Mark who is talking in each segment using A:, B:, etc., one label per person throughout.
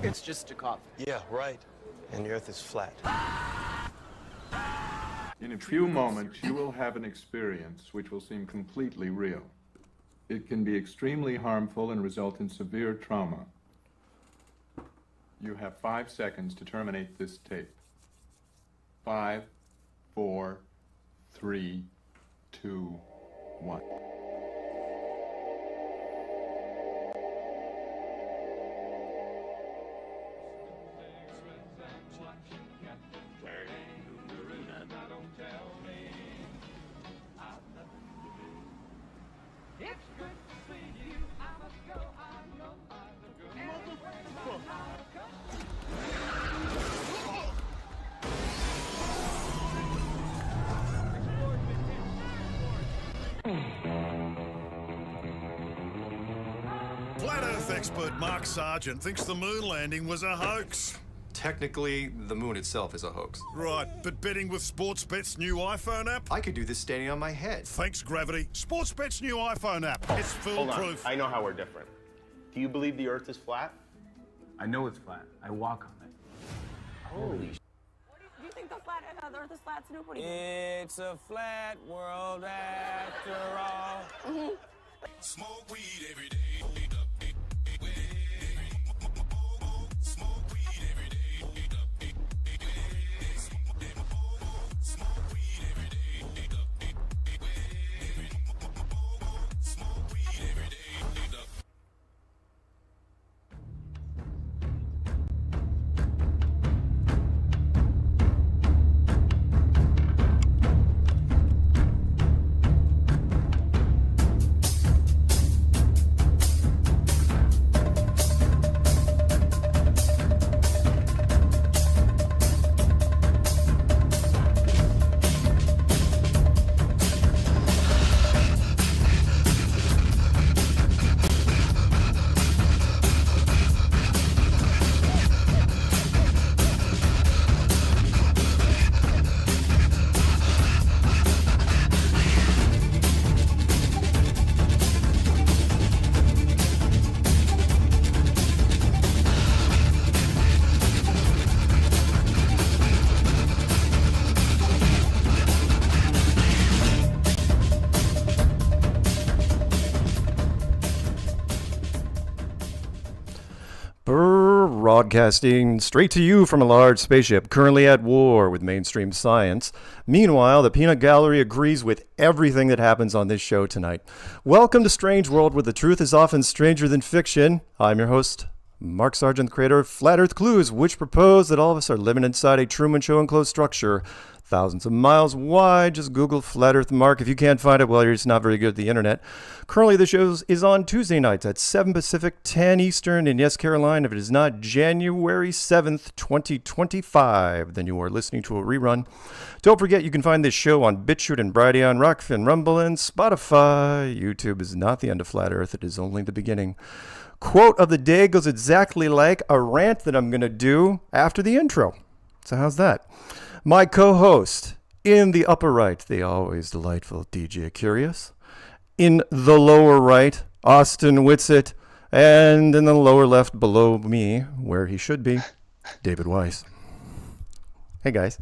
A: It's just a coffin.
B: Yeah, right. And the Earth is flat.
C: In a few moments, you will have an experience which will seem completely real. It can be extremely harmful and result in severe trauma. You have 5 seconds to terminate this tape. 5, 4, 3, 2, 1.
D: Flat Earth expert Mark Sargent thinks the moon landing was a hoax.
E: Technically, the moon itself is a hoax.
D: Right, but betting with Sportsbet's new iPhone app?
E: I could do this standing on my head.
D: Thanks, Gravity. Sportsbet's new iPhone app. It's
F: Hold on,
D: foolproof.
F: I know how we're different. Do you believe the Earth is flat?
A: I know it's flat. I walk on it. Holy sh**.
G: Do you think the Earth is flat, Snoop? What do you think?
H: It's a flat world after all.
D: Smoke weed every day.
I: Broadcasting straight to you from a large spaceship currently at war with mainstream science. Meanwhile, the Peanut Gallery agrees with everything that happens on this show tonight. Welcome to Strange World, where the truth is often stranger than fiction. I'm your host, Mark Sargent, the creator of Flat Earth Clues, which propose that all of us are living inside a Truman Show enclosed structure thousands of miles wide. Just Google Flat Earth Mark. If you can't find it, well, you're just not very good at the internet. Currently, the show is on Tuesday nights at 7 Pacific, 10 Eastern. And yes, Caroline, if it is not January 7th, 2025, then you are listening to a rerun. Don't forget, you can find this show on BitChute and Brighteon, Rockfin, Rumble, and Spotify. YouTube is not the end of Flat Earth. It is only the beginning. Quote of the day goes exactly like a rant that I'm going to do after the intro. So how's that? My co-host, in the upper right, the always delightful DJ Curious. In the lower right, Austin Wit It. And in the lower left, below me, where he should be, David Weiss. Hey, guys.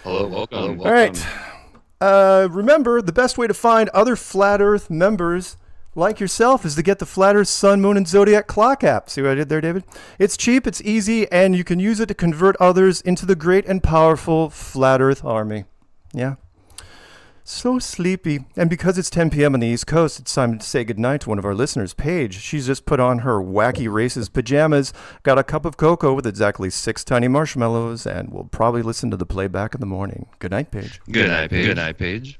J: Hello, welcome.
I: All right. Remember, the best way to find other Flat Earth members like yourself is to get the Flat Earth Sun, Moon, and Zodiac Clock app. See what I did there, David? It's cheap, it's easy, and you can use it to convert others into the great and powerful Flat Earth army. Yeah. So sleepy. And because it's 10 p.m. on the East Coast, it's time to say goodnight to one of our listeners, Paige. She's just put on her wacky racist pajamas, got a cup of cocoa with exactly 6 tiny marshmallows, and will probably listen to the playback in the morning. Good night, Paige.
J: Good night, Paige. Good night, Paige.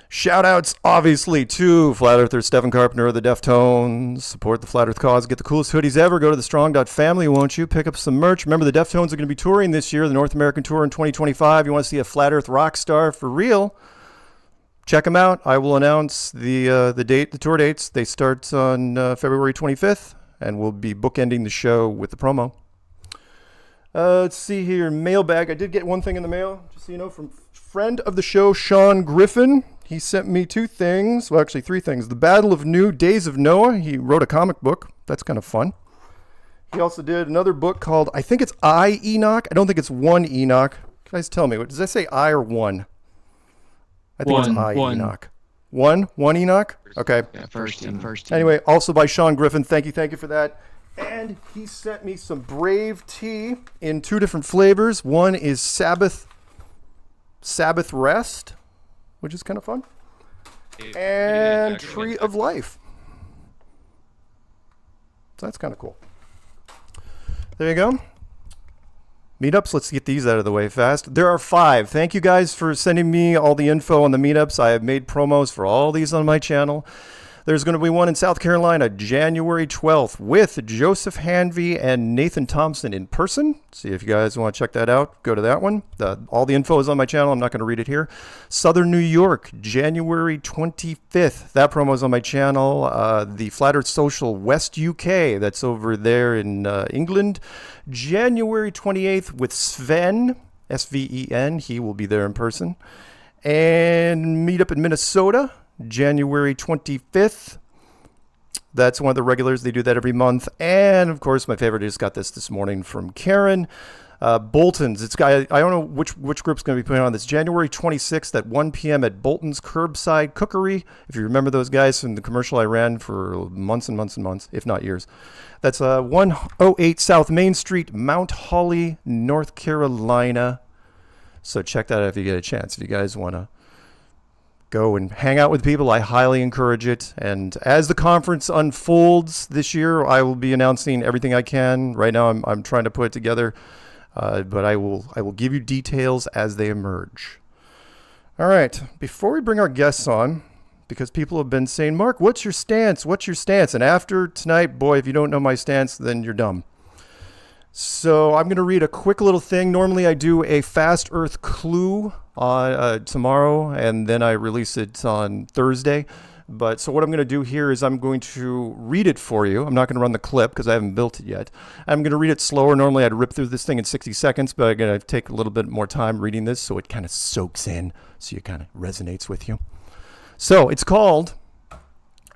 I: Shout-outs, obviously, to Flat Earther Stephen Carpenter of the Deftones. Support the Flat Earth cause. Get the coolest hoodies ever. Go to thestrong.family, won't you? Pick up some merch. Remember, the Deftones are going to be touring this year, the North American Tour in 2025. You want to see a Flat Earth rock star for real? Check them out. I will announce the tour dates. They start on February 25th, and we'll be bookending the show with the promo. Let's see here. Mailbag. I did get one thing in the mail, just so you know, from friend of the show, Sean Griffin. He sent me 2 things. Well, actually 3 things. The Battle of New Days of Noah. He wrote a comic book. That's kind of fun. He also did another book called, I think it's I, Enoch. I don't think it's one Enoch. Guys, tell me, does that say I or one? I think it's I, Enoch. One Enoch? Okay.
J: Yeah, first team.
I: Anyway, also by Sean Griffin. Thank you for that. And he sent me some Brave tea in 2 different flavors. One is Sabbath Rest, which is kind of fun. And Tree of Life. So that's kind of cool. There you go. Meetups, let's get these out of the way fast. There are 5. Thank you guys for sending me all the info on the meetups. I have made promos for all these on my channel. There's going to be one in South Carolina, January 12th, with Joseph Hanvey and Nathan Thompson in person. See if you guys want to check that out. Go to that one. All the info is on my channel. I'm not going to read it here. Southern New York, January 25th. That promo is on my channel. The Flat Earth Social West UK, that's over there in England. January 28th with Sven, S-V-E-N. He will be there in person. And Meetup in Minnesota, January 25th. That's one of the regulars. They do that every month. And, of course, my favorite, I just got this morning from Karen. Bolton's. I don't know which group's going to be putting on this. January 26th at 1 p.m. at Bolton's Curbside Cookery. If you remember those guys from the commercial I ran for months and months and months, if not years. That's 108 South Main Street, Mount Holly, North Carolina. So check that out if you get a chance. If you guys want to go and hang out with people, I highly encourage it. And as the conference unfolds this year, I will be announcing everything I can. Right now, I'm trying to put it together, but I will give you details as they emerge. All right, before we bring our guests on, because people have been saying, Mark, what's your stance? What's your stance? And after tonight, boy, if you don't know my stance, then you're dumb. So I'm going to read a quick little thing. Normally I do a Fast Earth clue on tomorrow, and then I release it on Thursday. But so what I'm going to do here is I'm going to read it for you. I'm not going to run the clip because I haven't built it yet. I'm going to read it slower. Normally I'd rip through this thing in 60 seconds, but I'm going to take a little bit more time reading this so it kind of soaks in, so it kind of resonates with you. So it's called,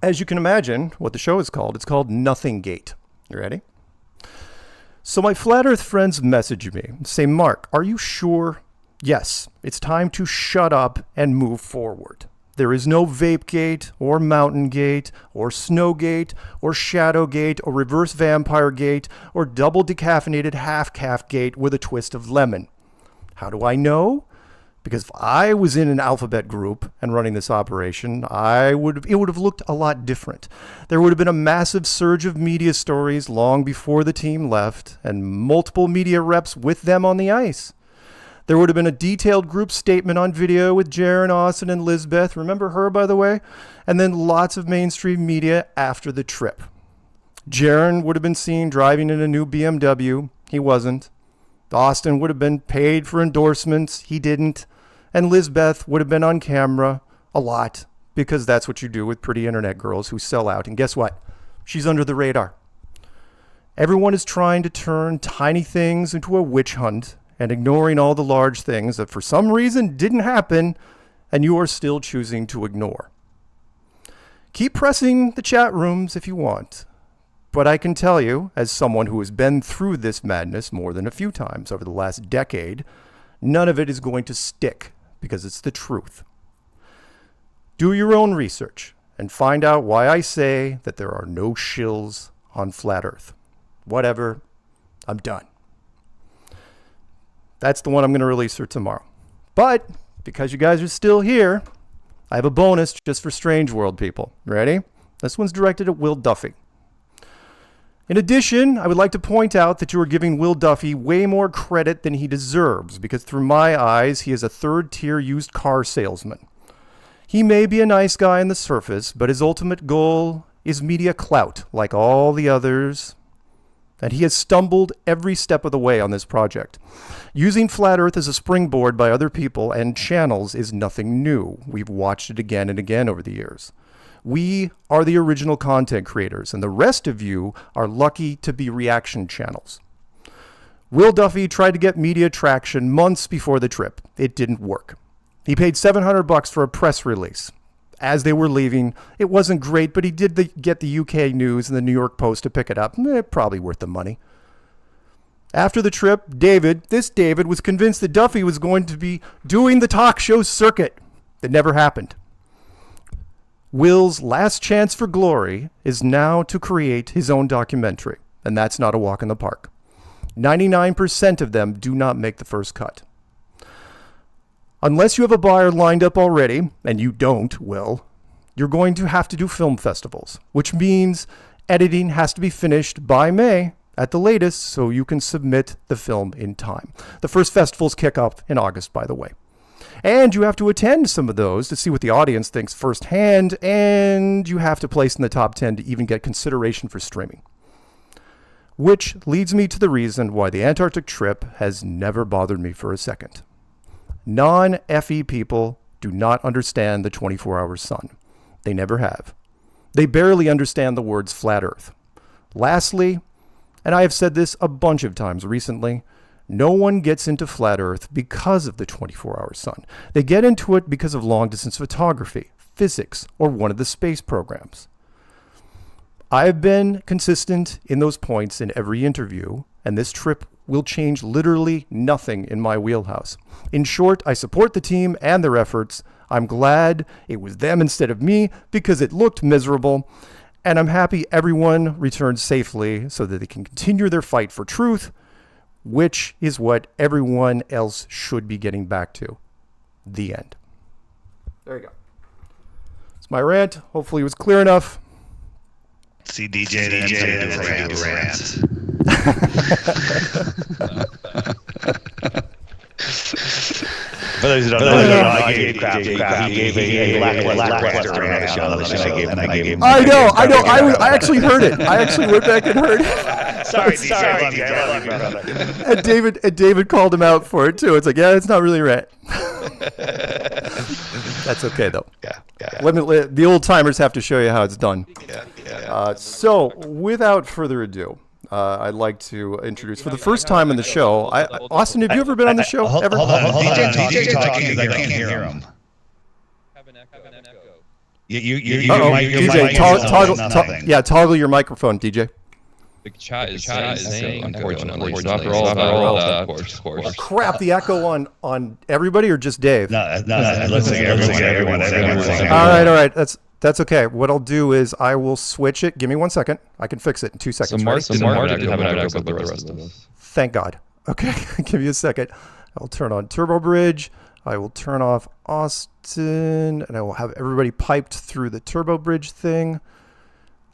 I: as you can imagine, what the show is called. It's called NOTHINGATE. You ready? So my Flat Earth friends message me, say, Mark, are you sure? Yes, it's time to shut up and move forward. There is no Vapegate or Mountain Gate or Snowgate or Shadowgate or Reverse Vampire Gate or Double Decaffeinated Half-Calf Gate with a twist of lemon. How do I know? Because if I was in an alphabet group and running this operation, it would have looked a lot different. There would have been a massive surge of media stories long before the team left, and multiple media reps with them on the ice. There would have been a detailed group statement on video with Jaron, Austin, and Lizbeth. Remember her, by the way? And then lots of mainstream media after the trip. Jaron would have been seen driving in a new BMW. He wasn't. Austin would have been paid for endorsements. He didn't. And Lizbeth would have been on camera a lot, because that's what you do with pretty internet girls who sell out. And guess what? She's under the radar. Everyone is trying to turn tiny things into a witch hunt and ignoring all the large things that for some reason didn't happen, and you are still choosing to ignore. Keep pressing the chat rooms if you want. But I can tell you, as someone who has been through this madness more than a few times over the last decade, none of it is going to stick, because it's the truth. Do your own research and find out why I say that there are no shills on Flat Earth. Whatever, I'm done. That's the one I'm going to release for tomorrow. But because you guys are still here, I have a bonus just for Strange World people. Ready? This one's directed at Will Duffy. In addition, I would like to point out that you are giving Will Duffy way more credit than he deserves, because through my eyes, he is a third-tier used car salesman. He may be a nice guy on the surface, but his ultimate goal is media clout, like all the others, and he has stumbled every step of the way on this project. Using Flat Earth as a springboard by other people and channels is nothing new. We've watched it again and again over the years. We are the original content creators, and the rest of you are lucky to be reaction channels. Will Duffy tried to get media traction months before the trip. It didn't work. He paid $700 for a press release. as they were leaving. It wasn't great, but he did get the UK News and the New York Post to pick it up. Probably worth the money. After the trip, David was convinced that Duffy was going to be doing the talk show circuit. That never happened. Will's last chance for glory is now to create his own documentary, and that's not a walk in the park. 99% of them do not make the first cut. Unless you have a buyer lined up already, and you don't, Will, you're going to have to do film festivals, which means editing has to be finished by May at the latest so you can submit the film in time. The first festivals kick off in August, by the way. And you have to attend some of those to see what the audience thinks firsthand, and you have to place in the top 10 to even get consideration for streaming. Which leads me to the reason why the Antarctic trip has never bothered me for a second. Non-FE people do not understand the 24-hour sun. They never have. They barely understand the words flat Earth. Lastly, and I have said this a bunch of times recently, no one gets into flat Earth because of the 24-hour sun. They get into it because of long-distance photography, physics, or one of the space programs. I've been consistent in those points in every interview, and this trip will change literally nothing in my wheelhouse. In short, I support the team and their efforts. I'm glad it was them instead of me because it looked miserable, and I'm happy everyone returned safely so that they can continue their fight for truth, which is what everyone else should be getting back to. The end. There you go. It's my rant. Hopefully it was clear enough.
K: See DJ rant. For those who don't know, I gave crap. He gave a lackluster reaction on the show, and I gave him.
I: I know. I actually heard it. I actually went back and heard it.
K: Sorry, I love you, brother.
I: And David called him out for it too. It's like, yeah, it's not really rant. That's okay though.
K: Yeah.
I: The old timers have to show you how it's done.
K: Yeah.
I: So, without further ado, I'd like to introduce, for the first time on the show, Austin, have you ever been on the show? Ever?
K: Hold on. DJ talking because I can't hear him.
J: Have an echo.
I: DJ, toggle your microphone, DJ.
J: The chat is saying, unfortunately. After all that, of course.
I: Oh, crap, the echo on everybody or just Dave?
K: No, it looks like everyone.
I: All right. That's okay. What I'll do is I will switch it. Give me 1 second. I can fix it in 2 seconds.
J: So Mark didn't have an echo, but the rest of us.
I: Thank God. Okay, give me a second. I'll turn on Turbo Bridge. I will turn off Austin, and I will have everybody piped through the Turbo Bridge thing.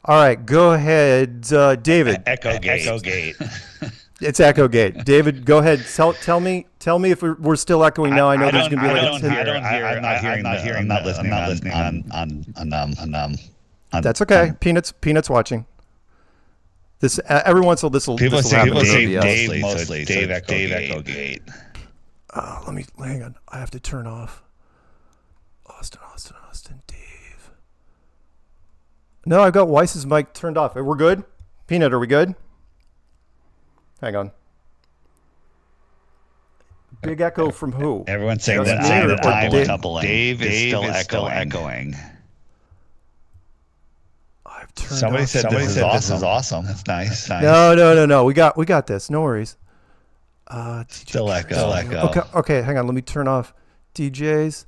I: All right, go ahead, David.
K: Echo gate.
I: It's Echo Gate. David, go ahead. Tell me if we're still echoing now. I know there's going to be like
K: I'm not listening on
I: That's okay. Peanuts watching. This every once in a while this will happen.
K: People say Dave mostly. Dave Echo Gate.
I: Let me hang on. I have to turn off Austin, Dave. No, I've got Weiss's mic turned off. We're good? Peanut, are we good? Hang on. Big echo from who?
K: Everyone's saying that I'm coupling. Dave is still echoing.
I: I've turned
K: Somebody
I: off.
K: said this is awesome. That's nice.
I: No. We got this. No worries.
K: Still echo.
I: Okay, hang on. Let me turn off DJs.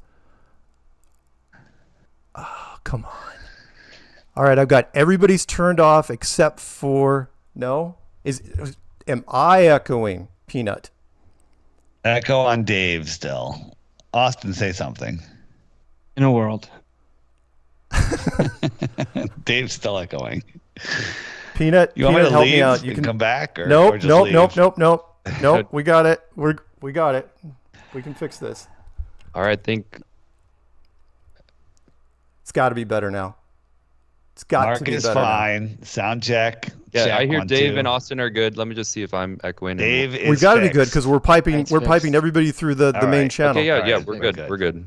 I: Oh, come on. All right, I've got everybody's turned off except for Am I echoing, Peanut?
K: Echo on Dave still. Austin, say something.
L: In a world.
K: Dave's still echoing.
I: Peanut,
K: you want me to
I: help
K: leave
I: me out. You can
K: come back? Or
I: Nope.
K: leave?
I: We got it. We got it. We can fix this.
J: All right, think.
I: It's got to be better now. It's got to be better.
K: Mark is fine. Sound check.
J: Yeah,
K: check
J: I hear
K: 1,
J: Dave
K: 2.
J: and Austin are good. Let me just see if I'm echoing.
K: Dave is
I: We've got to be good
K: fixed.
I: because we're piping everybody through the main channel.
J: Okay, yeah,
K: right,
J: we're good. We're good.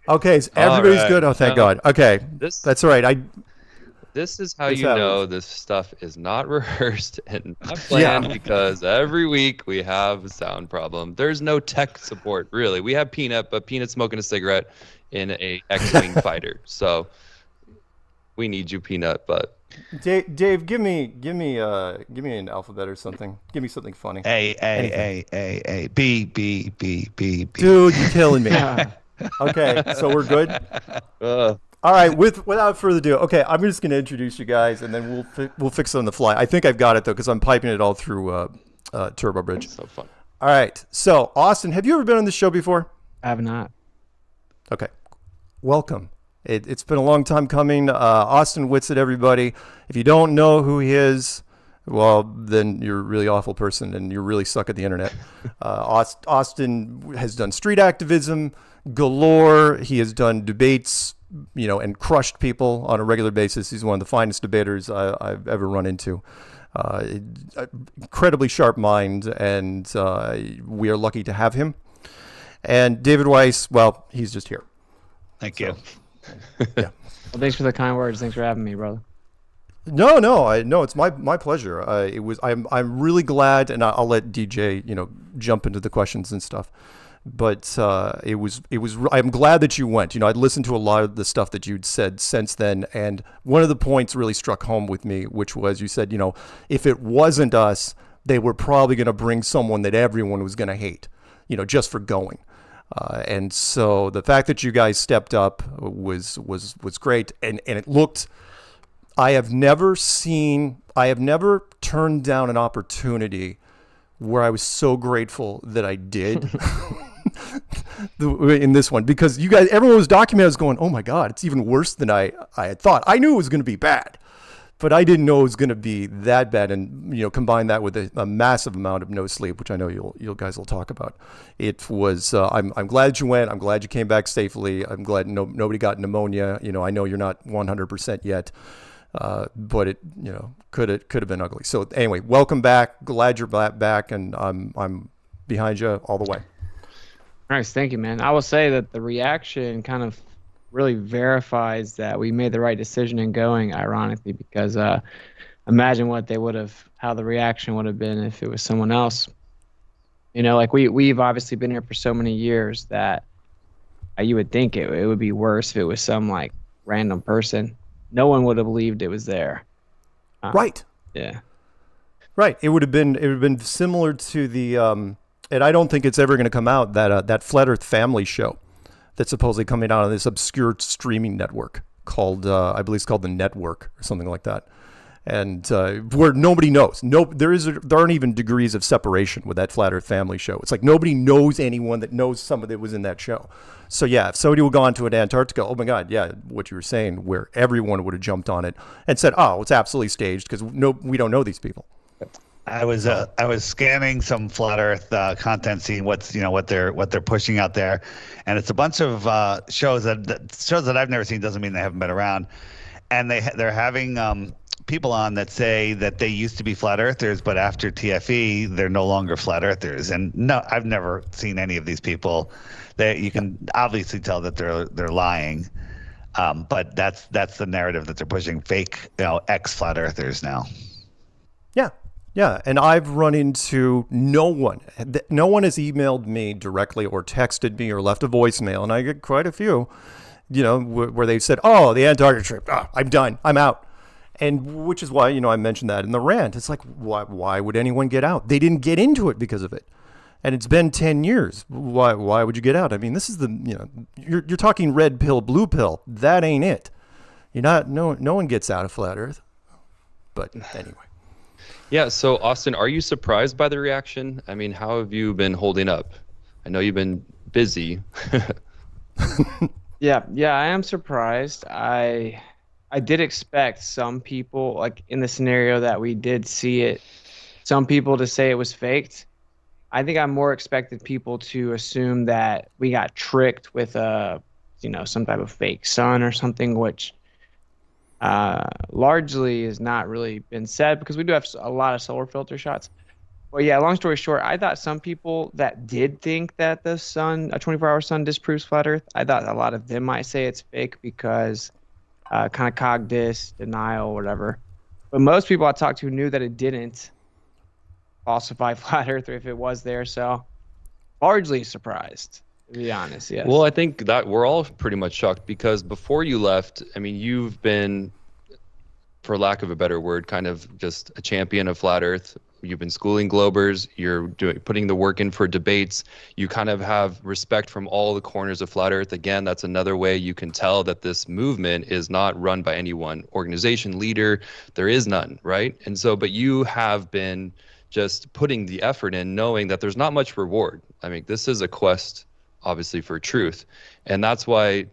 I: Okay, so everybody's good. Oh, thank God. Okay, that's all right.
J: This is how
I: This
J: you know
I: happens.
J: this stuff is not rehearsed and not planned because every week we have a sound problem. There's no tech support, really. We have Peanut, but Peanut's smoking a cigarette in a X-Wing fighter. So we need you, Peanut, but...
I: Dave, give me an alphabet or something. Give me something funny.
K: A, B, B, B, B, B.
I: Dude, you're killing me. Okay, so we're good? All right, without further ado, okay, I'm just going to introduce you guys, and then we'll fix it on the fly. I think I've got it, though, because I'm piping it all through Turbo Bridge.
J: So fun.
I: All right, so, Austin, have you ever been on this show before?
L: I have not.
I: Okay, welcome. It's been a long time coming. Austin Wit It, everybody. If you don't know who he is, well, then you're a really awful person, and you really suck at the internet. Austin has done street activism galore. He has done debates, and crushed people on a regular basis. He's one of the finest debaters I've ever run into. Incredibly sharp mind, and we are lucky to have him. And David Weiss, well, he's just here.
K: Thank you.
I: Yeah.
L: Well, thanks for the kind words. Thanks for having me, brother.
I: No, it's my pleasure. I'm really glad, and I'll let DJ jump into the questions and stuff. But I'm glad that you went. I'd listened to a lot of the stuff that you'd said since then, and one of the points really struck home with me, which was you said, if it wasn't us, they were probably going to bring someone that everyone was going to hate, just for going. And so the fact that you guys stepped up was great, and it looked. I have never turned down an opportunity where I was so grateful that I did. In this one, because you guys, everyone was documenting, was going, oh my God, it's even worse than I had thought. I knew it was going to be bad, but I didn't know it was going to be that bad. And, combine that with a massive amount of no sleep, which I know you guys will talk about. It was, I'm glad you went. I'm glad you came back safely. I'm glad nobody got pneumonia. I know you're not 100% yet, but it, could have been ugly. So anyway, welcome back. Glad you're back. And I'm behind you all the way.
L: Nice, thank you, man. I will say that the reaction kind of really verifies that we made the right decision in going, ironically, because imagine how the reaction would have been if it was someone else. We've obviously been here for so many years that you would think it would be worse if it was some random person. No one would have believed it was there.
I: Right.
L: Yeah.
I: Right. It would have been similar to the and I don't think it's ever going to come out, that Flat Earth family show that's supposedly coming out on this obscure streaming network called, I believe it's called The Network or something like that. And where nobody knows. There aren't even degrees of separation with that Flat Earth family show. It's like nobody knows anyone that knows somebody that was in that show. So yeah, if somebody would go on to an Antarctica, oh my God, yeah, what you were saying, where everyone would have jumped on it and said, oh, it's absolutely staged because we don't know these people.
K: I was scanning some Flat Earth content, seeing what they're pushing out there, and it's a bunch of shows that I've never seen. Doesn't mean they haven't been around, and they're having people on that say that they used to be flat earthers, but after TFE they're no longer flat earthers. And no, I've never seen any of these people. You can obviously tell that they're lying, but that's the narrative that they're pushing. Fake, ex flat earthers now.
I: Yeah, and I've run into no one has emailed me directly or texted me or left a voicemail, and I get quite a few, where they've said, oh, the Antarctic trip, I'm done, I'm out. And which is why, I mentioned that in the rant. It's like, why would anyone get out? They didn't get into it because of it. And it's been 10 years. Why would you get out? I mean, this is you're talking red pill, blue pill. That ain't it. No one gets out of flat Earth. But anyway.
J: Yeah, so Austin, are you surprised by the reaction? I mean, how have you been holding up? I know you've been busy.
L: Yeah, I am surprised. I did expect some people, in the scenario that we did see it, some people to say it was faked. I think I more expected people to assume that we got tricked with some type of fake sun or something, which largely has not really been said because we do have a lot of solar filter shots. Well, yeah, long story short, I thought some people that did think that the sun, a 24-hour sun, disproves flat Earth, I thought a lot of them might say it's fake because kind of cognitive denial, whatever. But most people I talked to knew that it didn't falsify flat Earth, or if it was there. So largely surprised, to be honest. Yes.
J: Well, I think that we're all pretty much shocked because before you left, I mean, you've been, for lack of a better word, kind of just a champion of flat Earth. You've been schooling Globers. You're putting the work in for debates. You kind of have respect from all the corners of flat Earth. Again, that's another way you can tell that this movement is not run by any one organization, leader. There is none, right? And so, but you have been just putting the effort in, knowing that there's not much reward. I mean, this is a quest, obviously, for truth. And that's why,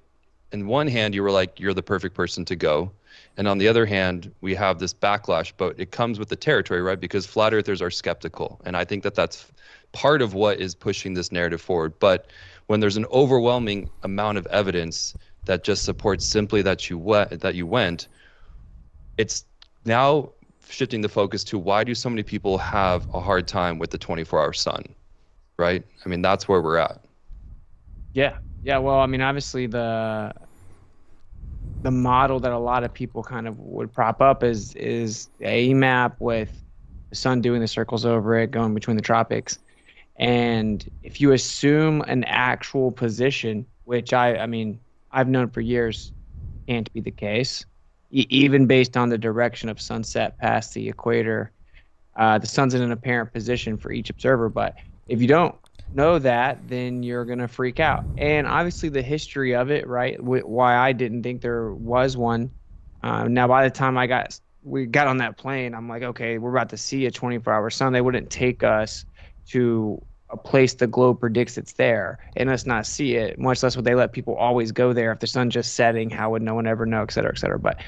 J: in one hand, you were like, you're the perfect person to go. And on the other hand, we have this backlash, but it comes with the territory, right? Because flat earthers are skeptical. And I think that that's part of what is pushing this narrative forward. But when there's an overwhelming amount of evidence that just supports simply that you went, it's now shifting the focus to why do so many people have a hard time with the 24-hour sun, right? I mean, that's where we're at.
L: Yeah. Well, I mean, obviously the model that a lot of people kind of would prop up is a map with the sun doing the circles over it, going between the tropics. And if you assume an actual position, which I mean, I've known for years can't be the case, even based on the direction of sunset past the equator, the sun's in an apparent position for each observer. But if you don't know that, then you're going to freak out. And obviously the history of it, right, why I didn't think there was one. Now, by the time we got on that plane, I'm like, okay, we're about to see a 24-hour sun. They wouldn't take us to a place the globe predicts it's there and us not see it, much less would they let people always go there. If the sun's just setting, how would no one ever know, et cetera, et cetera. But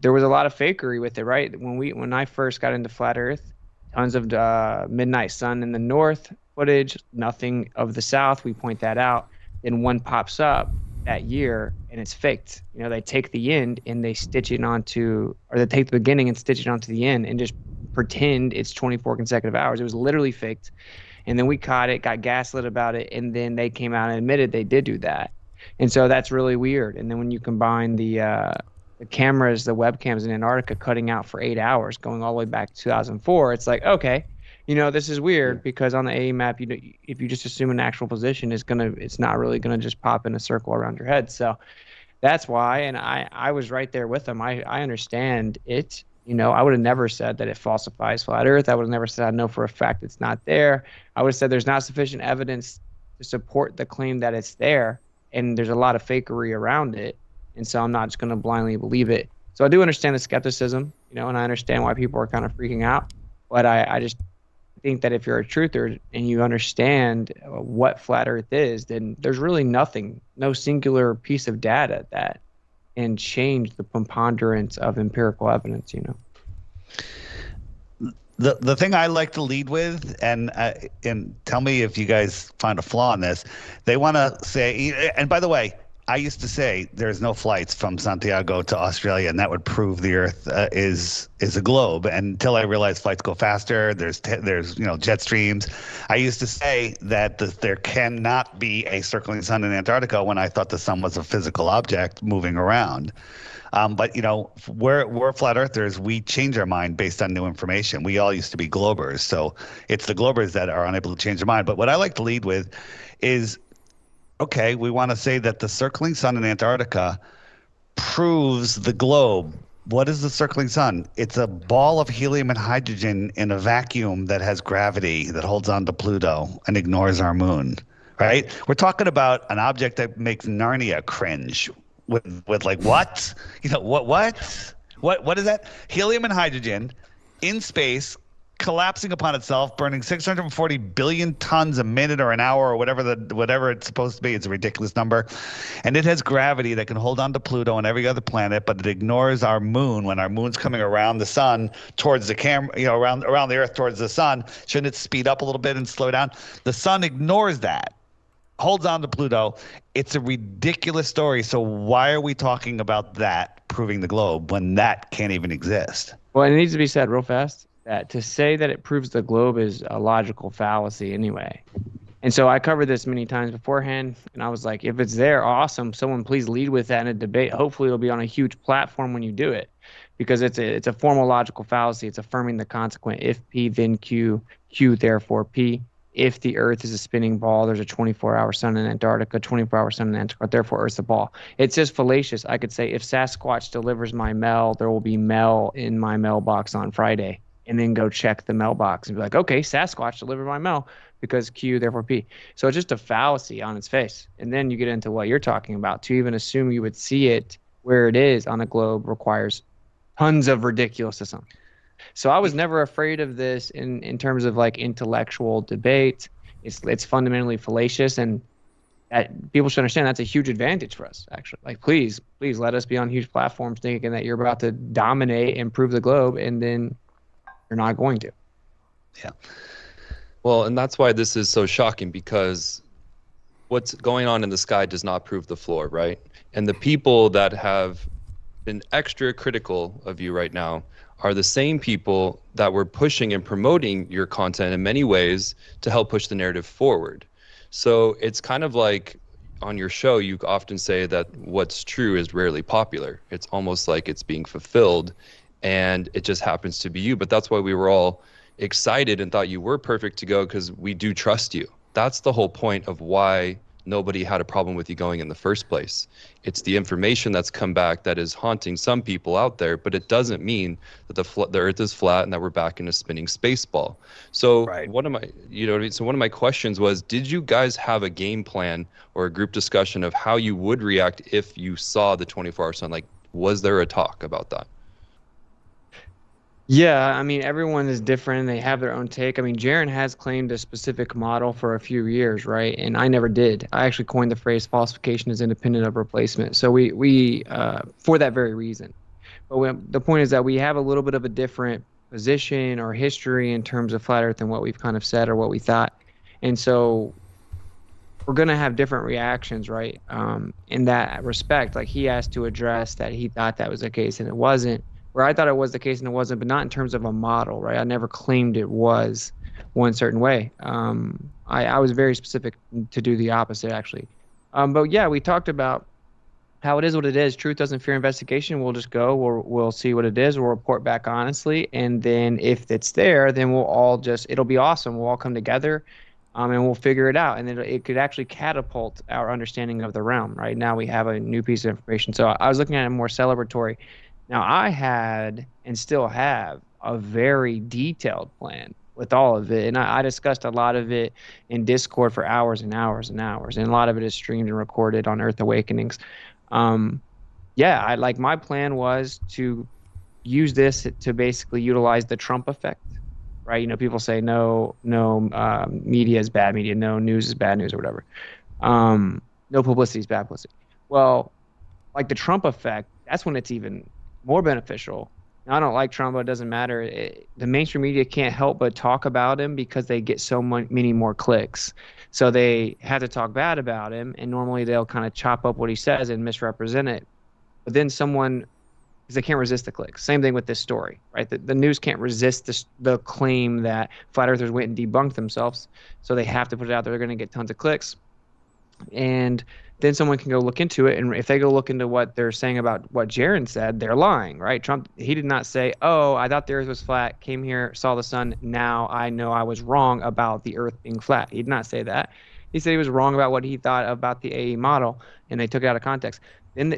L: there was a lot of fakery with it, right? When I first got into flat Earth, tons of midnight sun in the north footage, nothing of the south. We point that out. Then one pops up that year and it's faked. You know, they take the end and they stitch it onto, or they take the beginning and stitch it onto the end and just pretend it's 24 consecutive hours. It was literally faked. And then we caught it, got gaslit about it, and then they came out and admitted they did do that. And so that's really weird. And then when you combine the cameras, the webcams in Antarctica cutting out for 8 hours, going all the way back to 2004, it's like, okay, you know, this is weird because on the A map, if you just assume an actual position, it's not really gonna just pop in a circle around your head. So that's why, and I was right there with them. I understand it. You know, I would have never said that it falsifies flat Earth. I would have never said I know for a fact it's not there. I would have said there's not sufficient evidence to support the claim that it's there, and there's a lot of fakery around it. And so I'm not just going to blindly believe it. So I do understand the skepticism, you know, and I understand why people are kind of freaking out. But I just think that if you're a truther and you understand what flat Earth is, then there's really nothing, no singular piece of data that can change the preponderance of empirical evidence, you know.
K: The thing I like to lead with, and tell me if you guys find a flaw in this, they want to say, and by the way, I used to say there's no flights from Santiago to Australia, and that would prove the Earth is a globe. And until I realized flights go faster, there's jet streams. I used to say that there cannot be a circling sun in Antarctica when I thought the sun was a physical object moving around. But you know, we're flat earthers. We change our mind based on new information. We all used to be globers, so it's the globers that are unable to change their mind. But what I like to lead with is, okay, we want to say that the circling sun in Antarctica proves the globe. What is the circling sun? It's a ball of helium and hydrogen in a vacuum that has gravity that holds on to Pluto and ignores our moon, right? We're talking about an object that makes Narnia cringe with like, what? You know, what is that? Helium and hydrogen in space, collapsing upon itself, burning 640 billion tons a minute or an hour or whatever it's supposed to be. It's a ridiculous number. And it has gravity that can hold on to Pluto and every other planet, but it ignores our moon when our moon's coming around the sun towards the camera, you know, around the Earth towards the sun. Shouldn't it speed up a little bit and slow down? The sun ignores that, holds on to Pluto. It's a ridiculous story. So why are we talking about that proving the globe when that can't even exist?
L: Well, it needs to be said real fast that to say that it proves the globe is a logical fallacy anyway. And so I covered this many times beforehand, and I was like, if it's there, awesome. Someone please lead with that in a debate. Hopefully it'll be on a huge platform when you do it, because it's a formal logical fallacy. It's affirming the consequent. If P, then Q, Q, therefore P. If the Earth is a spinning ball, there's a 24-hour sun in Antarctica, 24-hour sun in Antarctica, therefore Earth's a ball. It's just fallacious. I could say, if Sasquatch delivers my mail, there will be mail in my mailbox on Friday, and then go check the mailbox and be like, okay, Sasquatch delivered my mail, because Q, therefore P. So it's just a fallacy on its face. And then you get into what you're talking about. To even assume you would see it where it is on a globe requires tons of ridiculousness. So I was never afraid of this in terms of like intellectual debate. It's fundamentally fallacious, and that people should understand that's a huge advantage for us, actually. Like, please let us be on huge platforms thinking that you're about to dominate and prove the globe, and then you're not going to.
K: Yeah.
J: Well, and that's why this is so shocking, because what's going on in the sky does not prove the floor, right? And the people that have been extra critical of you right now are the same people that were pushing and promoting your content in many ways to help push the narrative forward. So it's kind of like on your show, you often say that what's true is rarely popular. It's almost like it's being fulfilled, and it just happens to be you. But that's why we were all excited and thought you were perfect to go, because we do trust you. That's the whole point of why nobody had a problem with you going in the first place. It's the information that's come back that is haunting some people out there, but it doesn't mean that the Earth is flat and that we're back in a spinning space ball. So one of my, so one of my questions was, did you guys have a game plan or a group discussion of how you would react if you saw the 24-hour sun? Like, was there a talk about that?
L: Yeah, I mean, everyone is different. They have their own take. I mean, Jaron has claimed a specific model for a few years, right? And I never did. I actually coined the phrase falsification is independent of replacement. So we for that very reason. But the point is that we have a little bit of a different position or history in terms of flat Earth than what we've kind of said or what we thought. And so we're going to have different reactions, right? In that respect, like he has to address that he thought that was the case and it wasn't. Where I thought it was the case and it wasn't, but not in terms of a model, right? I never claimed it was one certain way. I was very specific to do the opposite, actually. But yeah, we talked about how it is what it is. Truth doesn't fear investigation. We'll just go. We'll see what it is. We'll report back honestly, and then if it's there, then we'll all it'll be awesome. We'll all come together, and we'll figure it out. And it could actually catapult our understanding of the realm. Right now, we have a new piece of information. So I was looking at it more celebratory. Now, I had and still have a very detailed plan with all of it. And I discussed a lot of it in Discord for hours and hours and hours. And a lot of it is streamed and recorded on Earth Awakenings. Yeah, my plan was to use this to basically utilize the Trump effect, right? You know, people say no media is bad media, no news is bad news or whatever. No publicity is bad publicity. Well, like the Trump effect, that's when it's even more beneficial. Now, I don't like Trump, but it doesn't matter. The mainstream media can't help but talk about him because they get so many more clicks. So they have to talk bad about him, and normally they'll kind of chop up what he says and misrepresent it. But then because they can't resist the clicks. Same thing with this story, right? The news can't resist the claim that flat earthers went and debunked themselves, so they have to put it out there. They're going to get tons of clicks. And then someone can go look into it, and if they go look into what they're saying about what Jaron said, they're lying, right? Trump, he did not say, oh, I thought the Earth was flat, came here, saw the sun, now I know I was wrong about the Earth being flat. He did not say that. He said he was wrong about what he thought about the AE model, and they took it out of context.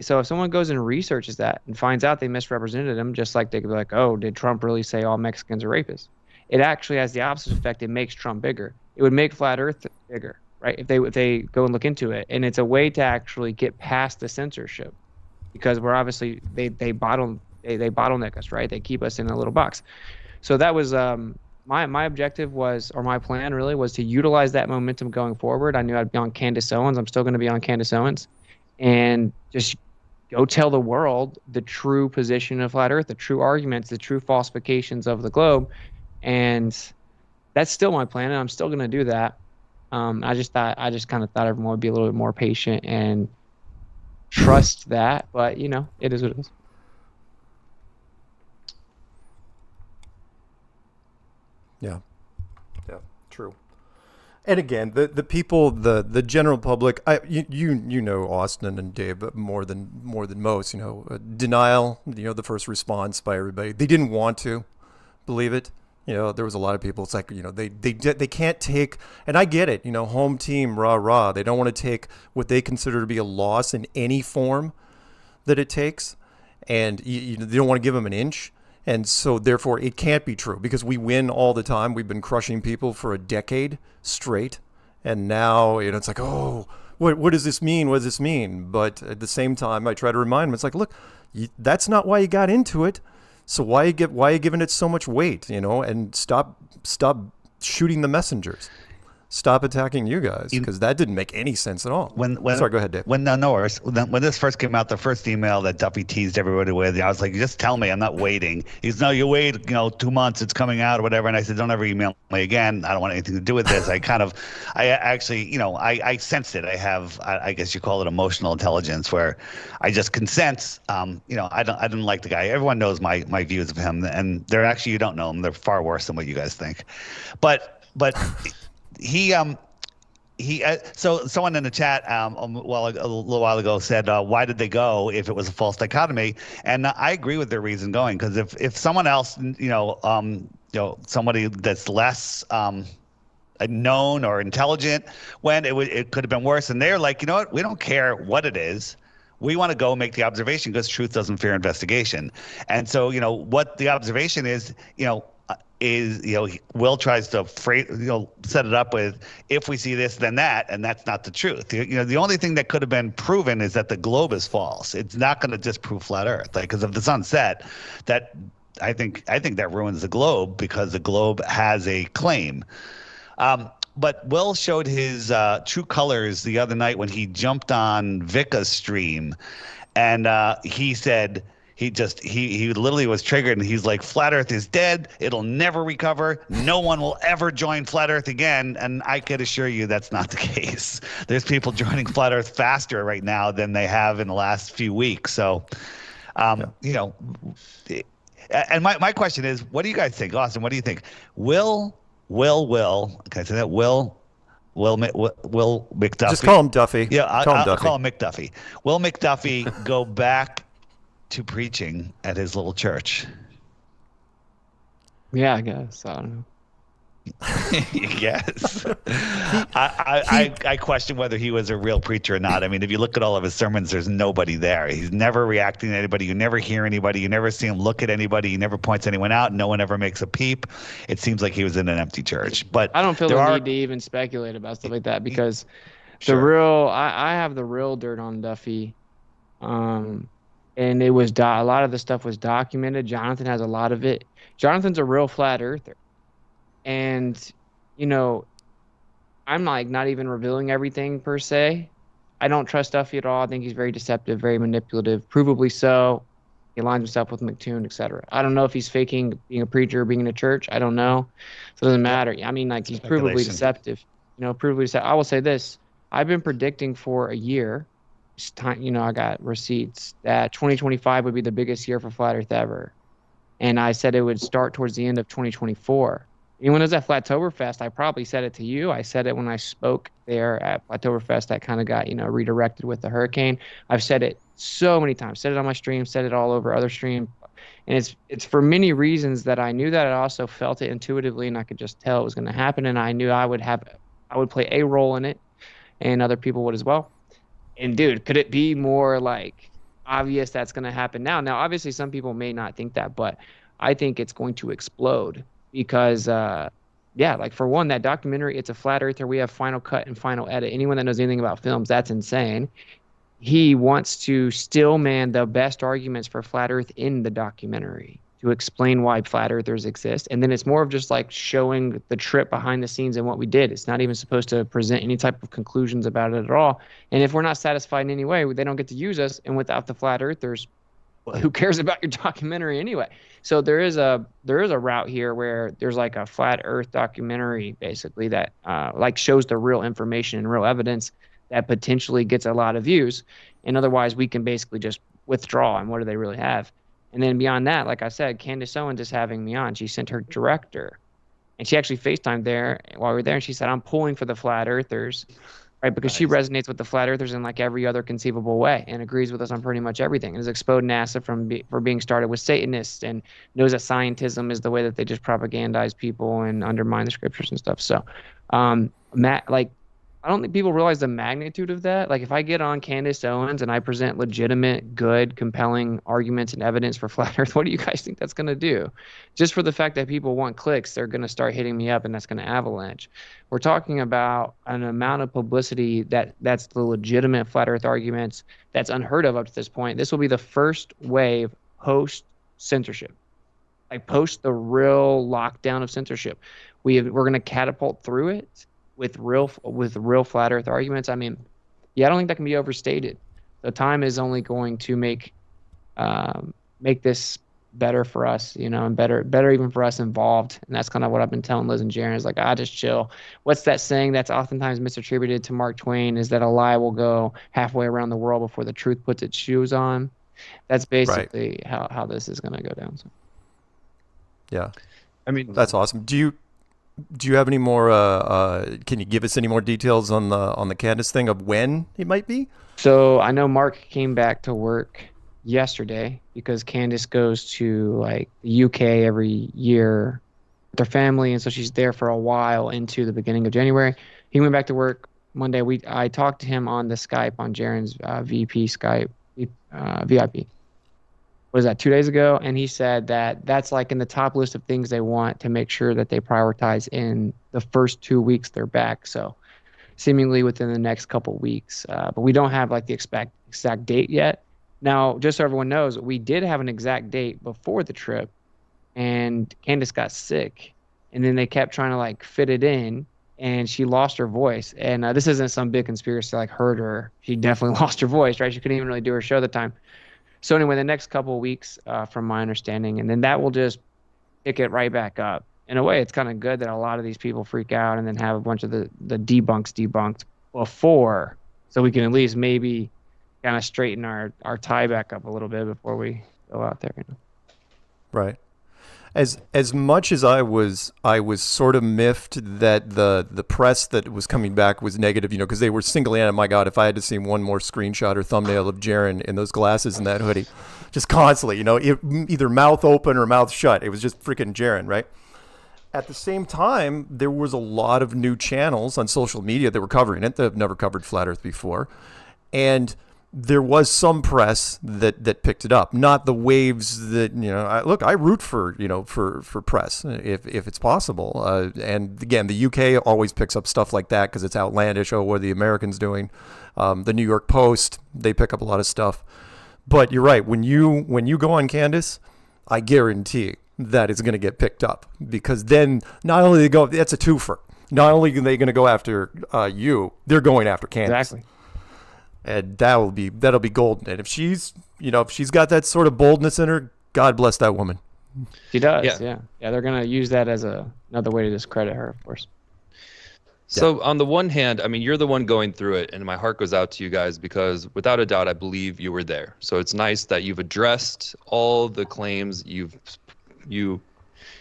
L: So if someone goes and researches that and finds out they misrepresented him, just like they could be like, oh, did Trump really say all Mexicans are rapists? It actually has the opposite effect. It makes Trump bigger. It would make flat Earth bigger, right? If they go and look into it. And it's a way to actually get past the censorship, because we're obviously they bottleneck us, right? They keep us in a little box. So that was my objective was, or my plan really was, to utilize that momentum going forward. I knew I'd be on Candace Owens. I'm still going to be on Candace Owens, and just go tell the world the true position of flat Earth, the true arguments, the true falsifications of the globe. And that's still my plan, and I'm still going to do that. I just kind of thought everyone would be a little bit more patient and trust that, but you know, it is what it is.
I: Yeah, true. And again, the people, the general public, you know Austin and Dave more than most. Denial. The first response by everybody. They didn't want to believe it. There was a lot of people. It's like they can't take, and I get it. Home team, rah rah. They don't want to take what they consider to be a loss in any form that it takes, and they don't want to give them an inch. And so, therefore, it can't be true because we win all the time. We've been crushing people for a decade straight. And now, it's like, oh, what does this mean? What does this mean? But at the same time, I try to remind them, it's like, look, that's not why you got into it. So why are you giving it so much weight, and stop shooting the messengers. Stop attacking you guys, because that didn't make any sense at all. Sorry, go ahead, Dave.
K: When this first came out, the first email that Duffy teased everybody with, I was like, just tell me, I'm not waiting. He's, no, you wait, 2 months, it's coming out or whatever. And I said, don't ever email me again. I don't want anything to do with this. I actually, I sensed it. I guess you call it emotional intelligence, where I just can sense, I didn't like the guy. Everyone knows my views of him, and they're actually, you don't know them. They're far worse than what you guys think. But so someone in the chat a little while ago said, why did they go if it was a false dichotomy? And I agree with their reason going, because if someone else, somebody that's less known or intelligent went, it could have been worse. And they're like, you know what? We don't care what it is. We want to go make the observation because truth doesn't fear investigation. And so, what the observation is, Will tries to set it up with, if we see this, then that, and that's not the truth. The only thing that could have been proven is that the globe is false. It's not going to disprove flat Earth, because if the sun set, that I think that ruins the globe, because the globe has a claim. But Will showed his true colors the other night when he jumped on Vika's stream, and he said. He literally was triggered, and he's like, flat Earth is dead. It'll never recover. No one will ever join flat Earth again. And I could assure you that's not the case. There's people joining flat Earth faster right now than they have in the last few weeks. So, and my question is, what do you guys think? Austin, what do you think? Will, can I say that? Will McDuffie.
I: Just call him Duffy.
K: Yeah, I'll call him McDuffie. Will McDuffie go back to preaching at his little church?
L: Yeah, I guess. I don't know.
K: Yes. I question whether he was a real preacher or not. I mean, if you look at all of his sermons, there's nobody there. He's never reacting to anybody. You never hear anybody. You never see him look at anybody. He never points anyone out. No one ever makes a peep. It seems like he was in an empty church. But
L: I don't feel the need to even speculate about stuff like that, because I have the real dirt on Duffy. And it was a lot of the stuff was documented. Jonathan has a lot of it. Jonathan's a real flat earther. And, I'm like not even revealing everything per se. I don't trust Duffy at all. I think he's very deceptive, very manipulative, provably so. He aligns himself with McToon, etc. I don't know if he's faking being a preacher, being in a church. I don't know. So it doesn't matter. I mean, like, he's provably deceptive. Provably deceptive. I will say this. I've been predicting for a year. I got receipts that 2025 would be the biggest year for flat Earth ever, and I said it would start towards the end of 2024. When it was at Flattoberfest, I probably said it to you. I said it when I spoke there at Flattoberfest. That kind of got redirected with the hurricane. I've said it so many times. Said it on my stream. Said it all over other streams, and it's for many reasons that I knew that. I also felt it intuitively, and I could just tell it was going to happen. And I knew I would play a role in it, and other people would as well. And dude, could it be more like obvious that's going to happen now? Now, obviously, some people may not think that, but I think it's going to explode because, for one, that documentary, it's a flat earther. We have final cut and final edit. Anyone that knows anything about films, that's insane. He wants to still man the best arguments for flat Earth in the documentary to explain why flat earthers exist. And then it's more of just like showing the trip behind the scenes and what we did. It's not even supposed to present any type of conclusions about it at all. And if we're not satisfied in any way, they don't get to use us. And without the flat earthers, who cares about your documentary anyway? So there is a route here where there's like a flat Earth documentary basically that shows the real information and real evidence that potentially gets a lot of views. And otherwise we can basically just withdraw. And what do they really have? And then beyond that, like I said, Candace Owens is having me on. She sent her director. And she actually FaceTimed there while we were there, and she said, I'm pulling for the flat earthers, right? Because she resonates with the flat earthers in like every other conceivable way and agrees with us on pretty much everything, and has exposed NASA for being started with Satanists, and knows that scientism is the way that they just propagandize people and undermine the scriptures and stuff. So, I don't think people realize the magnitude of that. Like, if I get on Candace Owens and I present legitimate, good, compelling arguments and evidence for flat Earth, what do you guys think that's going to do? Just for the fact that people want clicks, they're going to start hitting me up, and that's going to avalanche. We're talking about an amount of publicity that's the legitimate flat Earth arguments that's unheard of up to this point. This will be the first wave post censorship, like post the real lockdown of censorship. We're going to catapult through it with real flat Earth arguments. I mean, I don't think that can be overstated. The time is only going to make this better for us, and better even for us involved. And that's kind of what I've been telling Liz and Jaron, is like, just chill. What's that saying that's oftentimes misattributed to Mark Twain, is that a lie will go halfway around the world before the truth puts its shoes on. That's basically how this is going to go down. So.
I: Yeah.
J: I mean,
I: that's awesome. Do you have any more? Can you give us any more details on the Candace thing of when it might be?
L: So I know Mark came back to work yesterday because Candace goes to like the UK every year with her family, and so she's there for a while into the beginning of January. He went back to work Monday. I talked to him on the Skype, on Jaron's VP Skype VIP. What is that, 2 days ago? And he said that that's like in the top list of things they want to make sure that they prioritize in the first 2 weeks they're back. So seemingly within the next couple weeks. But we don't have like the exact date yet. Now, just so everyone knows, we did have an exact date before the trip, and Candace got sick. And then they kept trying to like fit it in, and she lost her voice. And this isn't some big conspiracy like hurt her. She definitely lost her voice, right? She couldn't even really do her show at the time. So anyway, the next couple of weeks, from my understanding, and then that will just pick it right back up. In a way, it's kind of good that a lot of these people freak out and then have a bunch of the debunked before, so we can at least maybe kind of straighten our tie back up a little bit before we go out there.
I: Right. As much as I was sort of miffed that the press that was coming back was negative, because they were single-handed. My God, if I had to see one more screenshot or thumbnail of Jaron in those glasses and that hoodie, just constantly, either mouth open or mouth shut. It was just freaking Jaron, right? At the same time, there was a lot of new channels on social media that were covering it that have never covered Flat Earth before, and there was some press that picked it up, not the waves that, I root for, for press if it's possible. And again, the UK always picks up stuff like that because it's outlandish. Oh, what are the Americans doing? The New York Post, they pick up a lot of stuff. But you're right. When you go on Candace, I guarantee that it's going to get picked up, because then not only that's a twofer. Not only are they going to go after you, they're going after Candace.
L: Exactly.
I: And that'll be golden. And if she's got that sort of boldness in her, God bless that woman.
L: She does. Yeah. They're gonna use that as another way to discredit her, of course.
J: So on the one hand, I mean, you're the one going through it, and my heart goes out to you guys, because without a doubt, I believe you were there. So it's nice that you've addressed all the claims.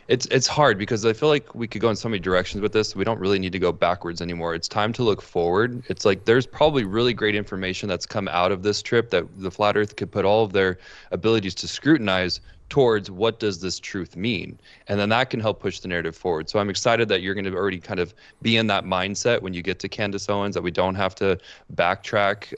J: It's hard because I feel like we could go in so many directions with this. We don't really need to go backwards anymore. It's time to look forward. It's like there's probably really great information that's come out of this trip that the Flat Earth could put all of their abilities to scrutinize towards what does this truth mean? And then that can help push the narrative forward. So I'm excited that you're going to already kind of be in that mindset when you get to Candace Owens, that we don't have to backtrack.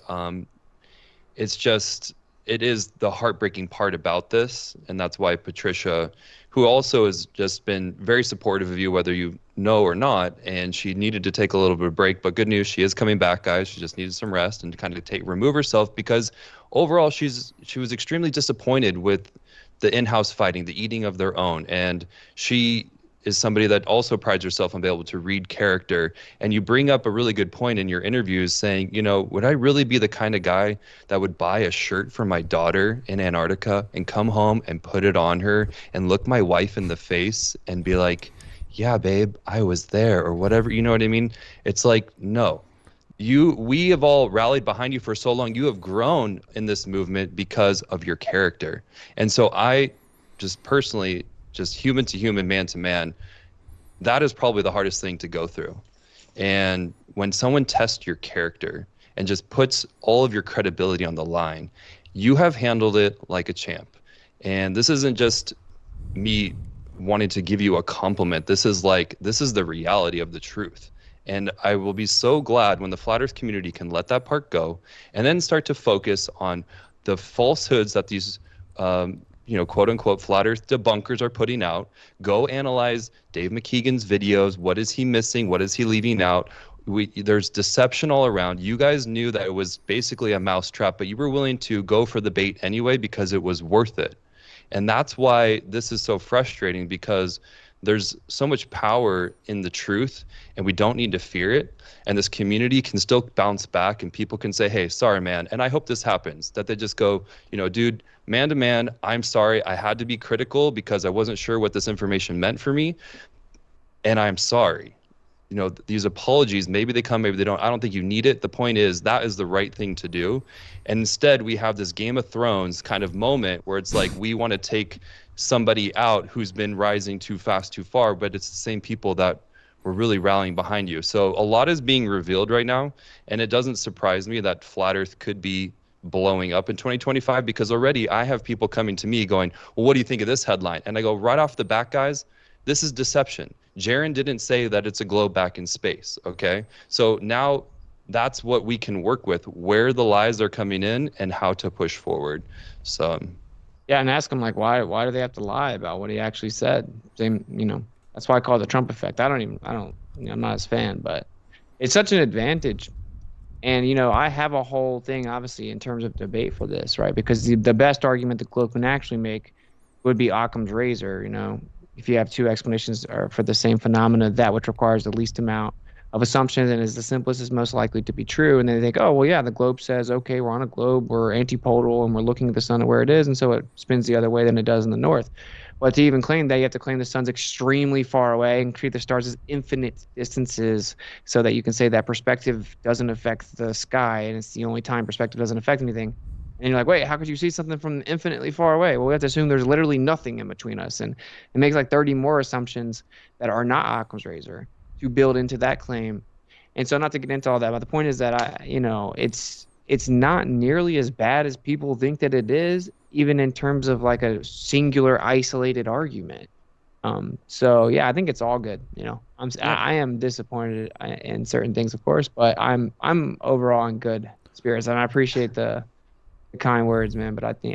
J: It is the heartbreaking part about this. And that's why Patricia, who also has just been very supportive of you, whether you know or not, and she needed to take a little bit of break. But good news, she is coming back, guys. She just needed some rest and to kind of remove herself, because overall she was extremely disappointed with the in-house fighting, the eating of their own. And she is somebody that also prides herself on being able to read character. And you bring up a really good point in your interviews saying, would I really be the kind of guy that would buy a shirt for my daughter in Antarctica and come home and put it on her and look my wife in the face and be like, yeah, babe, I was there, or whatever, you know what I mean? It's like, no. We have all rallied behind you for so long. You have grown in this movement because of your character. And so I just personally, just human to human, man to man, that is probably the hardest thing to go through. And when someone tests your character and just puts all of your credibility on the line, you have handled it like a champ. And this isn't just me wanting to give you a compliment. This is the reality of the truth. And I will be so glad when the flat earth community can let that part go and then start to focus on the falsehoods that these quote unquote flat earth debunkers are putting out. Go analyze Dave McKeegan's videos. What is he missing? What is he leaving out? There's deception all around. You guys knew that it was basically a mousetrap, but you were willing to go for the bait anyway because it was worth it. And that's why this is so frustrating, because there's so much power in the truth and we don't need to fear it. And this community can still bounce back and people can say, hey, sorry, man. And I hope this happens, that they just go, dude, man to man, I'm sorry. I had to be critical because I wasn't sure what this information meant for me. And I'm sorry. These apologies, maybe they come, maybe they don't. I don't think you need it. The point is that is the right thing to do. And instead we have this Game of Thrones kind of moment where it's like we want to take somebody out who's been rising too fast, too far, but it's the same people that were really rallying behind you. So a lot is being revealed right now. And it doesn't surprise me that Flat Earth could be blowing up in 2025, because already I have people coming to me going, well, what do you think of this headline? And I go, right off the bat, guys, this is deception. Jaron didn't say that it's a globe back in space, okay? So now that's what we can work with, where the lies are coming in and how to push forward. So
L: yeah, and ask him why do they have to lie about what he actually said? Same, that's why I call it the Trump effect. I'm not his fan, but it's such an advantage. And I have a whole thing obviously in terms of debate for this, right? Because the best argument the globe can actually make would be Occam's razor, if you have two explanations for the same phenomena, that which requires the least amount of assumptions and is the simplest is most likely to be true. And then they think, oh, well, yeah, the globe says, okay, we're on a globe, we're antipodal, and we're looking at the sun at where it is, and so it spins the other way than it does in the north. But to even claim that, you have to claim the sun's extremely far away and treat the stars as infinite distances so that you can say that perspective doesn't affect the sky, and it's the only time perspective doesn't affect anything. And you're like, wait, how could you see something from infinitely far away? Well, we have to assume there's literally nothing in between us. And it makes 30 more assumptions that are not Occam's razor to build into that claim. And so not to get into all that, but the point is that, it's not nearly as bad as people think that it is, even in terms of a singular isolated argument. So yeah, I think it's all good. I am disappointed in certain things, of course, but I'm overall in good spirits, and I appreciate the kind words, man, but I think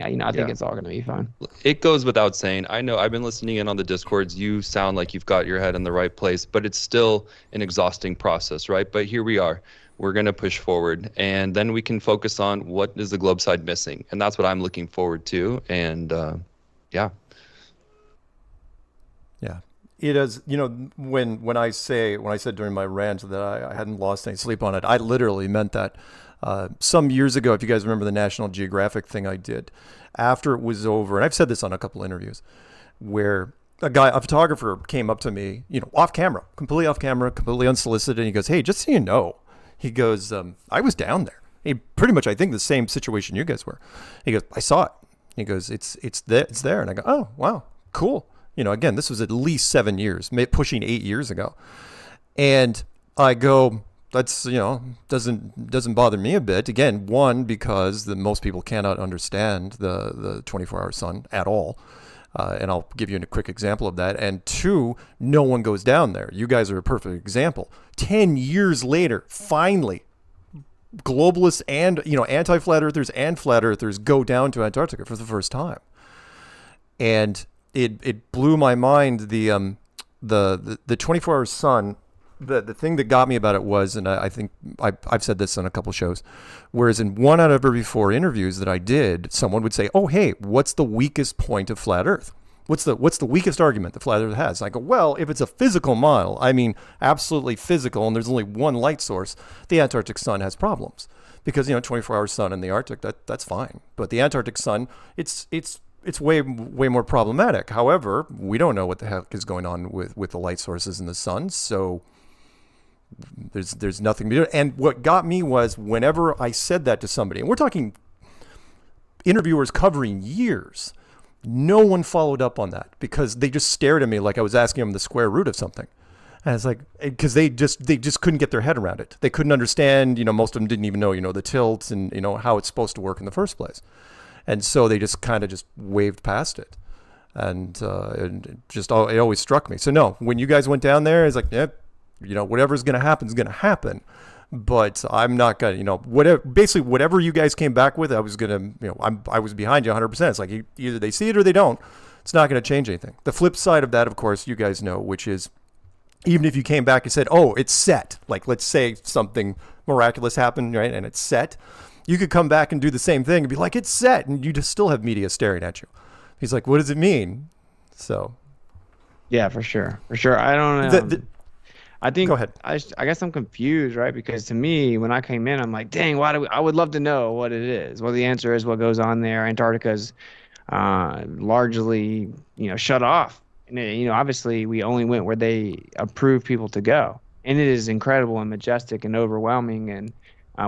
L: it's all gonna be fine.
J: It goes without saying. I know I've been listening in on the Discords. You sound like you've got your head in the right place, but it's still an exhausting process, right? But here we are. We're gonna push forward, and then we can focus on what is the globe side missing, and that's what I'm looking forward to. And yeah.
I: It is, when I said during my rant that I hadn't lost any sleep on it, I literally meant that. Some years ago, if you guys remember the National Geographic thing I did, after it was over, and I've said this on a couple interviews, where a photographer came up to me, off camera, completely unsolicited, and he goes, hey, just so you know, he goes, I was down there. Pretty much, I think, the same situation you guys were. He goes, I saw it. He goes, it's there. And I go, oh, wow, cool. Again, this was at least 7 years, pushing 8 years ago. And I go, that's, doesn't bother me a bit. Again, one, because most people cannot understand the 24-hour sun at all. And I'll give you a quick example of that. And two, no one goes down there. You guys are a perfect example. 10 years later, finally, globalists and, anti-flat earthers and flat earthers go down to Antarctica for the first time. And it blew my mind. The 24-hour sun, the thing that got me about it was, and I think I've said this on a couple shows, whereas in 1 out of every 4 interviews that I did, someone would say, oh, hey, what's the weakest point of flat earth? What's the weakest argument that flat earth has? And I go, well, if it's a physical model, I mean, absolutely physical, and there's only one light source, the Antarctic sun has problems. Because, 24-hour sun in the Arctic, that's fine. But the Antarctic sun, it's way more problematic. However, we don't know what the heck is going on with the light sources in the sun, so there's nothing to do. And what got me was whenever I said that to somebody, and we're talking interviewers covering years, no one followed up on that because they just stared at me like I was asking them the square root of something. And it's like, because they just couldn't get their head around it. They couldn't understand, most of them didn't even know, the tilts and, how it's supposed to work in the first place. And so they just kind of just waved past it. And it always struck me. So no, when you guys went down there, it's like, yep, whatever's going to happen is going to happen. But I'm not going to, whatever you guys came back with, I was going to, I was behind you 100%. It's like either they see it or they don't. It's not going to change anything. The flip side of that, of course, you guys know, which is, even if you came back and said, oh, it's set, like let's say something miraculous happened, right, and it's set, you could come back and do the same thing and be like, it's set, and you just still have media staring at you. He's like, what does it mean? So.
L: Yeah, for sure. I don't know. I think,
I: go ahead.
L: I guess I'm confused, right? Because to me, when I came in, I'm like, dang, I would love to know what it is. Well, the answer is what goes on there. Antarctica's largely, shut off. And, obviously we only went where they approved people to go. And it is incredible and majestic and overwhelming. And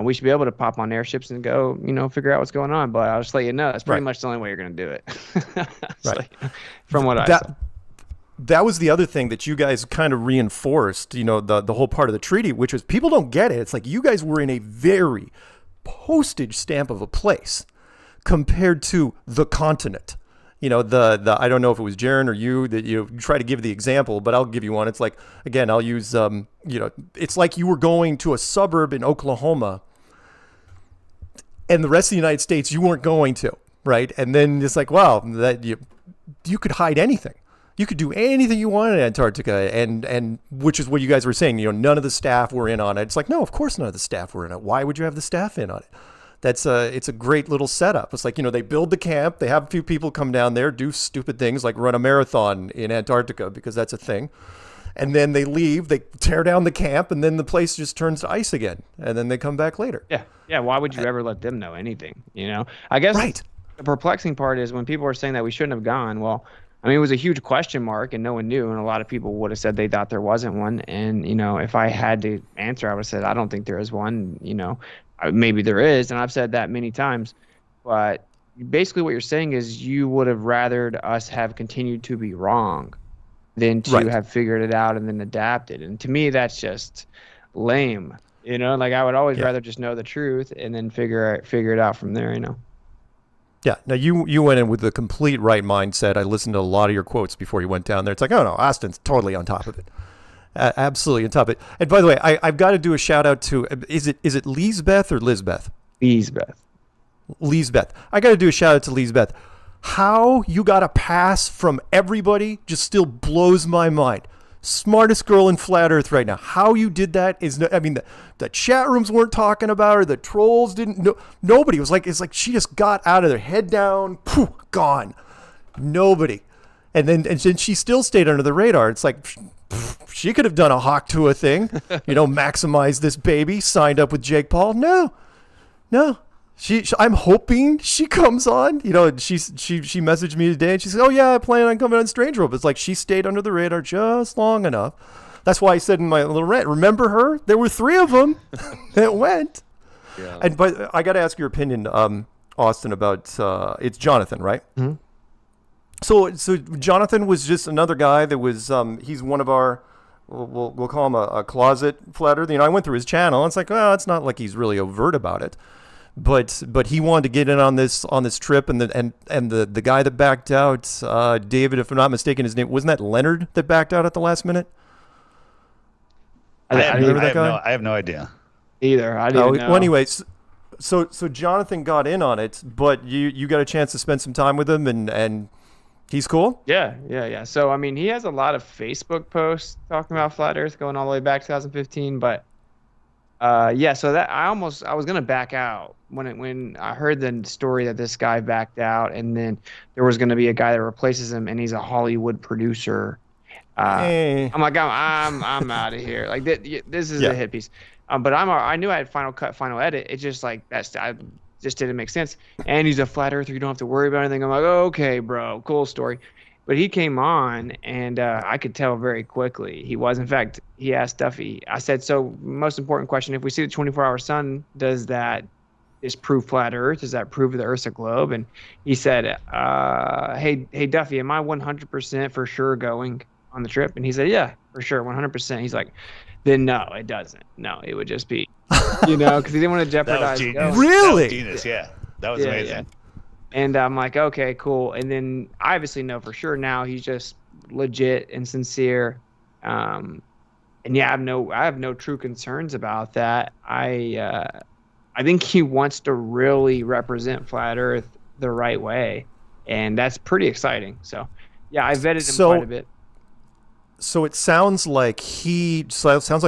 L: we should be able to pop on airships and go, figure out what's going on. But I'll just let you know, that's pretty much the only way you're going to do it.
I: Right.
L: From what I saw.
I: That was the other thing that you guys kind of reinforced, the whole part of the treaty, which was people don't get it. It's like you guys were in a very postage stamp of a place compared to the continent. I don't know if it was Jaron or you that you try to give the example, but I'll give you one. It's like, again, I'll use, it's like you were going to a suburb in Oklahoma and the rest of the United States you weren't going to, right? And then it's like, wow, that you could hide anything. You could do anything you wanted in Antarctica, and which is what you guys were saying, none of the staff were in on it. It's like, no, of course none of the staff were in it. Why would you have the staff in on it? It's a great little setup. It's like, they build the camp, they have a few people come down there, do stupid things like run a marathon in Antarctica because that's a thing. And then they leave, they tear down the camp, and then the place just turns to ice again. And then they come back later.
L: Yeah. Yeah. Why would you ever let them know anything? I guess the perplexing part is when people are saying that we shouldn't have gone. Well, I mean, it was a huge question mark and no one knew. And a lot of people would have said they thought there wasn't one. And, if I had to answer, I would have said, I don't think there is one, maybe there is, and I've said that many times, but basically what you're saying is you would have rathered us have continued to be wrong than to have figured it out and then adapted. And to me, that's just lame. Like I would always rather just know the truth and then figure it out from there.
I: Yeah. Now you went in with the complete right mindset. I listened to a lot of your quotes before you went down there. It's like, oh no, Austin's totally on top of it. Absolutely on top of it. And by the way, I've got to do a shout out to, is it Lisbeth or Lisbeth? Lisbeth. I got to do a shout out to Lisbeth. How you got a pass from everybody just still blows my mind. Smartest girl in flat earth right now. How you did that is, the chat rooms weren't talking about her. The trolls didn't, nobody was like, it's like she just got out of there, head down, poof, gone. Nobody. And then she still stayed under the radar. It's like, she could have done a Hawk Tuah thing, maximize this baby, signed up with Jake Paul. No. I'm hoping she comes on. She messaged me today and she said, oh yeah, I plan on coming on Strange World. It's like she stayed under the radar just long enough. That's why I said in my little rant, remember her? There were 3 of them that went. Yeah. But I got to ask your opinion, Austin, about it's Jonathan, right? Mm-hmm. So Jonathan was just another guy that was, he's one of our, we'll call him a closet flat earther. I went through his channel. And it's like, well, it's not like he's really overt about it, but he wanted to get in on this trip. And the guy that backed out, David, if I'm not mistaken, his name, wasn't that Leonard that backed out at the last minute?
K: I have no idea.
L: Either. I didn't know.
I: Well, anyway, so Jonathan got in on it, but you got a chance to spend some time with him and he's cool?
L: Yeah. So, he has a lot of Facebook posts talking about flat earth going all the way back to 2015. But, so that I was going to back out when I heard the story that this guy backed out and then there was going to be a guy that replaces him and he's a Hollywood producer. I'm like, I'm out of here. Like, this is a hit piece. But I knew I had final cut, final edit. It's just like, just didn't make sense. And he's a flat earther. You don't have to worry about anything. I'm like, okay, bro, cool story. But he came on, and I could tell very quickly he was. In fact, he asked Duffy. I said, so most important question, if we see the 24-hour sun, does that disprove flat earth? Does that prove the earth's a globe? And he said, hey, Duffy, am I 100% for sure going on the trip? And he said, yeah, for sure, 100%. He's like, then no, it doesn't. No, it would just be, because he didn't want to jeopardize.
I: Really?
K: That was genius, yeah. That was amazing.
L: Yeah. And I'm like, okay, cool. And then I obviously know for sure now he's just legit and sincere. And yeah, I have no true concerns about that. I think he wants to really represent Flat Earth the right way, and that's pretty exciting. So yeah, I vetted him quite a bit.
I: So it sounds like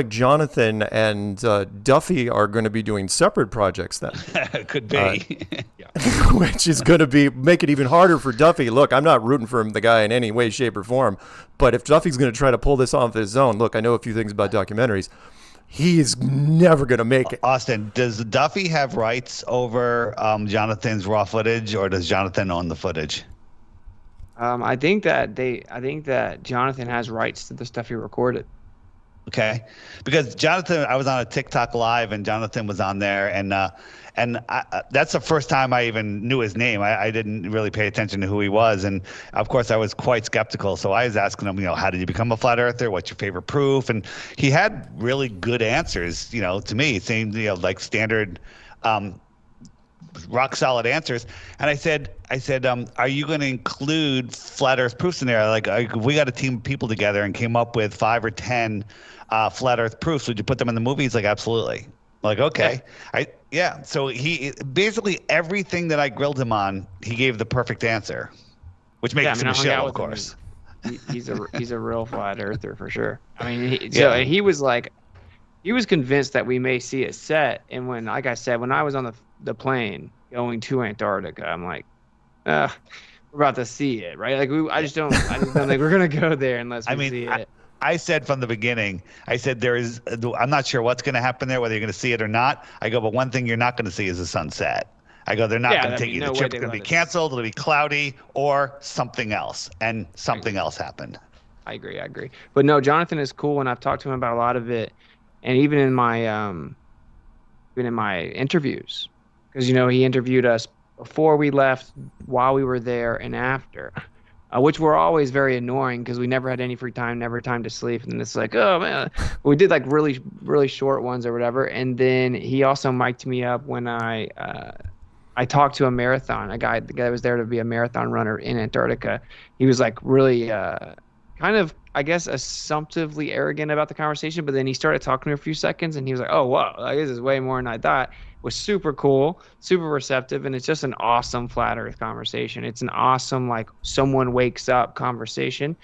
I: Jonathan and Duffy are going to be doing separate projects then.
K: Could be.
I: Which is going to make it even harder for Duffy. Look, I'm not rooting for the guy in any way, shape, or form, but if Duffy's going to try to pull this off his own, look, I know a few things about documentaries. He's never going to make it.
K: Austin, does Duffy have rights over Jonathan's raw footage, or does Jonathan own the footage?
L: I think that Jonathan has rights to the stuff he recorded.
K: Okay, because Jonathan, I was on a TikTok live and Jonathan was on there, and that's the first time I even knew his name. I didn't really pay attention to who he was, and of course I was quite skeptical. So I was asking him, how did you become a flat earther? What's your favorite proof? And he had really good answers, to me, saying like standard. Rock solid answers. And I said, are you going to include flat earth proofs in there? Like we got a team of people together and came up with 5 or 10 flat earth proofs. Would you put them in the movie? He's like, absolutely. I'm like, okay. Yeah. So he basically everything that I grilled him on, he gave the perfect answer, which makes him a shill, of course.
L: He's a real flat earther for sure. I mean, he was like, he was convinced that we may see it set. And when I was on the plane going to Antarctica, I'm like, we're about to see it, right? Like I just don't think we're gonna go there unless we see it.
K: I said from the beginning, I'm not sure what's going to happen there, whether you're going to see it or not. I go, but one thing you're not going to see is the sunset. I go, they're not going to take you. The trip's going to be canceled. It'll be cloudy or something else. And something else happened.
L: I agree. But no, Jonathan is cool, and I've talked to him about a lot of it. And even in my interviews, because he interviewed us before we left, while we were there, and after, which were always very annoying because we never had any free time, never time to sleep, and it's like, oh man, we did like really really short ones or whatever. And then he also mic'd me up when I talked to a marathon, the guy that was there to be a marathon runner in Antarctica. He was like really kind of, I guess, assumptively arrogant about the conversation, but then he started talking for a few seconds and he was like, oh, wow, like, this is way more than I thought. It was super cool, super receptive, and it's just an awesome flat earth conversation. It's an awesome, like, someone wakes up conversation.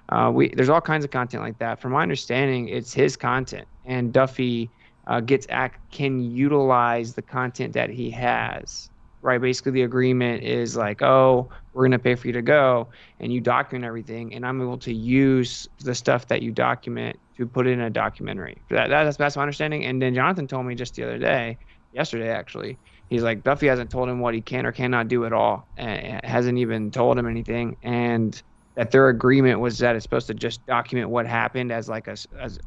L: There's all kinds of content like that. From my understanding, it's his content, and Duffy can utilize the content that he has. Right, basically the agreement is like, oh, we're gonna pay for you to go, and you document everything, and I'm able to use the stuff that you document to put it in a documentary. That's my understanding. And then Jonathan told me just yesterday actually, he's like, Duffy hasn't told him what he can or cannot do at all, and hasn't even told him anything, and that their agreement was that it's supposed to just document what happened as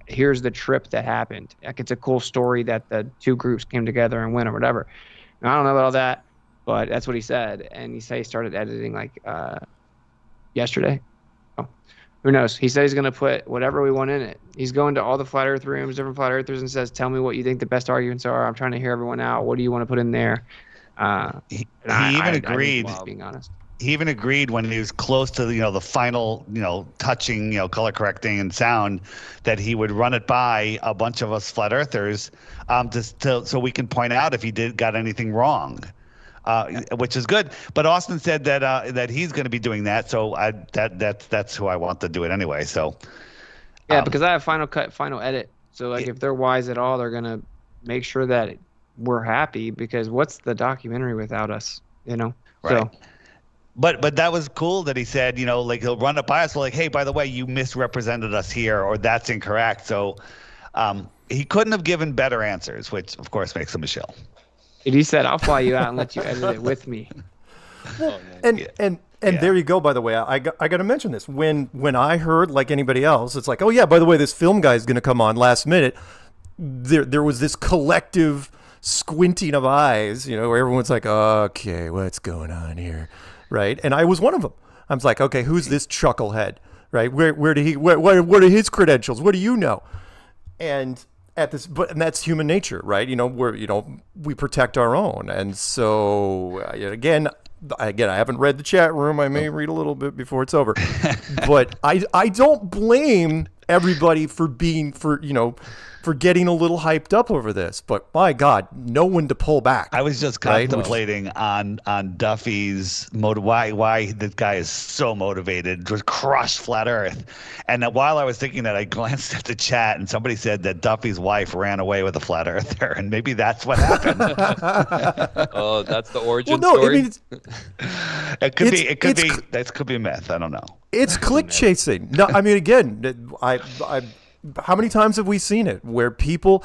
L: here's the trip that happened. Like, it's a cool story that the two groups came together and went or whatever. Now, I don't know about all that, but that's what he said. And he said he started editing yesterday. Oh, who knows? He said he's going to put whatever we want in it. He's going to all the flat earth rooms, different flat earthers, and says, tell me what you think the best arguments are. I'm trying to hear everyone out. What do you want to put in there?
K: He even agreed.
L: Being honest.
K: He even agreed when he was close to the final touching color correcting and sound, that he would run it by a bunch of us flat earthers so we can point out if he got anything wrong. Which is good, but Austin said that he's going to be doing that, so that's who I want to do it anyway. So
L: yeah, because I have final cut, final edit. So if they're wise at all, they're going to make sure that we're happy, because what's the documentary without us? Right. So,
K: but that was cool that he said like he'll run it by us, like, hey, by the way, you misrepresented us here, or that's incorrect. So he couldn't have given better answers, which of course makes him a shill.
L: He said, I'll fly you out and let you edit it with me.
I: And there you go, by the way. I got to mention this. When I heard, like anybody else, it's like, oh, yeah, by the way, this film guy is going to come on last minute. There was this collective squinting of eyes, where everyone's like, okay, what's going on here? Right? And I was one of them. I was like, okay, who's this chucklehead? right? Where did he? What are his credentials? What do you know? And and that's human nature, right? We protect our own, and so again, I haven't read the chat room. I may read a little bit before it's over, but I don't blame everybody for getting a little hyped up over this. But my God, no one to pull back.
K: I was just contemplating on Duffy's why this guy is so motivated to crush flat Earth. And while I was thinking that, I glanced at the chat and somebody said that Duffy's wife ran away with a flat earther, and maybe that's what happened.
J: Oh, that's the origin
K: Well, no,
J: story.
K: I mean, it could be a myth. I don't know.
I: It's click chasing. No, I mean, again, how many times have we seen it where people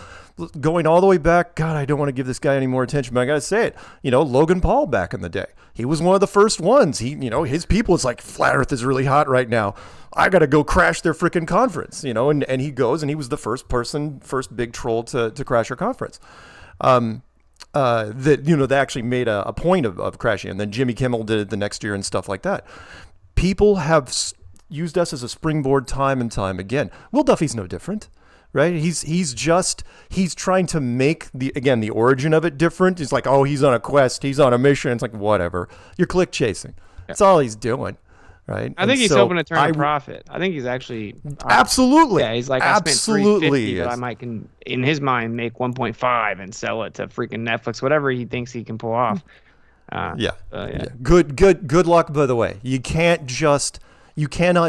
I: going all the way back? God, I don't want to give this guy any more attention, but I got to say it. Logan Paul back in the day, he was one of the first ones. His people, it's like, flat Earth is really hot right now. I got to go crash their freaking conference, and he goes, and he was the first big troll to crash our conference. They actually made a point of crashing, and then Jimmy Kimmel did it the next year and stuff like that. People have used us as a springboard time and time again. Will Duffy's no different, right? He's trying to make the origin of it different. He's like, oh, he's on a quest, he's on a mission. It's like, whatever. You're click chasing. That's all he's doing, right?
L: I think he's hoping to turn a profit. I think he's actually
I: absolutely.
L: Yeah, he's like, I spent $350, but I might can, in his mind, make 1.5 and sell it to freaking Netflix, whatever he thinks he can pull off.
I: Yeah. Good luck, by the way. You cannot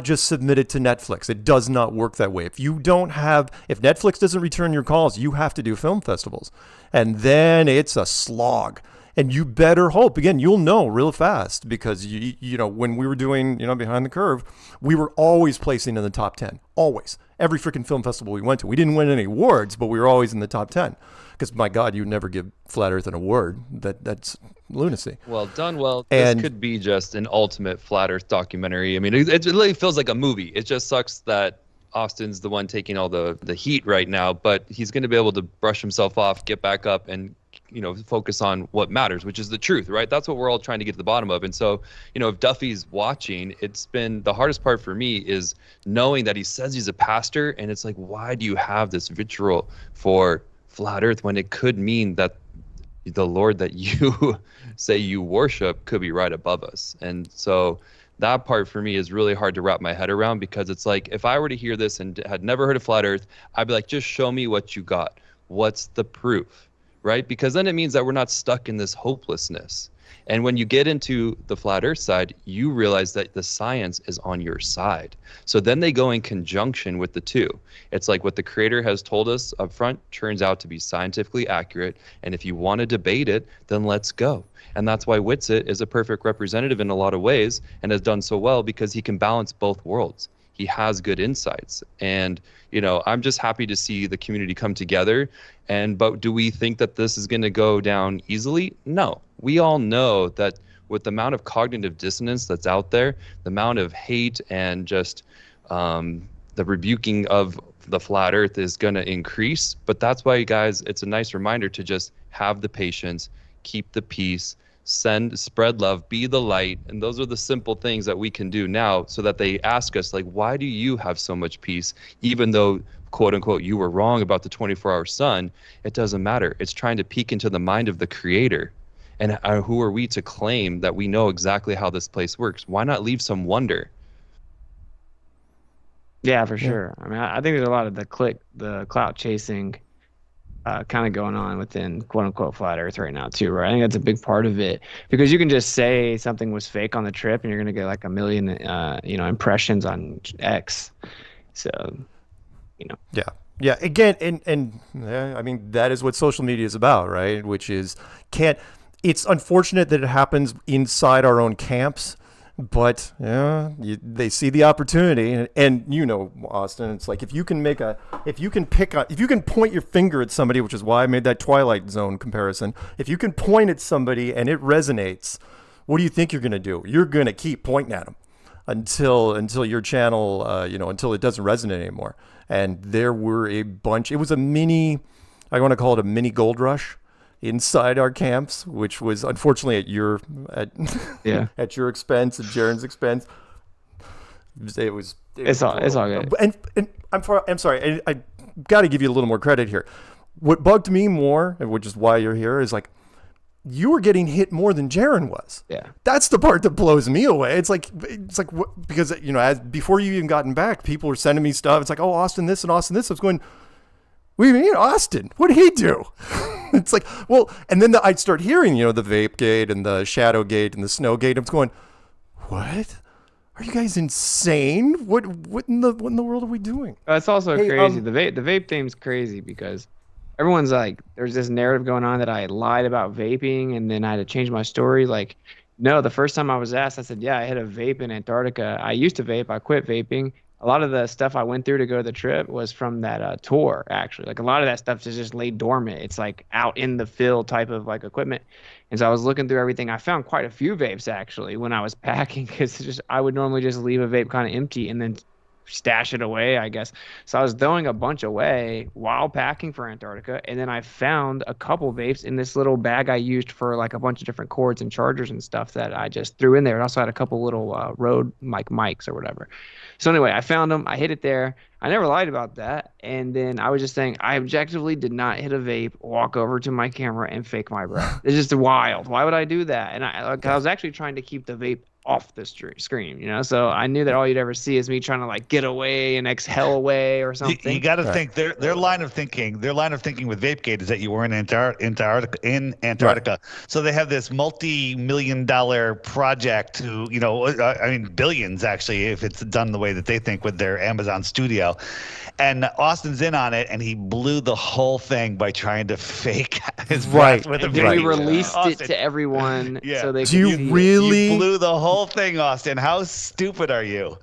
I: just submit it to Netflix. It does not work that way. If Netflix doesn't return your calls, you have to do film festivals, and then it's a slog. And you better hope, again, you'll know real fast, because when we were doing Behind the Curve, we were always placing in the top 10, always. Every freaking film festival we went to, we didn't win any awards, but we were always in the top 10. Because my God, you'd never give Flat Earth an award. That's lunacy.
J: Well done. Well, this could be just an ultimate Flat Earth documentary. I mean, it really feels like a movie. It just sucks that Austin's the one taking all the heat right now, but he's going to be able to brush himself off, get back up, and focus on what matters, which is the truth, right? That's what we're all trying to get to the bottom of. And so, if Duffy's watching, it's been the hardest part for me is knowing that he says he's a pastor, and it's like, why do you have this vitriol for flat Earth when it could mean that the Lord that you say you worship could be right above us? And so that part for me is really hard to wrap my head around, because it's like, if I were to hear this and had never heard of flat Earth, I'd be like, just show me what you got. What's the proof? Right? Because then it means that we're not stuck in this hopelessness. And when you get into the flat Earth side, you realize that the science is on your side. So then they go in conjunction with the two. It's like what the creator has told us up front turns out to be scientifically accurate. And if you want to debate it, then let's go. And that's why Witsit is a perfect representative in a lot of ways and has done so well, because he can balance both worlds. He has good insights. And, I'm just happy to see the community come together. But do we think that this is going to go down easily? No. We all know that with the amount of cognitive dissonance that's out there, the amount of hate and just the rebuking of the flat Earth is going to increase. But that's why, guys, it's a nice reminder to just have the patience, keep the peace, spread love, be the light. And those are the simple things that we can do now, so that they ask us, like, why do you have so much peace? Even though, quote unquote, you were wrong about the 24-hour sun, it doesn't matter. It's trying to peek into the mind of the creator. And who are we to claim that we know exactly how this place works? Why not leave some wonder?
L: Yeah, for sure. I mean, I think there's a lot of the clout chasing kind of going on within quote unquote flat Earth right now too, right? I think that's a big part of it, because you can just say something was fake on the trip and you're going to get like 1 million, impressions on X. So,
I: Yeah. Again, and I mean, that is what social media is about, right? Which is it's unfortunate that it happens inside our own camps, but they see the opportunity, and Austin, it's like, if you can point your finger at somebody, which is why I made that Twilight Zone comparison. If you can point at somebody and it resonates, what do you think you're going to do? You're going to keep pointing at them until your channel, until it doesn't resonate anymore. And there were a bunch. It was I want to call it a mini gold rush inside our camps, which was unfortunately at your expense, at Jaren's expense.
L: It's all good.
I: And I'm sorry. I got to give you a little more credit here. What bugged me more, and which is why you're here, is like you were getting hit more than Jaron was.
L: Yeah.
I: That's the part that blows me away. It's like because before you even gotten back, people were sending me stuff. It's like, oh, Austin this and Austin this. I was going, what do you mean, Austin? What did he do? It's like, well, and then I'd start hearing, the vape gate and the shadow gate and the snow gate. I'm going, what? Are you guys insane? What in the world are we doing?
L: It's also crazy. The vape thing's crazy because everyone's like, there's this narrative going on that I lied about vaping and then I had to change my story. Like, no, the first time I was asked, I said, yeah, I hit a vape in Antarctica. I used to vape. I quit vaping. A lot of the stuff I went through to go to the trip was from that tour, actually. Like, a lot of that stuff is just laid dormant. It's like out in the field type of like equipment. And so I was looking through everything. I found quite a few vapes actually when I was packing, because I would normally just leave a vape kind of empty and then stash it away, I guess. So I was throwing a bunch away while packing for Antarctica, and then I found a couple vapes in this little bag I used for like a bunch of different cords and chargers and stuff that I just threw in there. It also had a couple little Rode mics or whatever. So anyway, I found them. I hit it there. I never lied about that. And then I was just saying, I objectively did not hit a vape, walk over to my camera, and fake my breath. It's just wild. Why would I do that? And I was actually trying to keep the vape off the screen, so I knew that all you'd ever see is me trying to like get away and exhale away or something.
K: You got to think their line of thinking with VapeGate is that you were in Antarctica. Right. So they have this multi-million-dollar project to, billions actually, if it's done the way that they think with their Amazon studio. And Austin's in on it, and he blew the whole thing by trying to fake his breath with a vape.
L: We released it to everyone, so they could see
I: you really
K: You blew the whole thing, Austin. How stupid are you?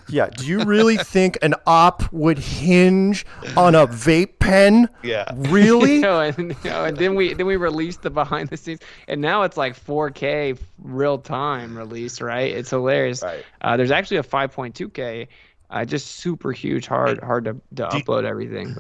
I: Yeah. Do you really think an op would hinge on a vape pen?
K: Yeah.
I: Really?
L: And then we released the behind the scenes, and now it's like 4K real time release, right? It's hilarious.
K: Right.
L: There's actually a 5.2K. Just super huge, hard to upload everything.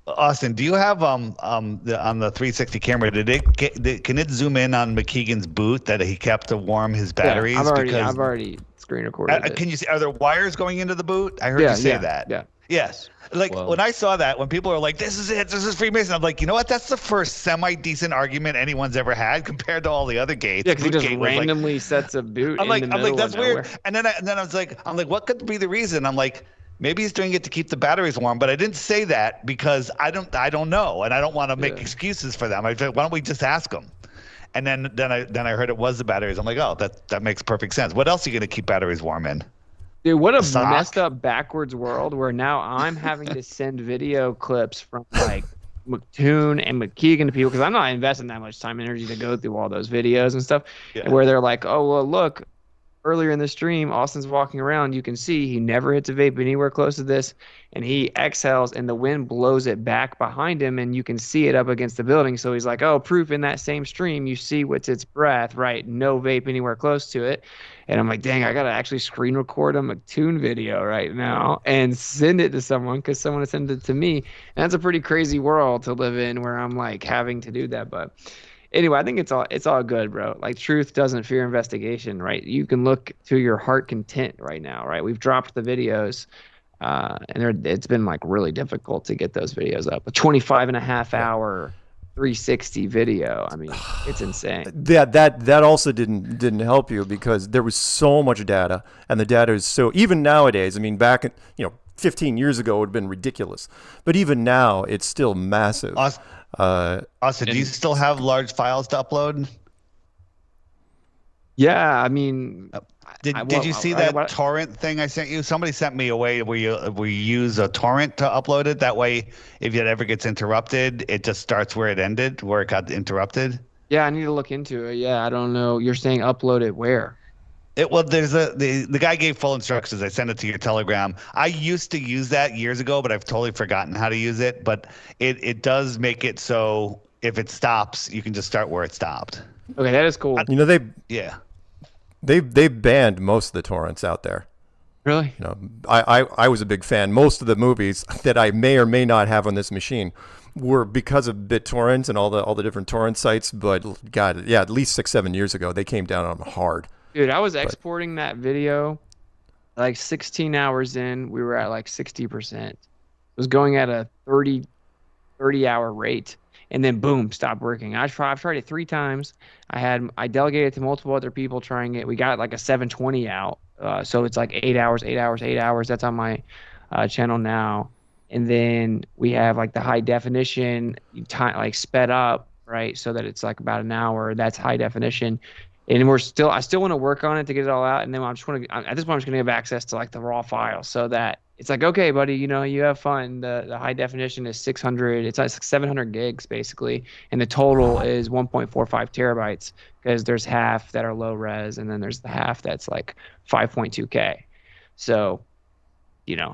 K: Austin, do you have on the 360 camera? Can it zoom in on McKeegan's boot that he kept to warm his batteries?
L: Yeah, I've already screen recorded it.
K: Can you see? Are there wires going into the boot? I heard you say that.
L: Yeah.
K: Yes. Like when I saw that, when people are like, "This is it. This is Freemason," I'm like, you know what? That's the first semi-decent argument anyone's ever had compared to all the other gates.
L: Yeah, because he just randomly sets a boot.
K: I'm like, that's weird. And then I was like, what could be the reason? I'm like, maybe he's doing it to keep the batteries warm, but I didn't say that because I don't know, and I don't want to make excuses for them. I said, why don't we just ask them? And then I heard it was the batteries. I'm like, oh, that makes perfect sense. What else are you gonna keep batteries warm in?
L: Dude, what a messed up backwards world where now I'm having to send video clips from like McToon and McKeegan to people because I'm not investing that much time and energy to go through all those videos and stuff. Yeah. Where they're like, oh, well, look, earlier in the stream, Austin's walking around. You can see he never hits a vape anywhere close to this, and he exhales, and the wind blows it back behind him, and you can see it up against the building. So he's like, oh, proof in that same stream, you see Witsit's breath, right? No vape anywhere close to it. And I'm like, dang, I got to actually screen record a McToon video right now and send it to someone because someone sent it to me. And that's a pretty crazy world to live in where I'm like having to do that. But anyway, I think it's all good, bro. Like, truth doesn't fear investigation, right? You can look to your heart content right now, right? We've dropped the videos, and it's been like really difficult to get those videos up. A 25.5-hour 360 video. I mean, it's insane.
I: Yeah, that also didn't help you because there was so much data, and the data is so, even nowadays, I mean, back 15 years ago it would have been ridiculous, but even now it's still massive.
K: Austin, do you still have large files to upload?
L: Yeah, I mean,
K: did you see that torrent thing I sent you? Somebody sent me a way where you use a torrent to upload it. That way, if it ever gets interrupted, it just starts where it ended, where it got interrupted.
L: Yeah, I need to look into it. Yeah, I don't know. You're saying upload it where?
K: There's the guy gave full instructions. I sent it to your Telegram. I used to use that years ago, but I've totally forgotten how to use it. But it does make it so if it stops, you can just start where it stopped.
L: Okay, that is cool.
I: They've banned most of the torrents out there.
L: Really?
I: I was a big fan. Most of the movies that I may or may not have on this machine were because of BitTorrent and all the different torrent sites. But God, yeah, at least 6-7 years ago, they came down on them hard.
L: Dude, I was exporting that video like 16 hours in, we were at like 60%. It was going at a 30-hour rate, and then boom, stopped working. I've tried it 3 times. I delegated to multiple other people trying it. We got like a 720 out. So it's like 8 hours, 8 hours, 8 hours. That's on my channel now. And then we have like the high definition time, like sped up, right? So that it's like about an hour. That's high definition. And I still want to work on it to get it all out. And then at this point, I'm just going to have access to like the raw file, so that it's like, okay, buddy, you have fun. The high definition is 600. It's like 700 gigs basically. And the total is 1.45 terabytes, because there's half that are low res, and then there's the half that's like 5.2K. So,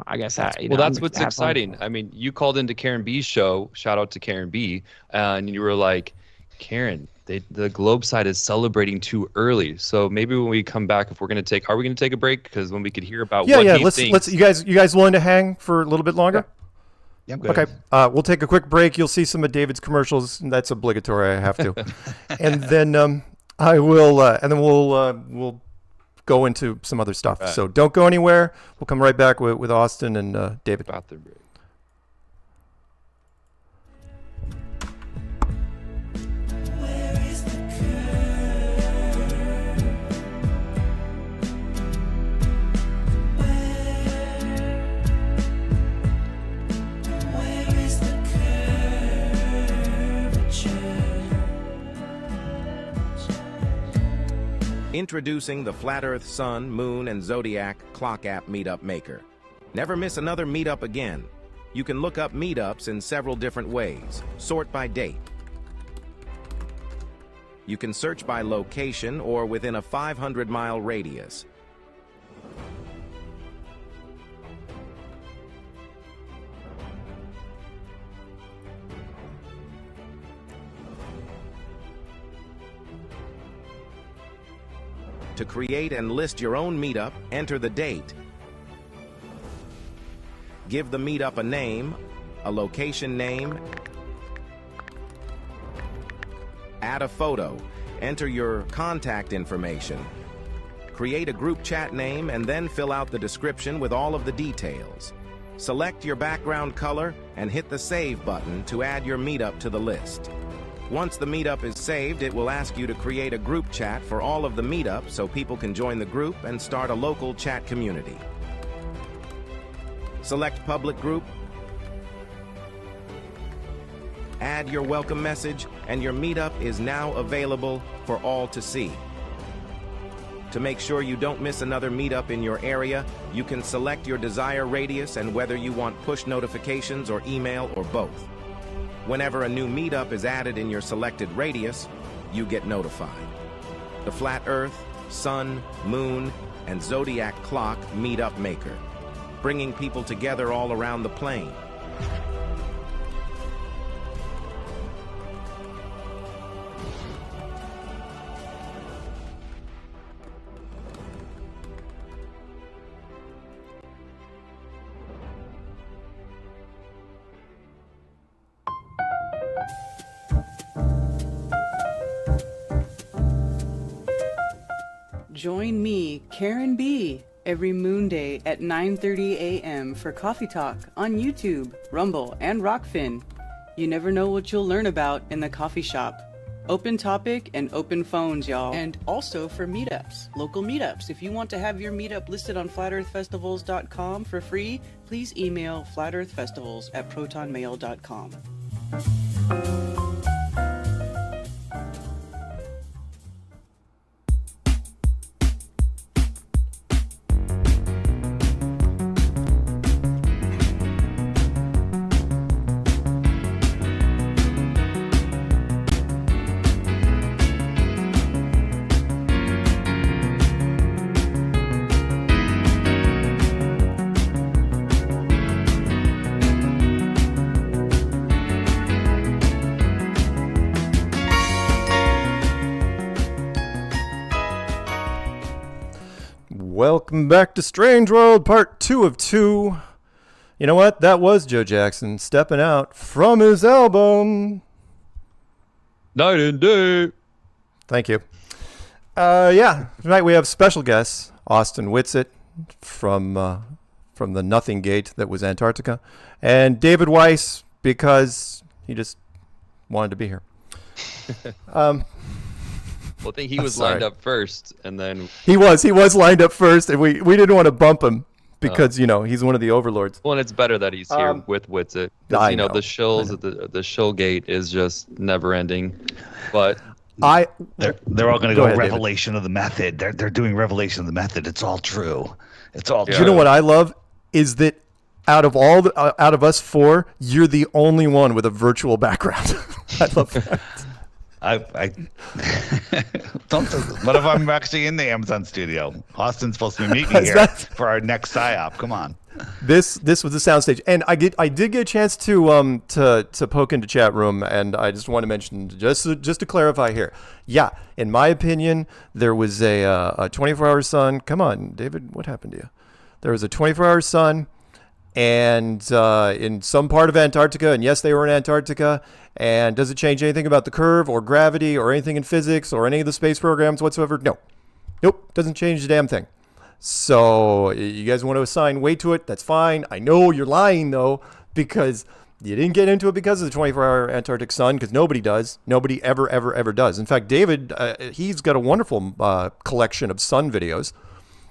L: I guess
J: that's what's exciting. I mean, you called into Karen B's show. Shout out to Karen B. And you were like, Karen, the Globe side is celebrating too early. So maybe when we come back, are we going to take a break? Because when we could hear about what he thinks.
I: Let's. You guys willing to hang for a little bit longer?
K: Yeah, I'm good.
I: Okay. We'll take a quick break. You'll see some of David's commercials. That's obligatory. I have to. And then I will. And then we'll go into some other stuff. Right. So don't go anywhere. We'll come right back with Austin and David.
J: About the break.
M: Introducing the Flat Earth Sun, Moon, and Zodiac Clock App Meetup Maker. Never miss another meetup again. You can look up meetups in several different ways. Sort by date. You can search by location or within a 500-mile radius. To create and list your own meetup, enter the date. Give the meetup a name, a location name. Add a photo. Enter your contact information. Create a group chat name and then fill out the description with all of the details. Select your background color and hit the Save button to add your meetup to the list. Once the meetup is saved, it will ask you to create a group chat for all of the meetups so people can join the group and start a local chat community. Select Public Group. Add your welcome message, and your meetup is now available for all to see. To make sure you don't miss another meetup in your area, you can select your desired radius and whether you want push notifications or email or both. Whenever a new meetup is added in your selected radius, you get notified. The Flat Earth, Sun, Moon, and Zodiac Clock Meetup Maker, bringing people together all around the plane.
N: Join me, Karen B, every Moon Day at 9:30 a.m. for Coffee Talk on YouTube, Rumble, and Rockfin. You never know what you'll learn about in the coffee shop. Open topic and open phones, y'all. And also for meetups, local meetups. If you want to have your meetup listed on flatearthfestivals.com for free, please email flatearthfestivals@protonmail.com.
I: Welcome back to Strange World, part 2 of 2. You know what? That was Joe Jackson stepping out from his album.
J: Night and day.
I: Thank you. Yeah, tonight we have special guests, Austin Wit It, from the NOTHINGATE that was Antarctica, and David Weiss because he just wanted to be here.
J: Well, I think he was lined up first, and then
I: he was lined up first, and we didn't want to bump him because he's one of the overlords.
J: Well, and it's better that he's here with Witsit, because the shills at the shill gate is just never ending. But
K: they're all going to go
I: ahead,
K: revelation of the method. They're doing revelation of the method. It's all true. It's all true.
I: You know what I love is that out of us four, you're the only one with a virtual background. I love that.
K: I don't. What if I'm actually in the Amazon studio? Austin's supposed to be meeting me here for our next psyop. Come on.
I: This was the soundstage, and I did get a chance to poke into chat room, and I just want to mention just to clarify here. Yeah, in my opinion, there was a 24-hour sun. Come on, David, what happened to you? There was a 24-hour sun, and in some part of Antarctica, and yes, they were in Antarctica. And does it change anything about the curve or gravity or anything in physics or any of the space programs whatsoever? No. Nope. Doesn't change a damn thing. So you guys want to assign weight to it? That's fine. I know you're lying, though, because you didn't get into it because of the 24-hour Antarctic sun, because nobody does. Nobody ever does. In fact, David, he's got a wonderful collection of sun videos.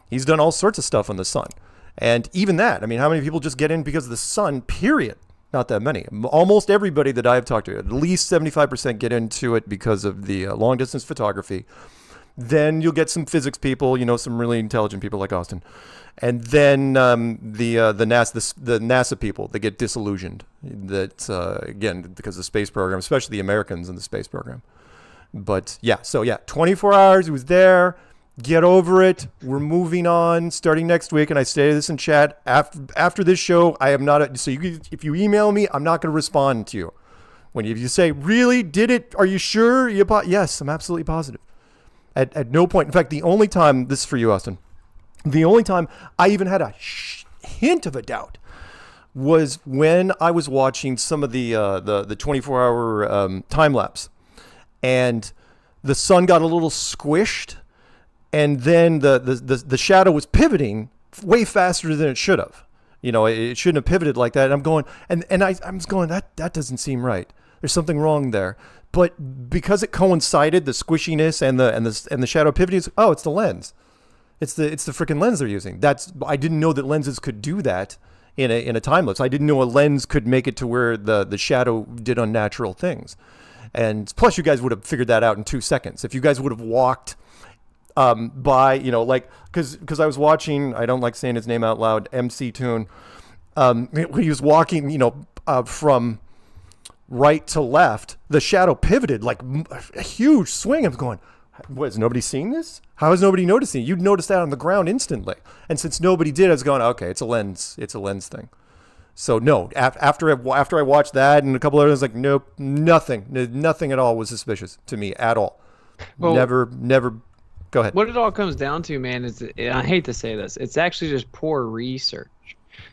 I: He's done all sorts of stuff on the sun. And even that, I mean, how many people just get in because of the sun, period? Not that many. Almost everybody that I've talked to, at least 75% get into it because of the long-distance photography. Then you'll get some physics people, some really intelligent people like Austin. And then the NASA people, they get disillusioned. That, again, because of the space program, especially the Americans in the space program. But, 24 hours, he was there. Get over it. We're moving on starting next week. And I stated this in chat. After this show, I am not. If you email me, I'm not going to respond to you. If you say, really, did it? Are you sure? Yes, I'm absolutely positive. At no point. In fact, the only time, this is for you, Austin, the only time I even had a hint of a doubt was when I was watching some of the 24-hour time lapse. And the sun got a little squished. And then the shadow was pivoting way faster than it should have. It shouldn't have pivoted like that. And I'm going, and I'm just going, that doesn't seem right. There's something wrong there. But because it coincided, the squishiness and the shadow pivoting, it's the lens. It's the freaking lens they're using. I didn't know that lenses could do that in a time lapse. I didn't know a lens could make it to where the shadow did unnatural things. And plus, you guys would have figured that out in 2 seconds. If you guys would have walked by, because I was watching, I don't like saying his name out loud, MC Toon, when he was walking, from right to left, the shadow pivoted like a huge swing. I was going, what, is nobody seeing this? How is nobody noticing? You'd notice that on the ground instantly. And since nobody did, I was going, okay, it's a lens thing. So no, after I watched that and a couple others, like, nope, nothing at all was suspicious to me at all. Well, never. Go ahead.
L: What it all comes down to, man, is, I hate to say this, it's actually just poor research.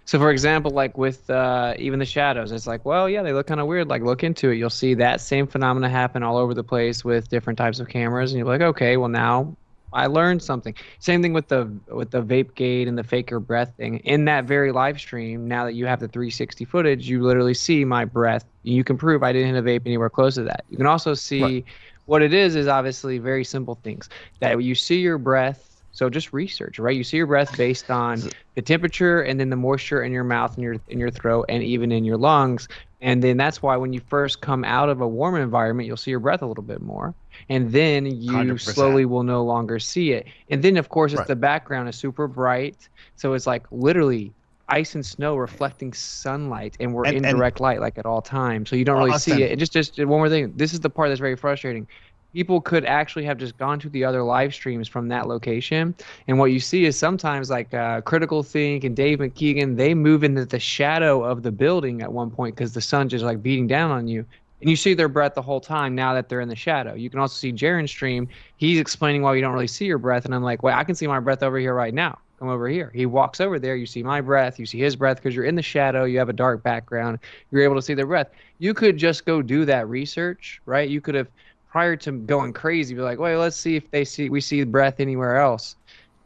L: So, for example, like with even the shadows, it's like, well, yeah, they look kind of weird. Like, look into it. You'll see that same phenomena happen all over the place with different types of cameras. And you're like, okay, well, now I learned something. Same thing with the vape gate and the faker breath thing. In that very live stream, now that you have the 360 footage, you literally see my breath. You can prove I didn't hit a vape anywhere close to that. You can also see... Right. What it is obviously very simple things that you see your breath. So just research, right? You see your breath based on the temperature and then the moisture in your mouth and in your throat and even in your lungs. And then that's why when you first come out of a warm environment, you'll see your breath a little bit more. And then you 100%. Slowly will no longer see it. And then, of course, the background is super bright. So it's like literally ice and snow reflecting sunlight, and we're in direct light like at all times, so you don't really see it. And just one more thing, this is the part that's very frustrating. People could actually have just gone to the other live streams from that location, and what you see is sometimes like Critical Think and Dave McKeegan, they move into the shadow of the building at one point because the sun's just like beating down on you, and you see their breath the whole time now that they're in the shadow. You can also see Jaren's stream. He's explaining why you don't really see your breath, and I'm like, well, I can see my breath over here right now. Come over here. He walks over there. You see my breath. You see his breath because you're in the shadow. You have a dark background. You're able to see their breath. You could just go do that research, right? You could have, prior to going crazy, be like, wait, let's see if we see breath anywhere else.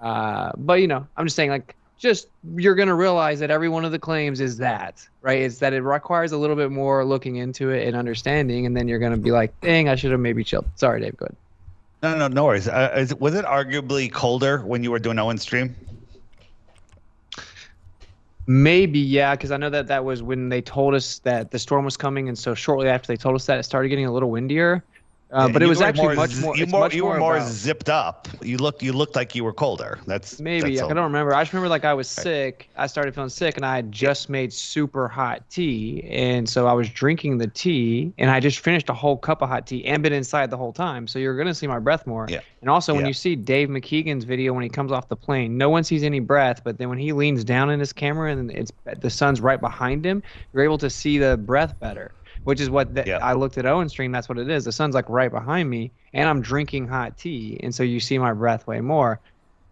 L: But I'm just saying, like, you're gonna realize that every one of the claims is that, right? It's that it requires a little bit more looking into it and understanding, and then you're gonna be like, dang, I should have maybe chilled. Sorry, Dave, go ahead.
K: No worries. Was it arguably colder when you were doing Owen's stream?
L: Maybe, yeah, because I know that was when they told us that the storm was coming, and so shortly after they told us that, it started getting a little windier. But it was actually much more.
K: You were more zipped up. You looked like you were colder.
L: Maybe I don't remember. I just remember like I was sick. I started feeling sick, and I had just made super hot tea, and so I was drinking the tea, and I just finished a whole cup of hot tea and been inside the whole time. So you're gonna see my breath more. Yeah. And also when you see Dave McKeegan's video when he comes off the plane, no one sees any breath, but then when he leans down in his camera and the sun's right behind him, you're able to see the breath better. Which is what I looked at Owen's stream. That's what it is. The sun's like right behind me, and I'm drinking hot tea, and so you see my breath way more.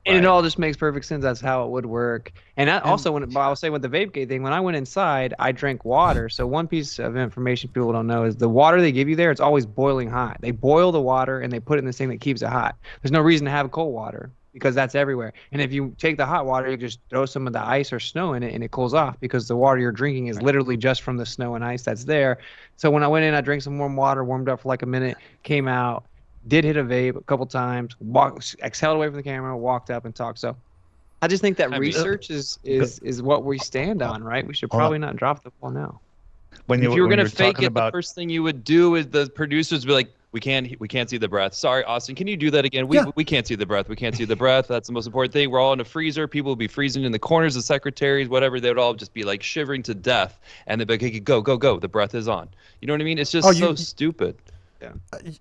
L: And it all just makes perfect sense. That's how it would work. And also, I'll say with the VapeGate thing, when I went inside, I drank water. So one piece of information people don't know is the water they give you there, it's always boiling hot. They boil the water and they put it in this thing that keeps it hot. There's no reason to have cold water, because that's everywhere. And if you take the hot water, you just throw some of the ice or snow in it, and it cools off, because the water you're drinking is literally just from the snow and ice that's there. So when I went in, I drank some warm water, warmed up for like a minute, came out, did hit a vape a couple times, exhaled away from the camera, walked up and talked. So I just think that research is what we stand on, right? We should probably not drop the ball now.
J: If you were going to fake it, the first thing you would do is the producers would be like, we can't see the breath. Sorry, Austin, can you do that again? We can't see the breath. We can't see the breath. That's the most important thing. We're all in a freezer. People will be freezing in the corners, the secretaries, whatever. They would all just be like shivering to death. And they'd be like, hey, go. The breath is on. You know what I mean? It's just so stupid.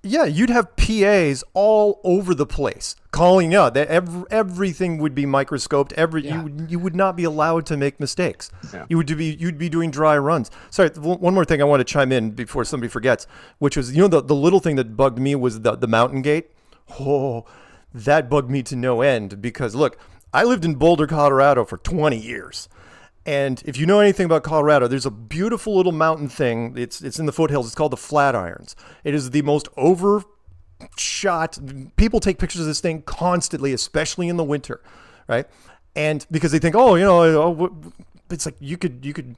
I: Yeah, you'd have PAs all over the place calling out that everything would be microscoped. You would not be allowed to make mistakes. Yeah. You'd be doing dry runs. Sorry, one more thing I want to chime in before somebody forgets, which was the little thing that bugged me was the mountain gate. Oh, that bugged me to no end, because look, I lived in Boulder, Colorado for 20 years. And if you know anything about Colorado, there's a beautiful little mountain thing. It's in the foothills. It's called the Flatirons. It is the most overshot. People take pictures of this thing constantly, especially in the winter, right? And because they think, it's like you could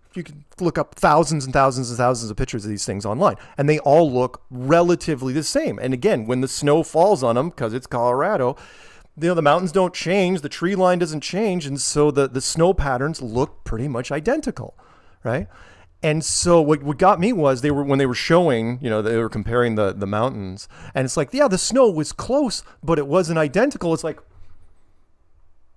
I: look up thousands and thousands and thousands of pictures of these things online, and they all look relatively the same. And again, when the snow falls on them, because it's Colorado, the mountains don't change, the tree line doesn't change, and so the snow patterns look pretty much identical, right? And so what got me was when they were showing, they were comparing the mountains, and it's like, the snow was close, but it wasn't identical. It's like,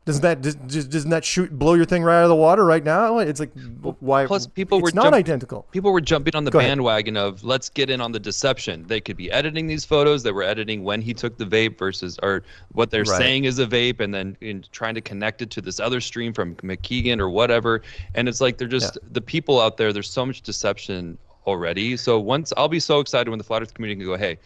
I: doesn't that blow your thing right out of the water right now? It's like, why?
J: Plus, it's
I: not identical.
J: People were jumping on the bandwagon of let's get in on the deception. They could be editing these photos. They were editing when he took the vape or what they're saying is a vape, and then trying to connect it to this other stream from McKeegan or whatever. And it's like they're just the people out there. There's so much deception already. So I'll be so excited when the Flat Earth community can go, hey,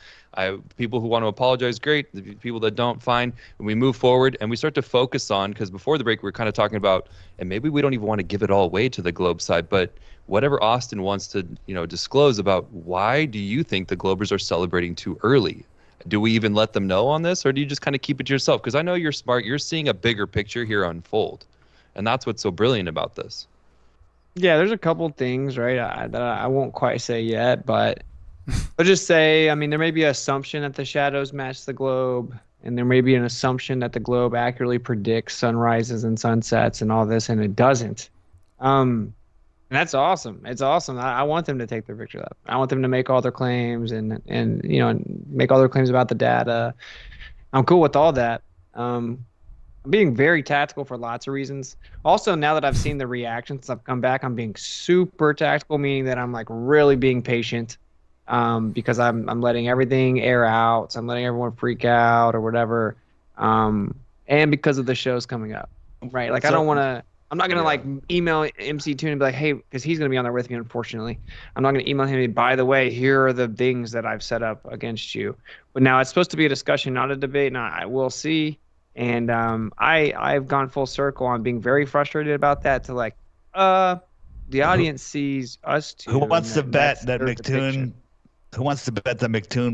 J: people who want to apologize, great. The people that don't, fine. And we move forward and we start to focus on, because before the break we were kind of talking about, and maybe we don't even want to give it all away to the Globe side, but whatever Austin wants to disclose about, why do you think the Globers are celebrating too early? Do we even let them know on this, or do you just kind of keep it to yourself? Because I know you're smart. You're seeing a bigger picture here unfold, and that's what's so brilliant about this.
L: Yeah, there's a couple things, right, that I won't quite say yet, but I'll just say, I mean, there may be an assumption that the shadows match the globe, and there may be an assumption that the globe accurately predicts sunrises and sunsets and all this, and it doesn't. And that's awesome. It's awesome. I want them to take their picture of that. I want them to make all their claims and make all their claims about the data. I'm cool with all that. I'm being very tactical for lots of reasons. Also, now that I've seen the reactions, I've come back, I'm being super tactical, meaning that I'm like really being patient, because I'm letting everything air out. So I'm letting everyone freak out or whatever. And because of the shows coming up, right? Like, I'm not going to like email MC Toon and be like, hey, because he's going to be on there with me, unfortunately. I'm not going to email him and, by the way, here are the things that I've set up against you. But now it's supposed to be a discussion, not a debate. Now I will see. And I've gone full circle on being very frustrated about that, to like, the audience sees us two.
K: Who wants to bet that McToon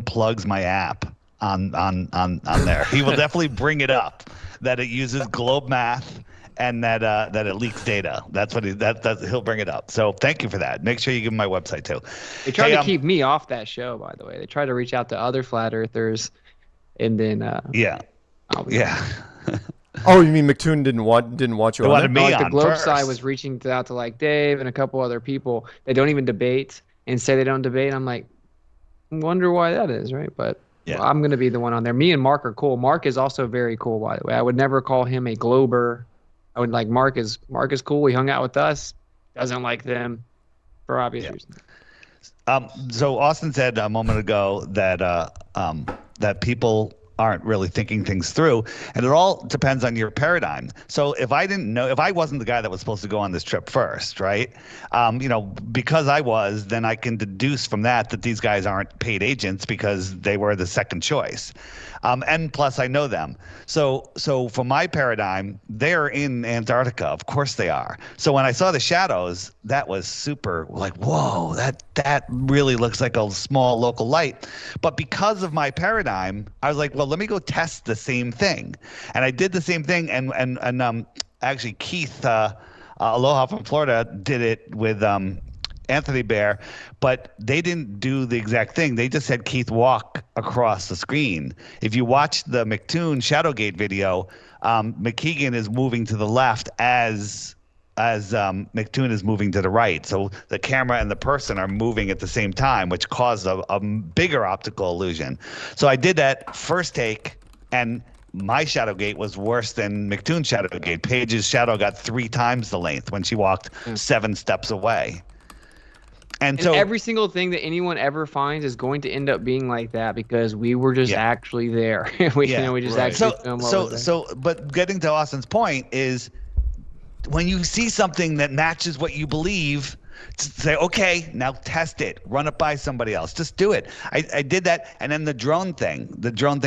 K: plugs my app? on there. He will definitely bring it up that it uses globe math and that it leaks data. That's what he'll bring it up. So thank you for that. Make sure you give him my website too.
L: They tried to keep me off that show, by the way. They tried to reach out to other flat earthers, and then
K: yeah.
I: Oh, you mean McToon didn't watch you?
K: They wanted me
L: like
K: on
L: the Globe
K: first.
L: side was reaching out to like Dave and a couple other people. They don't even debate and say they don't debate. I'm like, wonder why that is, right? But well, I'm gonna be the one on there. Me and Mark are cool. Mark is also very cool, by the way. I would never call him a Glober. I would like Mark is cool. He hung out with us. Doesn't like them for obvious reasons.
K: So Austin said a moment ago that that people aren't really thinking things through, and it all depends on your paradigm. So if I wasn't the guy that was supposed to go on this trip first, right? Because I was, then I can deduce from that these guys aren't paid agents because they were the second choice. And plus I know them. So from my paradigm, they're in Antarctica. Of course they are. So when I saw the shadows, that was super like, whoa, that really looks like a small local light. But because of my paradigm, I was like, well, let me go test the same thing. And I did the same thing. And actually Keith, Aloha from Florida, did it with Anthony Bear, but they didn't do the exact thing. They just had Keith walk across the screen. If you watch the McToon Shadowgate video, McKeegan is moving to the left as McToon is moving to the right. So the camera and the person are moving at the same time, which caused a bigger optical illusion. So I did that first take, and my Shadowgate was worse than McToon's Shadowgate. Paige's shadow got 3 times the length when she walked 7 steps away. And so
L: every single thing that anyone ever finds is going to end up being like that because we were just actually there. we just actually filmed what was there.
K: But getting to Austin's point is when you see something that matches what you believe, say, okay, now test it, run it by somebody else, just do it. I did that. And then the drone thing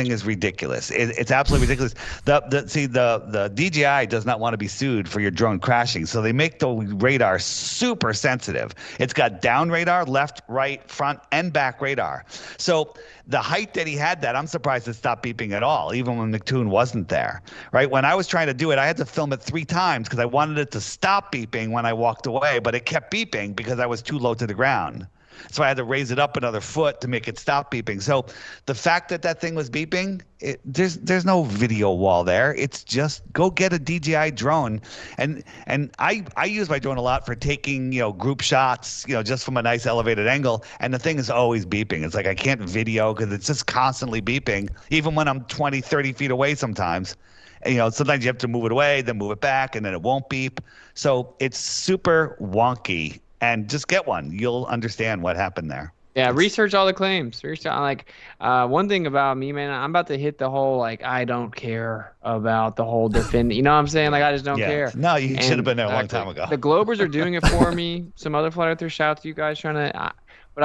K: is ridiculous. It's absolutely ridiculous. The DJI does not want to be sued for your drone crashing, so they make the radar super sensitive. It's got down radar, left, right, front, and back radar. So the height that he had that, I'm surprised it stopped beeping at all, even when McToon wasn't there, right? When I was trying to do it, I had to film it 3 times because I wanted it to stop beeping when I walked away, but it kept beeping because I was too low to the ground. So I had to raise it up another foot to make it stop beeping. So the fact that thing was beeping, there's no video wall there. It's just go get a DJI drone. And I use my drone a lot for taking, group shots, just from a nice elevated angle. And the thing is always beeping. It's like I can't video because it's just constantly beeping, even when I'm 20, 30 feet away sometimes. And, sometimes you have to move it away, then move it back, and then it won't beep. So it's super wonky. And just get one. You'll understand what happened there.
L: Yeah, research all the claims. One thing about me, man, I'm about to hit the whole, I don't care about the whole defend. You know what I'm saying? I just don't care.
K: No, you should have been there a long time ago.
L: The Globers are doing it for me. Some other flat earthers, shout out to you guys but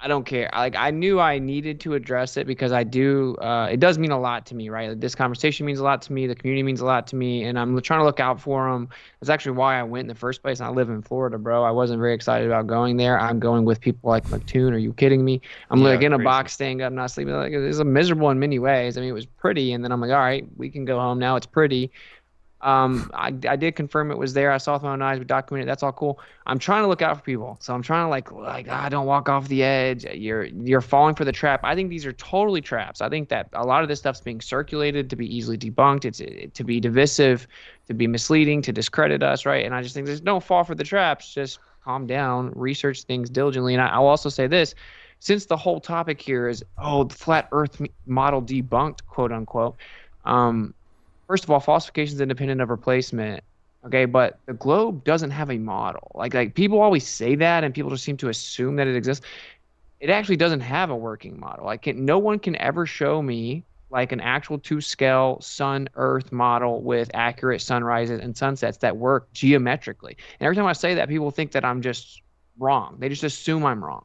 L: I don't care. I knew I needed to address it because I do. It does mean a lot to me, right? This conversation means a lot to me. The community means a lot to me, and I'm trying to look out for them. That's actually why I went in the first place. And I live in Florida, bro. I wasn't very excited about going there. I'm going with people like McToon. Are you kidding me? I'm in a box, staying up, not sleeping. It was miserable in many ways. I mean, it was pretty, and then I'm like, all right, we can go home now. It's pretty. I did confirm it was there. I saw it with my own eyes. We documented it. That's all cool. I'm trying to look out for people. So I'm trying to don't walk off the edge. You're falling for the trap. I think these are totally traps. I think that a lot of this stuff's being circulated to be easily debunked. It's to be divisive, to be misleading, to discredit us, right? And I just think don't fall for the traps. Just calm down, research things diligently. And I'll also say this. Since the whole topic here is, the flat earth model debunked, quote unquote, first of all, falsification is independent of replacement, okay? But the globe doesn't have a model. Like people always say that, and people just seem to assume that it exists. It actually doesn't have a working model. No one can ever show me an actual 2-scale sun-Earth model with accurate sunrises and sunsets that work geometrically. And every time I say that, people think that I'm just wrong. They just assume I'm wrong.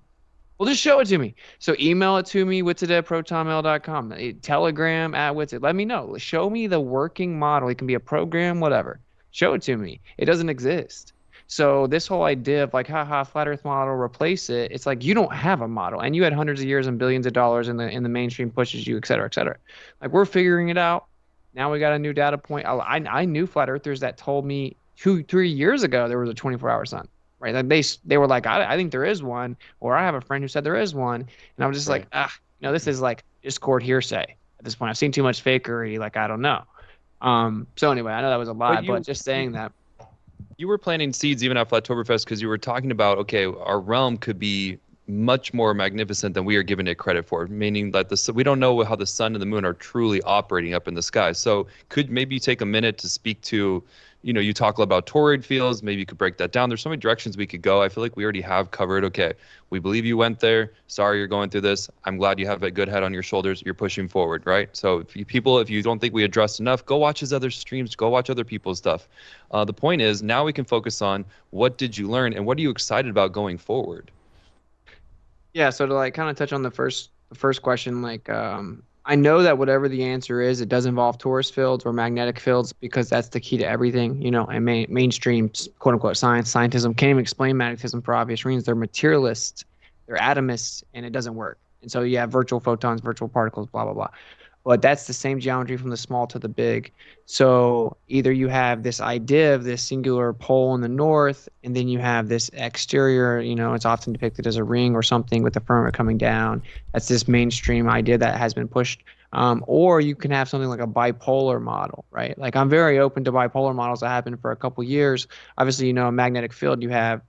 L: Well, just show it to me. So email it to me, witsit@protonmail.com. Telegram @witsit. Let me know. Show me the working model. It can be a program, whatever. Show it to me. It doesn't exist. So this whole idea of like, haha, flat Earth model, replace it. It's like you don't have a model, and you had hundreds of years and billions of dollars in the mainstream pushes you, et cetera, et cetera. Like we're figuring it out. Now we got a new data point. I knew flat earthers that told me 2-3 years ago there was a 24-hour sun, right? Like they were like, I think there is one, or I have a friend who said there is one, and I'm just like, this is like Discord hearsay at this point. I've seen too much fakery. Like I don't know. So anyway, I know that was a lot, but just saying that.
J: You were planting seeds even at Flattoberfest because you were talking about, okay, our realm could be much more magnificent than we are giving it credit for, meaning that we don't know how the sun and the moon are truly operating up in the sky. So could maybe you take a minute to speak to, you talk about toroid fields, maybe you could break that down. There's so many directions we could go. I feel like we already have covered, okay, we believe you went there. Sorry you're going through this. I'm glad you have a good head on your shoulders. You're pushing forward, right? So if you don't think we addressed enough, go watch his other streams, go watch other people's stuff. The point is now we can focus on what did you learn and what are you excited about going forward?
L: Yeah, so to like kind of touch on the first question, like I know that whatever the answer is, it does involve torus fields or magnetic fields because that's the key to everything, and mainstream quote unquote scientism can't even explain magnetism for obvious reasons. They're materialists, they're atomists, and it doesn't work. And so you have virtual photons, virtual particles, blah blah blah. But that's the same geometry from the small to the big. So either you have this idea of this singular pole in the north, and then you have this exterior, it's often depicted as a ring or something with the firmament coming down. That's this mainstream idea that has been pushed. Or you can have something like a bipolar model, right? Like I'm very open to bipolar models that happen for a couple years. Obviously, a magnetic field, you have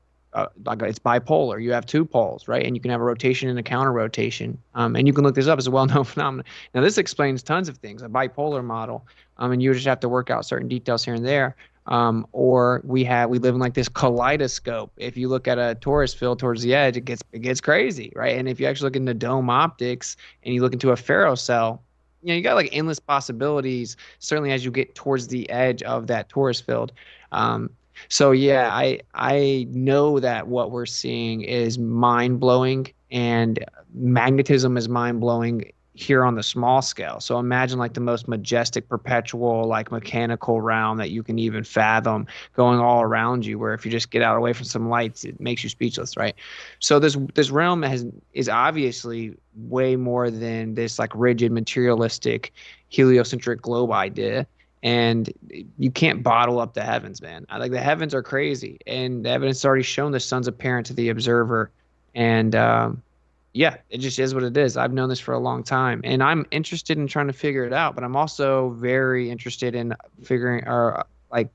L: like it's bipolar. You have two poles, right? And you can have a rotation and a counter rotation. And you can look this up. It's a well-known phenomenon. Now, this explains tons of things, a bipolar model. And you just have to work out certain details here and there. Or we live in like this kaleidoscope. If you look at a torus field towards the edge, it gets crazy, right? And if you actually look into dome optics and you look into a ferrocell, you got like endless possibilities, certainly as you get towards the edge of that torus field. So yeah, I know that what we're seeing is mind-blowing, and magnetism is mind-blowing here on the small scale. So imagine like the most majestic, perpetual, like mechanical realm that you can even fathom going all around you, where if you just get out away from some lights, it makes you speechless, right? So this realm is obviously way more than this like rigid, materialistic, heliocentric globe idea. And you can't bottle up the heavens, man. Like the heavens are crazy, and the evidence has already shown the sun's apparent to the observer. And yeah, it just is what it is. I've known this for a long time, and I'm interested in trying to figure it out. But I'm also very interested in figuring, or like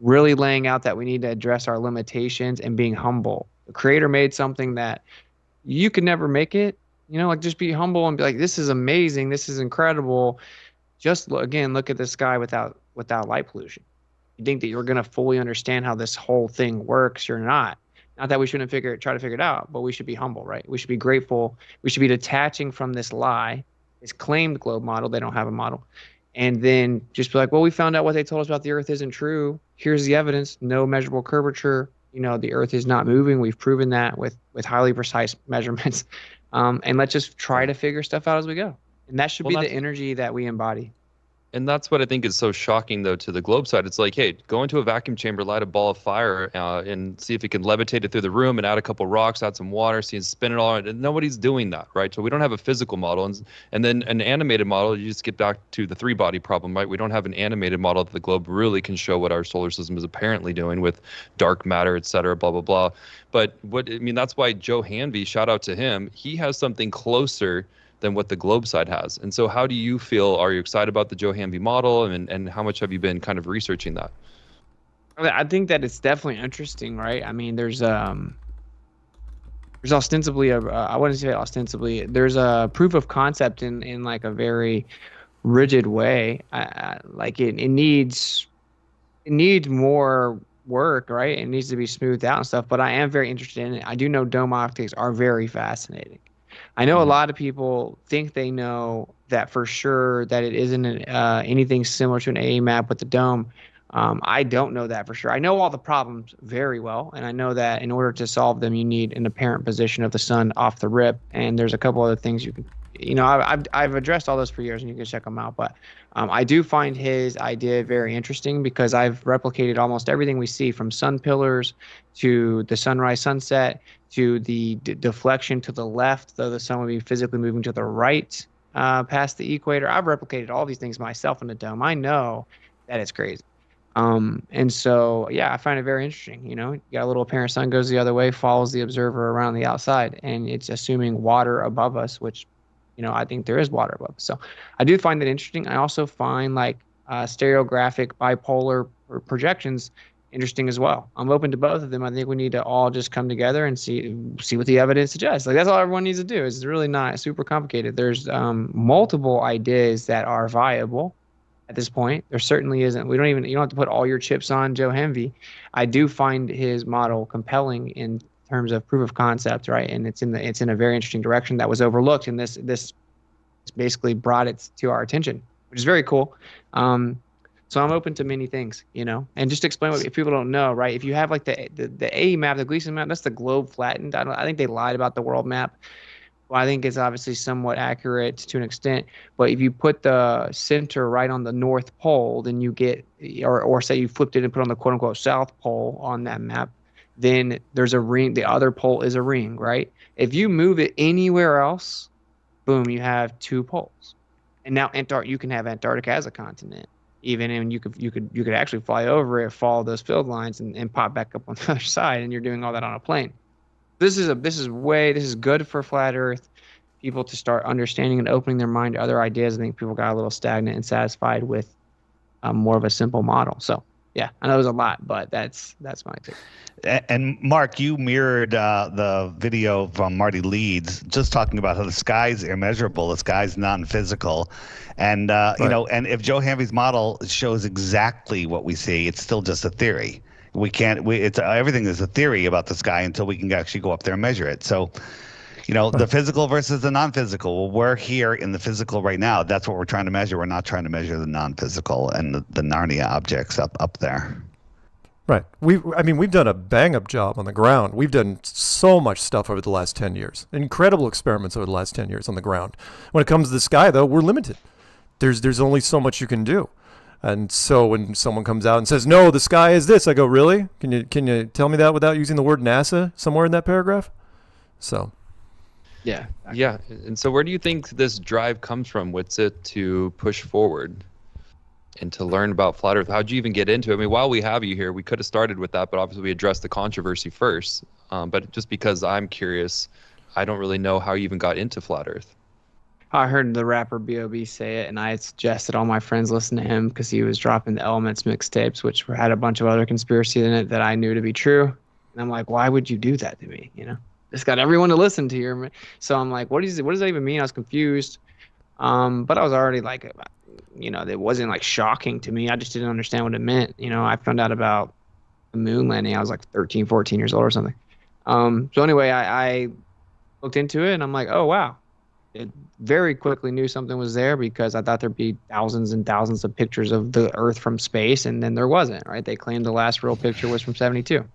L: really laying out that we need to address our limitations and being humble. The creator made something that you could never make it. Like just be humble and be like, this is amazing, this is incredible. Just look at the sky without light pollution. You think that you're going to fully understand how this whole thing works? You're not. Not that we shouldn't try to figure it out, but we should be humble, right? We should be grateful. We should be detaching from this lie, this claimed globe model. They don't have a model. And then just be like, well, we found out what they told us about the Earth isn't true. Here's the evidence. No measurable curvature. The Earth is not moving. We've proven that with highly precise measurements. And let's just try to figure stuff out as we go. And that should be the energy that we embody.
J: And that's what I think is so shocking, though, to the globe side. It's like, hey, go into a vacuum chamber, light a ball of fire, and see if you can levitate it through the room and add a couple rocks, add some water, see it spin it all around. And nobody's doing that, right? So we don't have a physical model. And then an animated model, you just get back to the three-body problem, right? We don't have an animated model that the globe really can show what our solar system is apparently doing with dark matter, et cetera, blah, blah, blah. But that's why Joe Hanvey, shout out to him, he has something closer than what the globe side has. And so how do you feel? Are you excited about the Joe Hanvey model, and how much have you been kind of researching that?
L: I think that it's definitely interesting, right? I mean, there's ostensibly I wouldn't say ostensibly, there's a proof of concept in like a very rigid way. Like it needs more work, right? It needs to be smoothed out and stuff, but I am very interested in it. I do know dome optics are very fascinating. I know a lot of people think they know that for sure that it isn't anything similar to an AA map with the dome. I don't know that for sure. I know all the problems very well, and I know that in order to solve them, you need an apparent position of the sun off the rip, and there's a couple other things I've addressed all those for years, and you can check them out. But I do find his idea very interesting because I've replicated almost everything we see, from sun pillars to the sunrise sunset to the deflection to the left, though the sun would be physically moving to the right past the equator. I've replicated all these things myself in the dome. I know that it's crazy. And so, yeah, I find it very interesting. You got a little apparent sun goes the other way, follows the observer around the outside, and it's assuming water above us, which, I think there is water above us. So I do find that interesting. I also find stereographic bipolar projections interesting as well. I'm open to both of them. I think we need to all just come together and see what the evidence suggests. That's all everyone needs to do. It's really not super complicated. There's multiple ideas that are viable. At this point, there certainly isn't. You don't have to put all your chips on Joe Henvey. I do find his model compelling in terms of proof of concept, right? And it's in a very interesting direction that was overlooked, and this basically brought it to our attention, which is very cool. So I'm open to many things, and just to explain if people don't know, right? If you have the A map, the Gleason map, that's the globe flattened. I think they lied about the world map. Well, I think it's obviously somewhat accurate to an extent, but if you put the center right on the North Pole, then you get, or say you flipped it and put on the quote unquote South Pole on that map, then there's a ring. The other pole is a ring, right? If you move it anywhere else, boom, you have two poles. And now you can have Antarctica as a continent, even, and you could actually fly over it, follow those field lines, and pop back up on the other side, and you're doing all that on a plane. This is good for flat Earth people to start understanding and opening their mind to other ideas. I think people got a little stagnant and satisfied with more of a simple model. So yeah, I know there's a lot, but that's my take.
K: And Mark, you mirrored the video from Marty Leeds, just talking about how the sky's immeasurable, the sky's non-physical, and and if Joe Henvey's model shows exactly what we see, it's still just a theory. Everything is a theory about the sky until we can actually go up there and measure it. So, the physical versus the non-physical. Well, we're here in the physical right now. That's what we're trying to measure. We're not trying to measure the non-physical and the Narnia objects up there.
I: Right. We've done a bang-up job on the ground. We've done so much stuff over the last 10 years. Incredible experiments over the last 10 years on the ground. When it comes to the sky, though, we're limited. There's only so much you can do. And so when someone comes out and says, no, the sky is this, I go, really? Can you tell me that without using the word NASA somewhere in that paragraph? So.
L: Yeah.
J: Yeah. And so where do you think this drive comes from, Witsit, to push forward and to learn about flat Earth? How'd you even get into it? I mean, while we have you here, we could have started with that, but obviously we addressed the controversy first. But just because I'm curious, I don't really know how you even got into flat Earth.
L: I heard the rapper B.O.B. say it, and I suggested all my friends listen to him because he was dropping the Elements mixtapes, which had a bunch of other conspiracy in it that I knew to be true. And I'm like, why would you do that to me? It's got everyone to listen to you. So I'm like, what does that even mean? I was confused. But I was already it wasn't shocking to me. I just didn't understand what it meant. I found out about the moon landing. I was 13, 14 years old or something. So anyway, I looked into it, and I'm like, oh, wow. It very quickly knew something was there because I thought there'd be thousands and thousands of pictures of the Earth from space, and then there wasn't, right? They claimed the last real picture was from 72.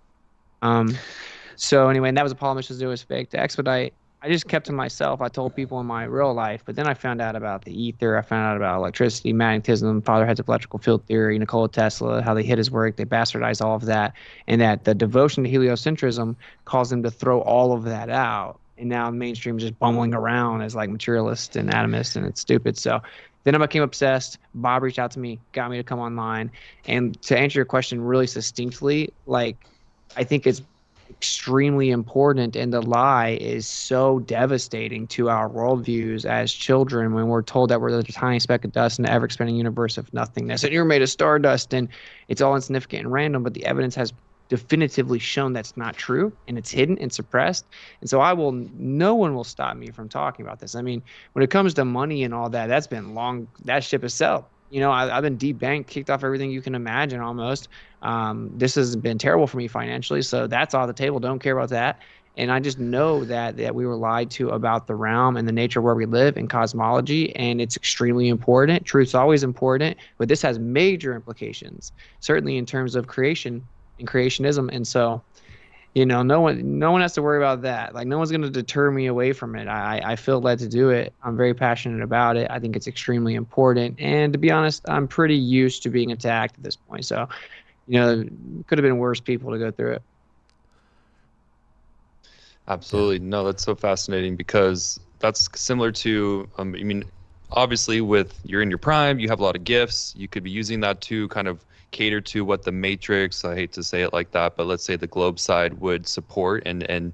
L: So anyway, and that was a politician's do, was fake. To expedite, I just kept to myself. I told people in my real life, but then I found out about the ether. I found out about electricity, magnetism, fatherheads of electrical field theory, Nikola Tesla, how they hid his work, they bastardized all of that, and that the devotion to heliocentrism caused them to throw all of that out. And now mainstream is just bumbling around as materialist and atomist, and it's stupid. So then I became obsessed. Bob reached out to me, got me to come online. And to answer your question really succinctly, I think it's extremely important, and the lie is so devastating to our worldviews as children when we're told that we're the tiny speck of dust in the ever-expanding universe of nothingness, and you're made of stardust, and it's all insignificant and random, but the evidence has definitively shown that's not true, and it's hidden and suppressed. And so no one will stop me from talking about this. I mean, when it comes to money and all that, that's been long, that ship has sailed. I've been debanked, kicked off everything you can imagine almost. This has been terrible for me financially, so that's off the table. Don't care about that. And I just know that we were lied to about the realm and the nature where we live and cosmology, and it's extremely important. Truth's always important, but this has major implications, certainly in terms of creation and creationism. And so no one has to worry about that. Like, no one's going to deter me away from it. I feel led to do it. I'm very passionate about it. I think it's extremely important. And to be honest, I'm pretty used to being attacked at this point. So, it could have been worse people to go through it.
J: Absolutely. No, that's so fascinating because that's similar to, obviously you're in your prime, you have a lot of gifts. You could be using that to kind of cater to what the Matrix, I hate to say it like that, but let's say the globe side would support and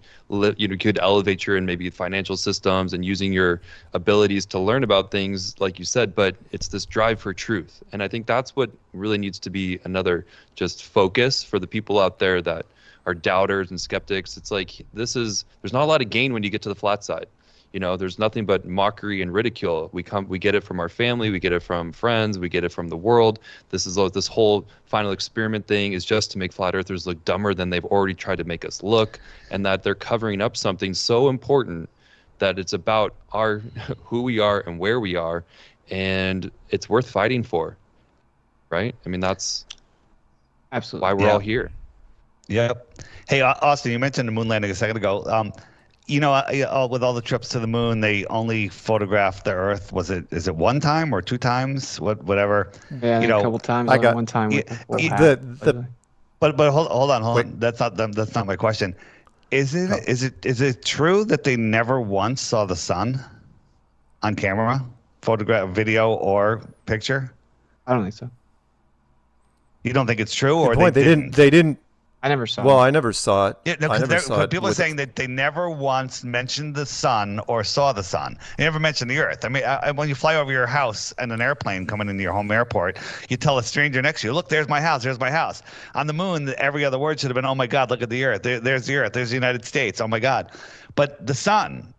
J: could elevate your and maybe financial systems and using your abilities to learn about things, like you said, but it's this drive for truth. And I think that's what really needs to be another just focus for the people out there that are doubters and skeptics. It's like, there's not a lot of gain when you get to the flat side. There's nothing but mockery and ridicule. We get it from our family, we get it from friends, we get it from the world. This whole final experiment thing is just to make flat earthers look dumber than they've already tried to make us look, and that they're covering up something so important that it's about who we are and where we are, and it's worth fighting for, right? That's
L: absolutely
J: why we're all here.
K: Yep. Hey, Austin, you mentioned the moon landing a second ago. With all the trips to the moon, they only photographed the Earth. Is it one time or two times? Whatever.
L: Yeah, a couple times. One time.
K: But hold on. That's not my question. Is it true that they never once saw the sun on camera, photograph, video, or picture?
L: I don't think so.
K: You don't think it's true, or
I: they didn't.
L: I never saw it.
I: Well, I never saw it.
K: Yeah, no, because people are saying that they never once mentioned the sun or saw the sun. They never mentioned the Earth. When you fly over your house in an airplane coming into your home airport, you tell a stranger next to you, look, there's my house, there's my house. On the moon, every other word should have been, oh my God, look at the Earth. There's the Earth, there's the United States, oh my God. But the sun,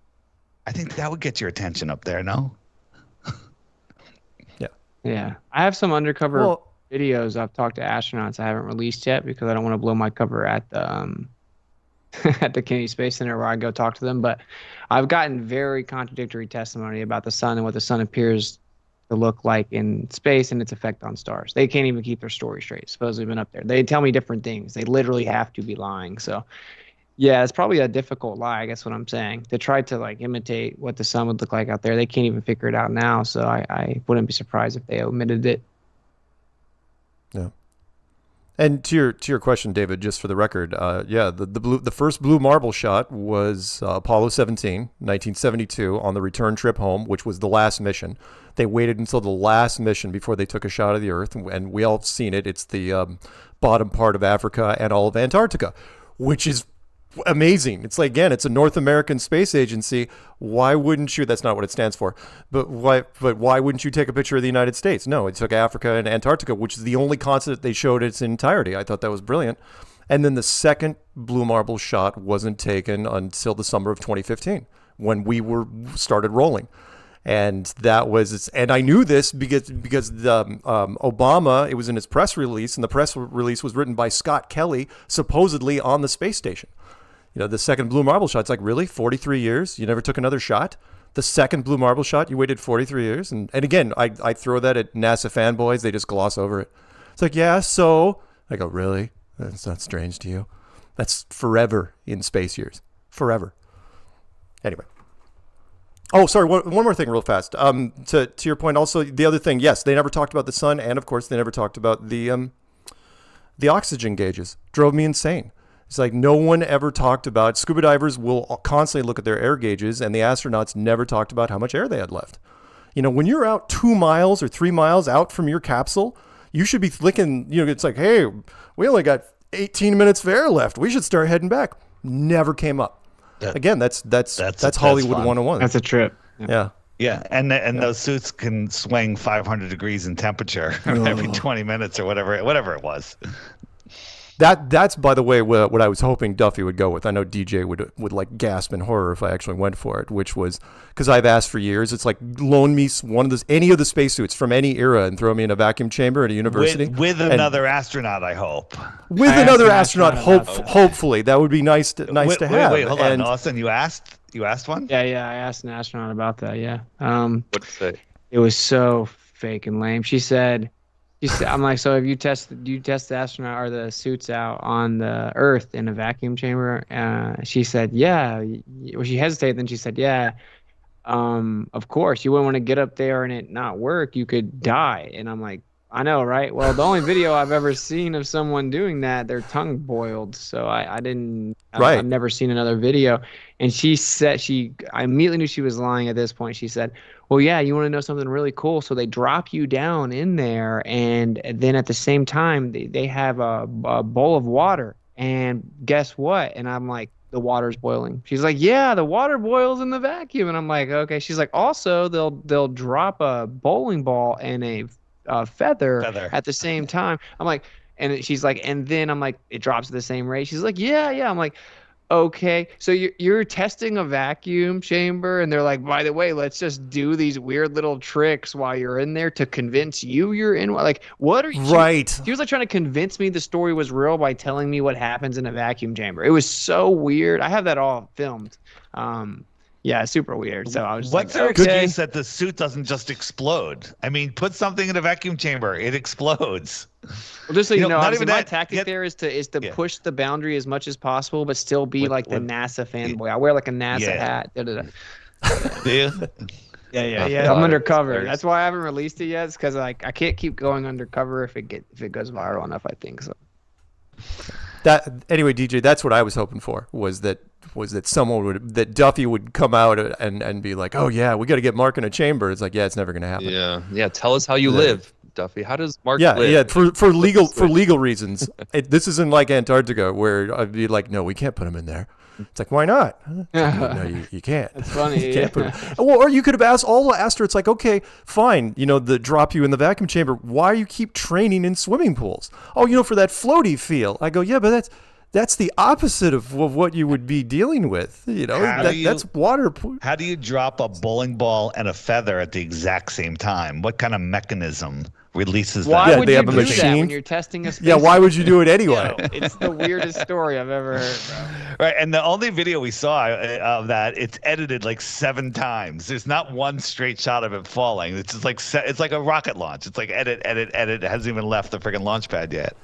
K: I think that would get your attention up there, no?
L: Yeah. I have some undercover videos I've talked to astronauts I haven't released yet because I don't want to blow my cover at the at the Kennedy Space Center where I go talk to them. But I've gotten very contradictory testimony about the sun and what the sun appears to look like in space and its effect on stars. They can't even keep their story straight. Supposedly been up there. They tell me different things. They literally have to be lying. So yeah, it's probably a difficult lie, I guess what I'm saying. To try to imitate what the sun would look like out there. They can't even figure it out now. So I wouldn't be surprised if they omitted it.
I: Yeah. And to your question, David, just for the record, the first blue marble shot was Apollo 17, 1972, on the return trip home, which was the last mission. They waited until the last mission before they took a shot of the Earth, and we all seen it. It's the bottom part of Africa and all of Antarctica, which is amazing. It's it's a North American space agency. Why wouldn't you? That's not what it stands for. But why wouldn't you take a picture of the United States? No, it took Africa and Antarctica, which is the only continent they showed its entirety. I thought that was brilliant. And then the second blue marble shot wasn't taken until the summer of 2015 when we started rolling. And and I knew this because Obama, it was in his press release, and the press release was written by Scott Kelly, supposedly on the space station. The second blue marble shot, it's really 43 years. You never took another shot. The second blue marble shot, you waited 43 years. And again, I throw that at NASA fanboys. They just gloss over it. It's yeah, so I go, really? That's not strange to you? That's forever in space years. Forever. Anyway. Oh, sorry. One more thing real fast. To your point also, the other thing, yes, they never talked about the sun. And of course, they never talked about the oxygen gauges. Drove me insane. It's no one ever talked about, scuba divers will constantly look at their air gauges, and the astronauts never talked about how much air they had left. When you're out 2 miles or 3 miles out from your capsule, you should be thinking, it's hey, we only got 18 minutes of air left. We should start heading back. Never came up. Again, that's Hollywood 101.
L: That's a trip.
I: Yeah.
K: Yeah, and those suits can swing 500 degrees in temperature every 20 minutes or whatever it was.
I: That's by the way what I was hoping Duffy would go with. I know DJ would gasp in horror if I actually went for it, which was because I've asked for years. It's loan me any of the spacesuits from any era and throw me in a vacuum chamber at a university
K: with another astronaut. I hope
I: with another astronaut. Hopefully that would be nice to have.
K: Wait, hold on, Austin. You asked one?
L: Yeah. I asked an astronaut about that. Yeah.
J: What'd you say?
L: It was so fake and lame. She said, I'm like, so if you test the astronaut or the suits out on the Earth in a vacuum chamber? She said, yeah. Well, she hesitated, then she said, yeah. Of course, you wouldn't want to get up there and it not work. You could die. And I'm like, I know, right? Well, the only video I've ever seen of someone doing that, their tongue boiled. So I've never seen another video. And she said, I immediately knew she was lying at this point. She said, well, yeah, you want to know something really cool? So they drop you down in there, and then at the same time, they have a bowl of water. And guess what? And I'm like, the water's boiling. She's like, yeah, the water boils in the vacuum. And I'm like, okay. She's like, also, they'll drop a bowling ball and a feather at the same time. I'm like, and she's like, and then I'm like, it drops at the same rate. She's like, yeah. I'm like, okay, so you're testing a vacuum chamber, and they're like, by the way, let's just do these weird little tricks while you're in there to convince you're in. Like, what are you?
I: Right.
L: She was like trying to convince me the story was real by telling me what happens in a vacuum chamber. It was so weird. I have that all filmed. Yeah, super weird. So I was
K: What's
L: like,
K: their
L: okay.
K: excuse that the suit doesn't just explode? I mean, put something in a vacuum chamber, it explodes.
L: Well, just so you know,
K: not
L: obviously
K: even
L: my
K: that,
L: tactic there is to push the boundary as much as possible, but still be like the NASA fanboy. I wear like a NASA hat.
K: Do you?
L: Yeah. I'm undercover. That's why I haven't released it yet. It's because I can't keep going undercover if it goes viral enough. I think so.
I: Anyway, DJ, that's what I was hoping for. Was that that Duffy would come out and be like, oh yeah, we got to get Mark in a chamber. It's like, yeah, it's never going to happen.
J: Yeah. Tell us how you live, Duffy. How does Mark live?
I: Yeah, for legal reasons. This isn't like Antarctica where I'd be like, no, we can't put him in there. It's like, why not? Like, no, you can't.
L: It's funny.
I: You can't put him. Well, or you could have asked all the astronauts, like, okay, fine, the drop you in the vacuum chamber. Why you keep training in swimming pools? Oh, for that floaty feel. I go, yeah, but that's the opposite of what you would be dealing with. That's water.
K: How do you drop a bowling ball and a feather at the exact same time? What kind of mechanism releases that?
L: Why would
I: they
L: you
I: have a
L: do
I: machine
L: that when you're testing a space?
I: Yeah, why would you do it anyway?
L: It's the weirdest story I've ever heard, bro.
K: Right, and the only video we saw of that, it's edited like 7 times. There's not one straight shot of it falling. It's just like it's like a rocket launch. It's like edit. It hasn't even left the freaking launch pad yet.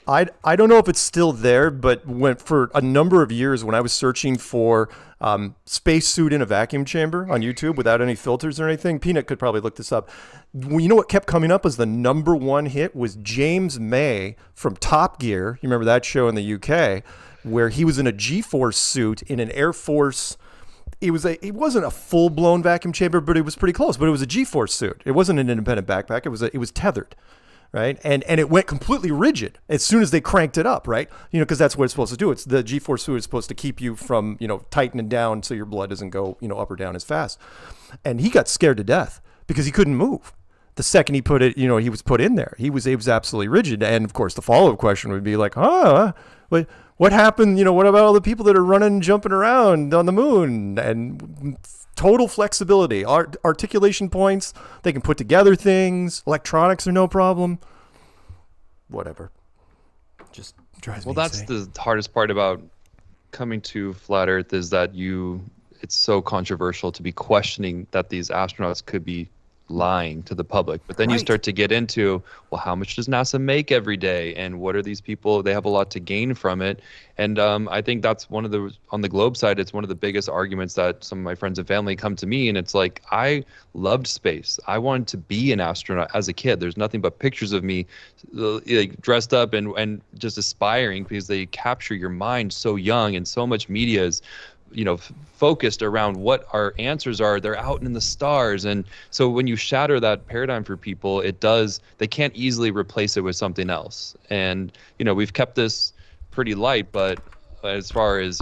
I: I don't know if it's still there, but for a number of years when I was searching for spacesuit in a vacuum chamber on YouTube without any filters or anything, Peanut could probably look this up. You know what kept coming up as the #1 hit was James May from Top Gear. You remember that show in the UK where he was in a G-Force suit in an Air Force. It wasn't a full-blown vacuum chamber, but it was pretty close. But it was a G-Force suit. It wasn't an independent backpack. It was tethered. Right. And it went completely rigid as soon as they cranked it up. Right. Because that's what it's supposed to do. It's the G-force suit is supposed to keep you from, tightening down so your blood doesn't go, up or down as fast. And he got scared to death because he couldn't move. The second he put it, he was put in there. He was absolutely rigid. And of course, the follow-up question would be like, what happened? What about all the people that are running and jumping around on the moon? And total flexibility, articulation points. They can put together things. Electronics are no problem. Whatever. Just drives me
J: that's
I: insane.
J: the hardest part about coming to Flat Earth is that it's so controversial to be questioning that these astronauts could be lying to the public. But then you start to get into, well, how much does NASA make every day? And what are these people? They have a lot to gain from it. And I think that's on the Globe side, it's one of the biggest arguments that some of my friends and family come to me. And it's like, I loved space. I wanted to be an astronaut as a kid. There's nothing but pictures of me like dressed up and just aspiring because they capture your mind so young, and so much media is focused around what our answers are. They're out in the stars. And so when you shatter that paradigm for people, they can't easily replace it with something else. And, we've kept this pretty light, but as far as,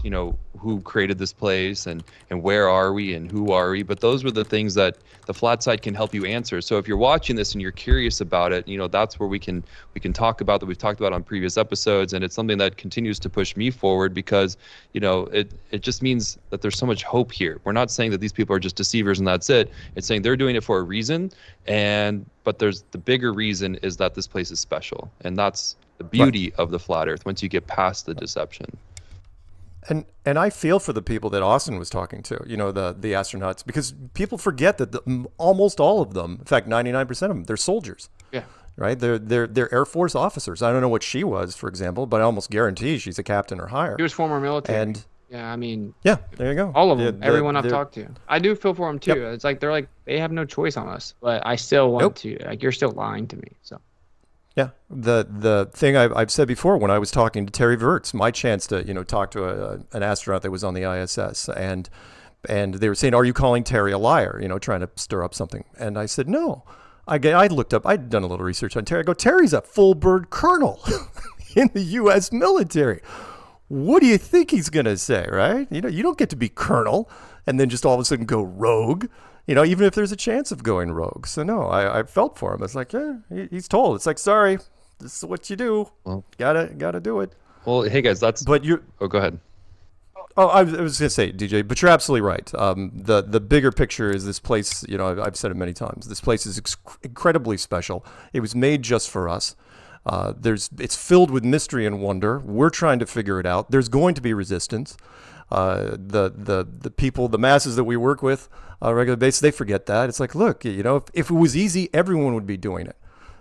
J: who created this place and where are we and who are we, but those were the things that the flat side can help you answer. So if you're watching this and you're curious about it, that's where we can talk about that. We've talked about on previous episodes, and it's something that continues to push me forward because, it just means that there's so much hope here. We're not saying that these people are just deceivers and that's it. It's saying they're doing it for a reason, but there's the bigger reason is that this place is special, and that's the beauty of the flat Earth once you get past the deception.
I: And I feel for the people that Austin was talking to, the astronauts, because people forget that almost all of them, in fact, 99% of them, they're soldiers.
L: Yeah.
I: right? They're Air Force officers. I don't know what she was, for example, but I almost guarantee she's a captain or higher.
L: He was former military.
I: And
L: yeah, I mean,
I: yeah, there you go.
L: All of them, everyone I've talked to. I do feel for them too.
I: Yep.
L: It's like they have no choice on us, but I still want to. Like, you're still lying to me. So.
I: Yeah, the thing I've said before when I was talking to Terry Virts, my chance to talk to an astronaut that was on the ISS, and they were saying, "Are you calling Terry a liar?" Trying to stir up something, and I said, "No." I looked up. I'd done a little research on Terry. I go, Terry's a full bird colonel in the U.S. military. What do you think he's gonna say, right? You don't get to be colonel and then just all of a sudden go rogue. Even if there's a chance of going rogue. So no, I felt for him. It's like, yeah, he's told. It's like, sorry, this is what you do. Well, gotta do it.
J: Well, hey guys,
I: But you.
J: Oh, go ahead.
I: Oh, I was gonna say, DJ, but you're absolutely right. The bigger picture is this place. I've said it many times. This place is incredibly special. It was made just for us. It's filled with mystery and wonder. We're trying to figure it out. There's going to be resistance. The people, the masses that we work with on a regular basis, they forget that. It's like, look, if it was easy, everyone would be doing it,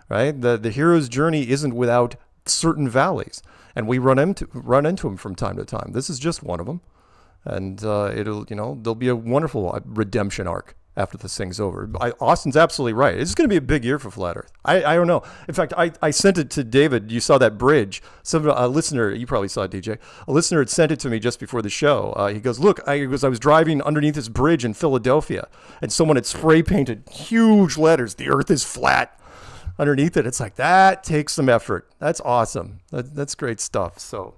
I: right? The hero's journey isn't without certain valleys, and we run into them from time to time. This is just one of them, and there'll be a wonderful redemption arc after this thing's over. Austin's absolutely right. It's going to be a big year for Flat Earth. I don't know. In fact, I sent it to David. You saw that bridge. A listener, you probably saw it, DJ. A listener had sent it to me just before the show. He goes, look, I was driving underneath this bridge in Philadelphia, and someone had spray painted huge letters, "The Earth is flat," underneath it. It's like, that takes some effort. That's awesome. That's great stuff. So.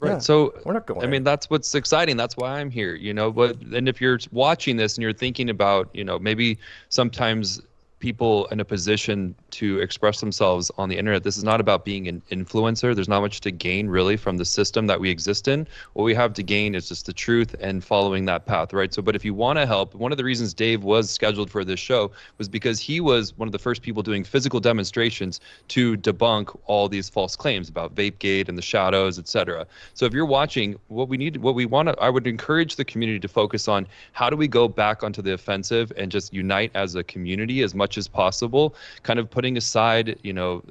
J: Right.
I: Yeah,
J: so
I: we're not going.
J: I mean, that's what's exciting. That's why I'm here, But and if you're watching this and you're thinking about, maybe sometimes people in a position to express themselves on the internet, this is not about being an influencer. There's not much to gain really from the system that we exist in. What we have to gain is just the truth and following that path, right? So, but if you want to help, one of the reasons Dave was scheduled for this show was because he was one of the first people doing physical demonstrations to debunk all these false claims about VapeGate and the shadows, etc. So if you're watching, I would encourage the community to focus on how do we go back onto the offensive and just unite as a community as much as possible, kind of putting aside,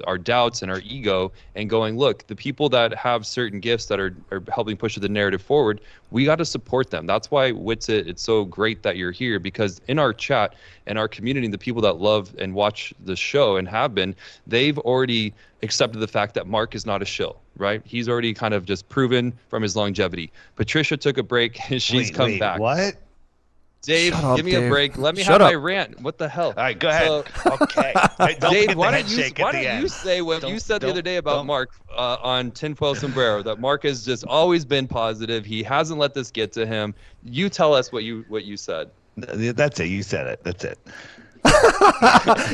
J: our doubts and our ego and going, look, the people that have certain gifts that are helping push the narrative forward, we got to support them. That's why Witsit, it's so great that you're here, because in our chat and our community, the people that love and watch the show and have been, they've already accepted the fact that Mark is not a shill, right? He's already kind of just proven from his longevity. Patricia took a break and she's come back.
K: What?
J: Dave, give me a break. Let me
I: Shut
J: have
I: up.
J: my rant. What the hell?
K: All right, go ahead. Okay.
J: Dave, why don't you say what you said the other day about Mark on Tinfoil Sombrero, that Mark has just always been positive. He hasn't let this get to him. You tell us what you said.
K: That's it. You said it. That's it.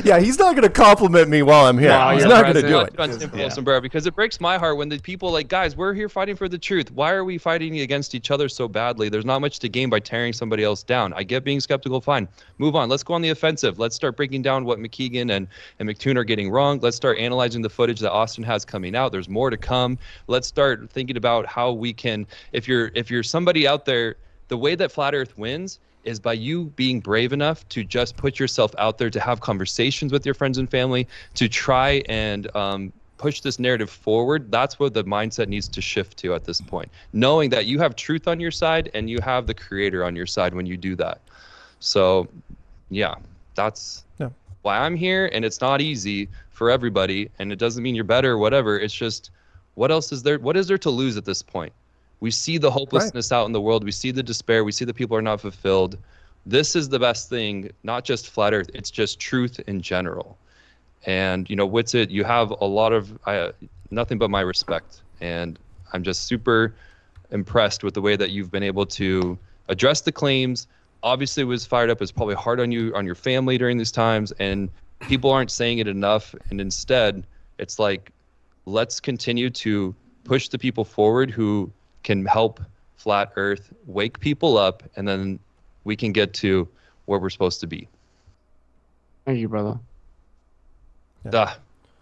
I: Yeah, he's not going to compliment me while I'm here.
L: No,
I: he's not going to do it.
J: On Tinfoil Sombrero, because it breaks my heart when the people like, guys, we're here fighting for the truth. Why are we fighting against each other so badly? There's not much to gain by tearing somebody else down. I get being skeptical, fine. Move on. Let's go on the offensive. Let's start breaking down what McKeegan and McToon are getting wrong. Let's start analyzing the footage that Austin has coming out. There's more to come. Let's start thinking about how we can, if you're somebody out there, the way that Flat Earth wins is by you being brave enough to just put yourself out there, to have conversations with your friends and family, to try and push this narrative forward. That's what the mindset needs to shift to at this point. Knowing that you have truth on your side and you have the creator on your side when you do that. So, yeah, that's why I'm here, and it's not easy for everybody, and it doesn't mean you're better or whatever. It's just, what else is there? What is there to lose at this point? We see the hopelessness out in the world. We see the despair. We see that people are not fulfilled. This is the best thing, not just Flat Earth. It's just truth in general. And, Witsit, you have a lot of nothing but my respect. And I'm just super impressed with the way that you've been able to address the claims. Obviously, it was fired up. It's probably hard on you, on your family during these times. And people aren't saying it enough. And instead, it's like, let's continue to push the people forward who can help Flat Earth wake people up, and then we can get to where we're supposed to be.
L: Thank you, brother.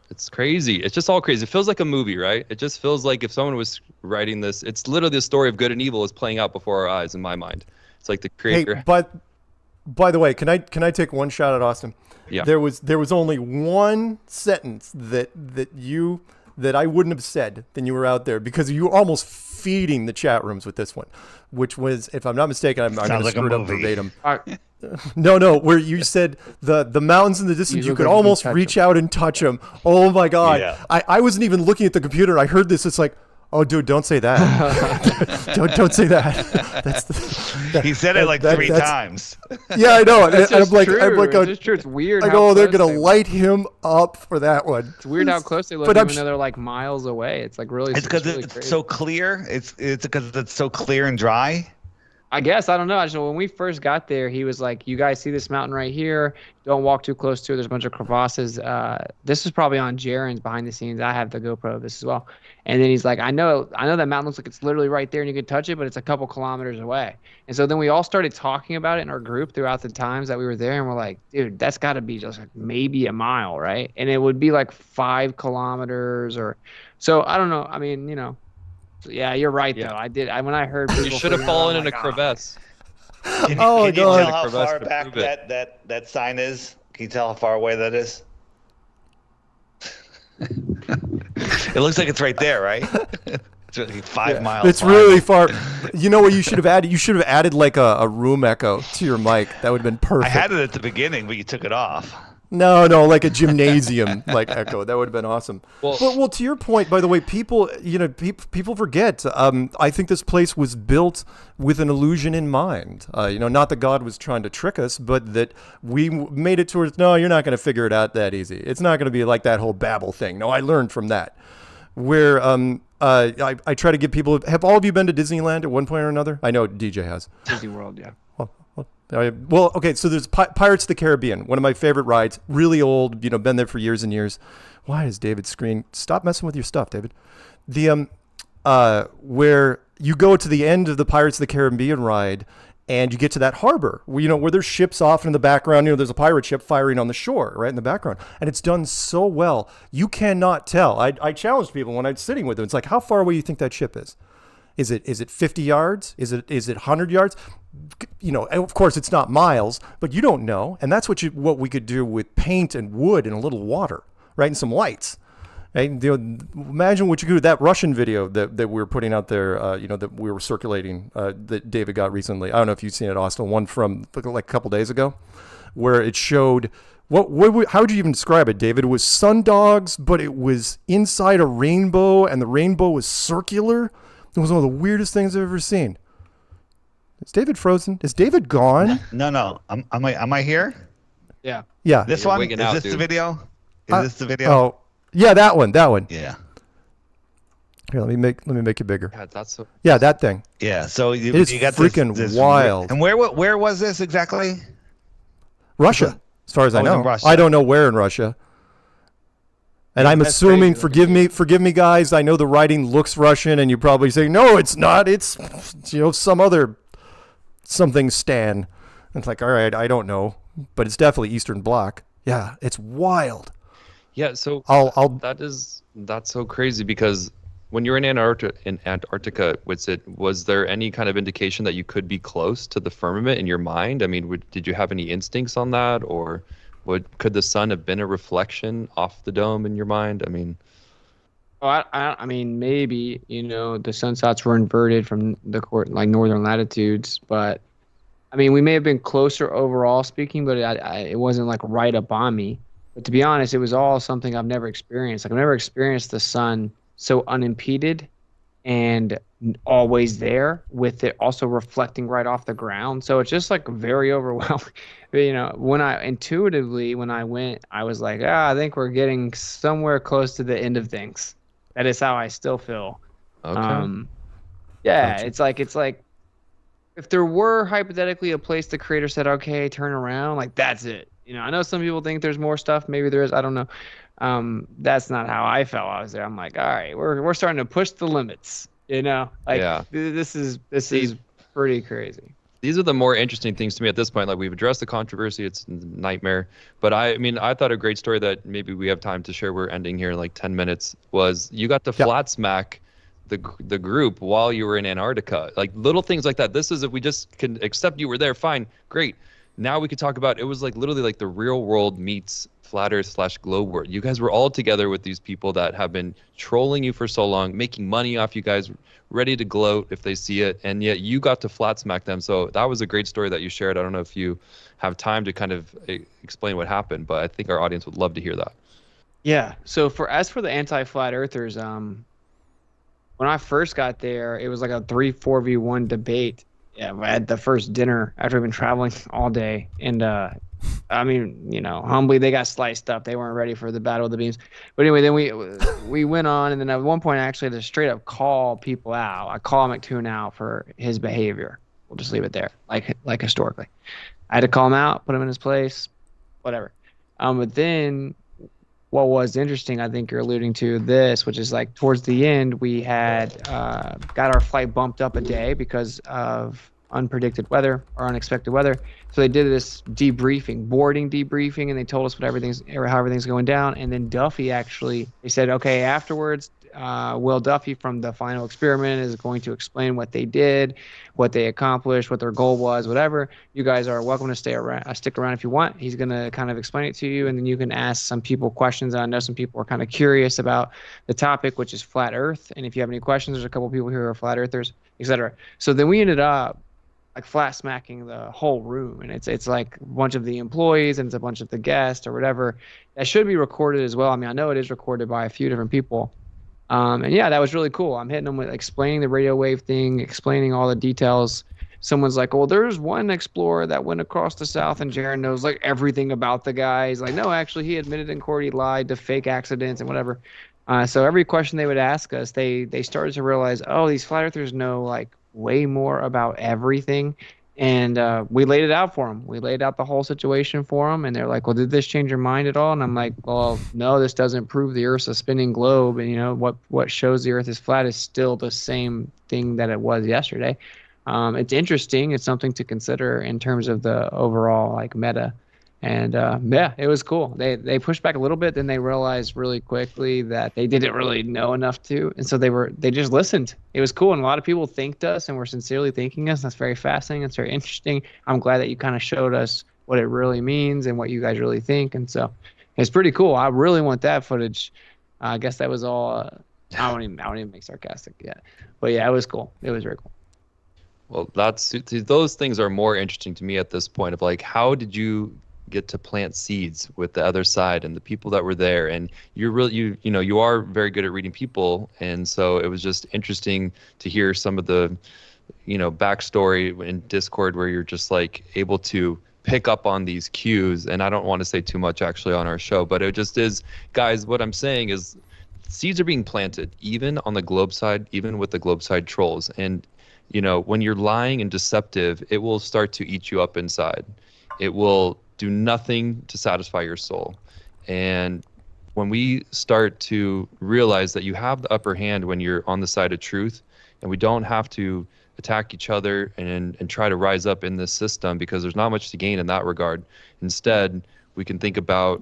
J: It's crazy. It's just all crazy. It feels like a movie, right? It just feels like if someone was writing this, it's literally the story of good and evil is playing out before our eyes in my mind. It's like the creator.
I: Hey, By the way, can I take one shot at Austin?
J: Yeah.
I: There was only one sentence that I wouldn't have said when you were out there, because you were almost feeding the chat rooms with this one, which was, if I'm not mistaken, I'm going to screw it up verbatim. No, where you said the mountains in the distance, you could almost reach out and touch them. Oh my God.
K: Yeah.
I: I wasn't even looking at the computer. I heard this. It's like, oh, dude, don't say that. don't say that.
K: He said it like three times.
I: Yeah, I know.
L: That's
I: And
L: just true. It's just true. It's weird.
I: I go, they're going to light him up for that one.
L: It's weird how close they look, even though they're like miles away. It's like really.
K: It's because
L: really
K: it's
L: crazy.
K: so clear. It's because it's so clear and dry.
L: I guess, I don't know. When we first got there, he was like, you guys see this mountain right here? Don't walk too close to it. There's a bunch of crevasses. This is probably on Jaren's behind the scenes. I have the GoPro of this as well. And then he's like, I know that mountain looks like it's literally right there and you can touch it, but it's a couple kilometers away. And so then we all started talking about it in our group throughout the times that we were there. And we're like, dude, that's got to be just like maybe a mile, right? And it would be like 5 kilometers or so. I don't know. I mean, you know. Yeah, you're right though. When I heard people,
J: You should have fallen in a crevasse.
K: Can you
I: God.
K: tell how far back that sign is? Can you tell how far away that is? It looks like it's right there, right? It's really 5 miles.
I: It's really far. You know what you should have added? You should have added like a room echo to your mic. That would have been perfect.
K: I had it at the beginning, but you took it off.
I: No, like a gymnasium like echo. That would have been awesome. Well, to your point, by the way, people forget. I think this place was built with an illusion in mind. Not that God was trying to trick us, but that we made it towards. No, you're not going to figure it out that easy. It's not going to be like that whole Babel thing. No, I learned from that. Where I try to give people. Have all of you been to Disneyland at one point or another? I know DJ has.
L: Disney World, yeah.
I: Well, okay, so there's Pirates of the Caribbean, one of my favorite rides, really old, been there for years and years. Why is David's screen? Stop messing with your stuff, David. The where you go to the end of the Pirates of the Caribbean ride and you get to that harbor, where there's ships off in the background, there's a pirate ship firing on the shore, right in the background. And it's done so well, you cannot tell. I challenged people when I'm sitting with them. It's like, how far away do you think that ship is? Is it 50 yards? Is it 100 yards? Of course it's not miles, but you don't know. And that's what we could do with paint and wood and a little water, right? And some lights. Right? Imagine what you could do with that Russian video that we were putting out there, that we were circulating, that David got recently. I don't know if you've seen it, Austin, one from like a couple days ago, where it showed how would you even describe it, David? It was sundogs, but it was inside a rainbow and the rainbow was circular. It was one of the weirdest things I've ever seen. Is David frozen? Is David gone?
K: No. Am I here?
L: Yeah.
I: Yeah.
K: This one? Is this the video? Is this the video?
I: Oh, yeah, that one.
K: Yeah.
I: Here, let me make it bigger.
J: Yeah, that's so.
I: Yeah, that thing.
K: Yeah. So you got
I: freaking
K: this
I: wild.
K: And where was this exactly?
I: Russia, as far as I know.
K: Russia.
I: I don't know where in Russia. And I'm assuming, forgive me, guys. I know the writing looks Russian, and you probably say, no, it's not. It's some other something Stan. And it's like, all right, I don't know, but it's definitely Eastern Bloc. Yeah, it's wild.
J: Yeah, so that's so crazy, because when you're in Antarctica, Witsit, was there any kind of indication that you could be close to the firmament in your mind? I mean, did you have any instincts on that, or could the sun have been a reflection off the dome in your mind? I mean,
L: I mean, maybe the sunspots were inverted from the northern latitudes, but I mean, we may have been closer overall speaking, but it wasn't like right up on me. But to be honest, it was all something I've never experienced. Like, I've never experienced the sun so unimpeded and always there, with it also reflecting right off the ground. So it's just like very overwhelming. When I went, I was like, I think we're getting somewhere close to the end of things. That is how I still feel.
J: Okay.
L: Yeah, gotcha. It's like if there were hypothetically a place the creator said, okay, turn around, like that's it. I know some people think there's more stuff. Maybe there is. I don't know. That's not how I felt. I was there. I'm like, all right, we're starting to push the limits. This is pretty crazy.
J: These are the more interesting things to me at this point. Like, we've addressed the controversy; it's a nightmare. But I thought a great story that maybe we have time to share. We're ending here in like 10 minutes. Was you got to flat smack the group while you were in Antarctica? Like little things like that. This is, if we just can accept you were there, fine, great. now we could talk about, it was like literally like the real world meets flat earth / globe world. You guys were all together with these people that have been trolling you for so long, making money off you guys, ready to gloat if they see it, and yet you got to flat smack them. So that was a great story that you shared. I don't know if you have time to kind of explain what happened, but I think our audience would love to hear that.
L: Yeah. So as for the anti-flat earthers, when I first got there, it was like a 3-4v1 debate. Yeah, at the first dinner after we've been traveling all day, and I mean, you know, humbly they got sliced up. They weren't ready for the battle of the beams. But anyway, then we went on, and then at one point I actually had to straight up call people out. I call McToon out for his behavior. We'll just leave it there, like historically. I had to call him out, put him in his place, whatever. But then what was interesting, I think you're alluding to this, which is like towards the end, we had got our flight bumped up a day because of unpredicted weather or unexpected weather. So they did this boarding debriefing, and they told us how everything's going down. And then Duffy they said, okay, afterwards, Will Duffy from the final experiment is going to explain what they did, what they accomplished, what their goal was, whatever. You guys are welcome to stick around if you want. He's going to kind of explain it to you, and then you can ask some people questions. I know some people are kind of curious about the topic, which is flat Earth. And if you have any questions, there's a couple people here who are flat earthers, etc. So then we ended up like flat smacking the whole room, and it's like a bunch of the employees and it's a bunch of the guests or whatever. That should be recorded as well. I mean, I know it is recorded by a few different people. And yeah, that was really cool. I'm hitting them with explaining the radio wave thing, explaining all the details. Someone's like, well, there's one explorer that went across the south, and Jaron knows like everything about the guy. He's like, no, actually, he admitted in court he lied to fake accidents and whatever. So every question they would ask us, they started to realize, oh, these flat earthers know like way more about everything. And we laid it out for them. We laid out the whole situation for them, and they're like, well, did this change your mind at all? And I'm like, well, no, this doesn't prove the Earth's a spinning globe. And, you know, what shows the Earth is flat is still the same thing that it was yesterday. It's interesting. It's something to consider in terms of the overall, like, meta. And, yeah, it was cool. They pushed back a little bit, then they realized really quickly that they didn't really know enough to. And so they just listened. It was cool. And a lot of people thanked us and were sincerely thanking us. That's very fascinating. It's very interesting. I'm glad that you kind of showed us what it really means and what you guys really think. And so it's pretty cool. I really want that footage. I guess that was all, I don't even make sarcastic yet. But yeah, it was cool. It was very cool.
J: Well, those things are more interesting to me at this point of like, how did you get to plant seeds with the other side and the people that were there? And you're really, you are very good at reading people. And so it was just interesting to hear some of the, backstory in Discord where you're just like able to pick up on these cues. And I don't want to say too much actually on our show, but it just is, guys, what I'm saying is seeds are being planted even on the globe side, even with the globe side trolls. And, when you're lying and deceptive, it will start to eat you up inside. It will do nothing to satisfy your soul. And when we start to realize that you have the upper hand when you're on the side of truth, and we don't have to attack each other and try to rise up in this system because there's not much to gain in that regard. Instead, we can think about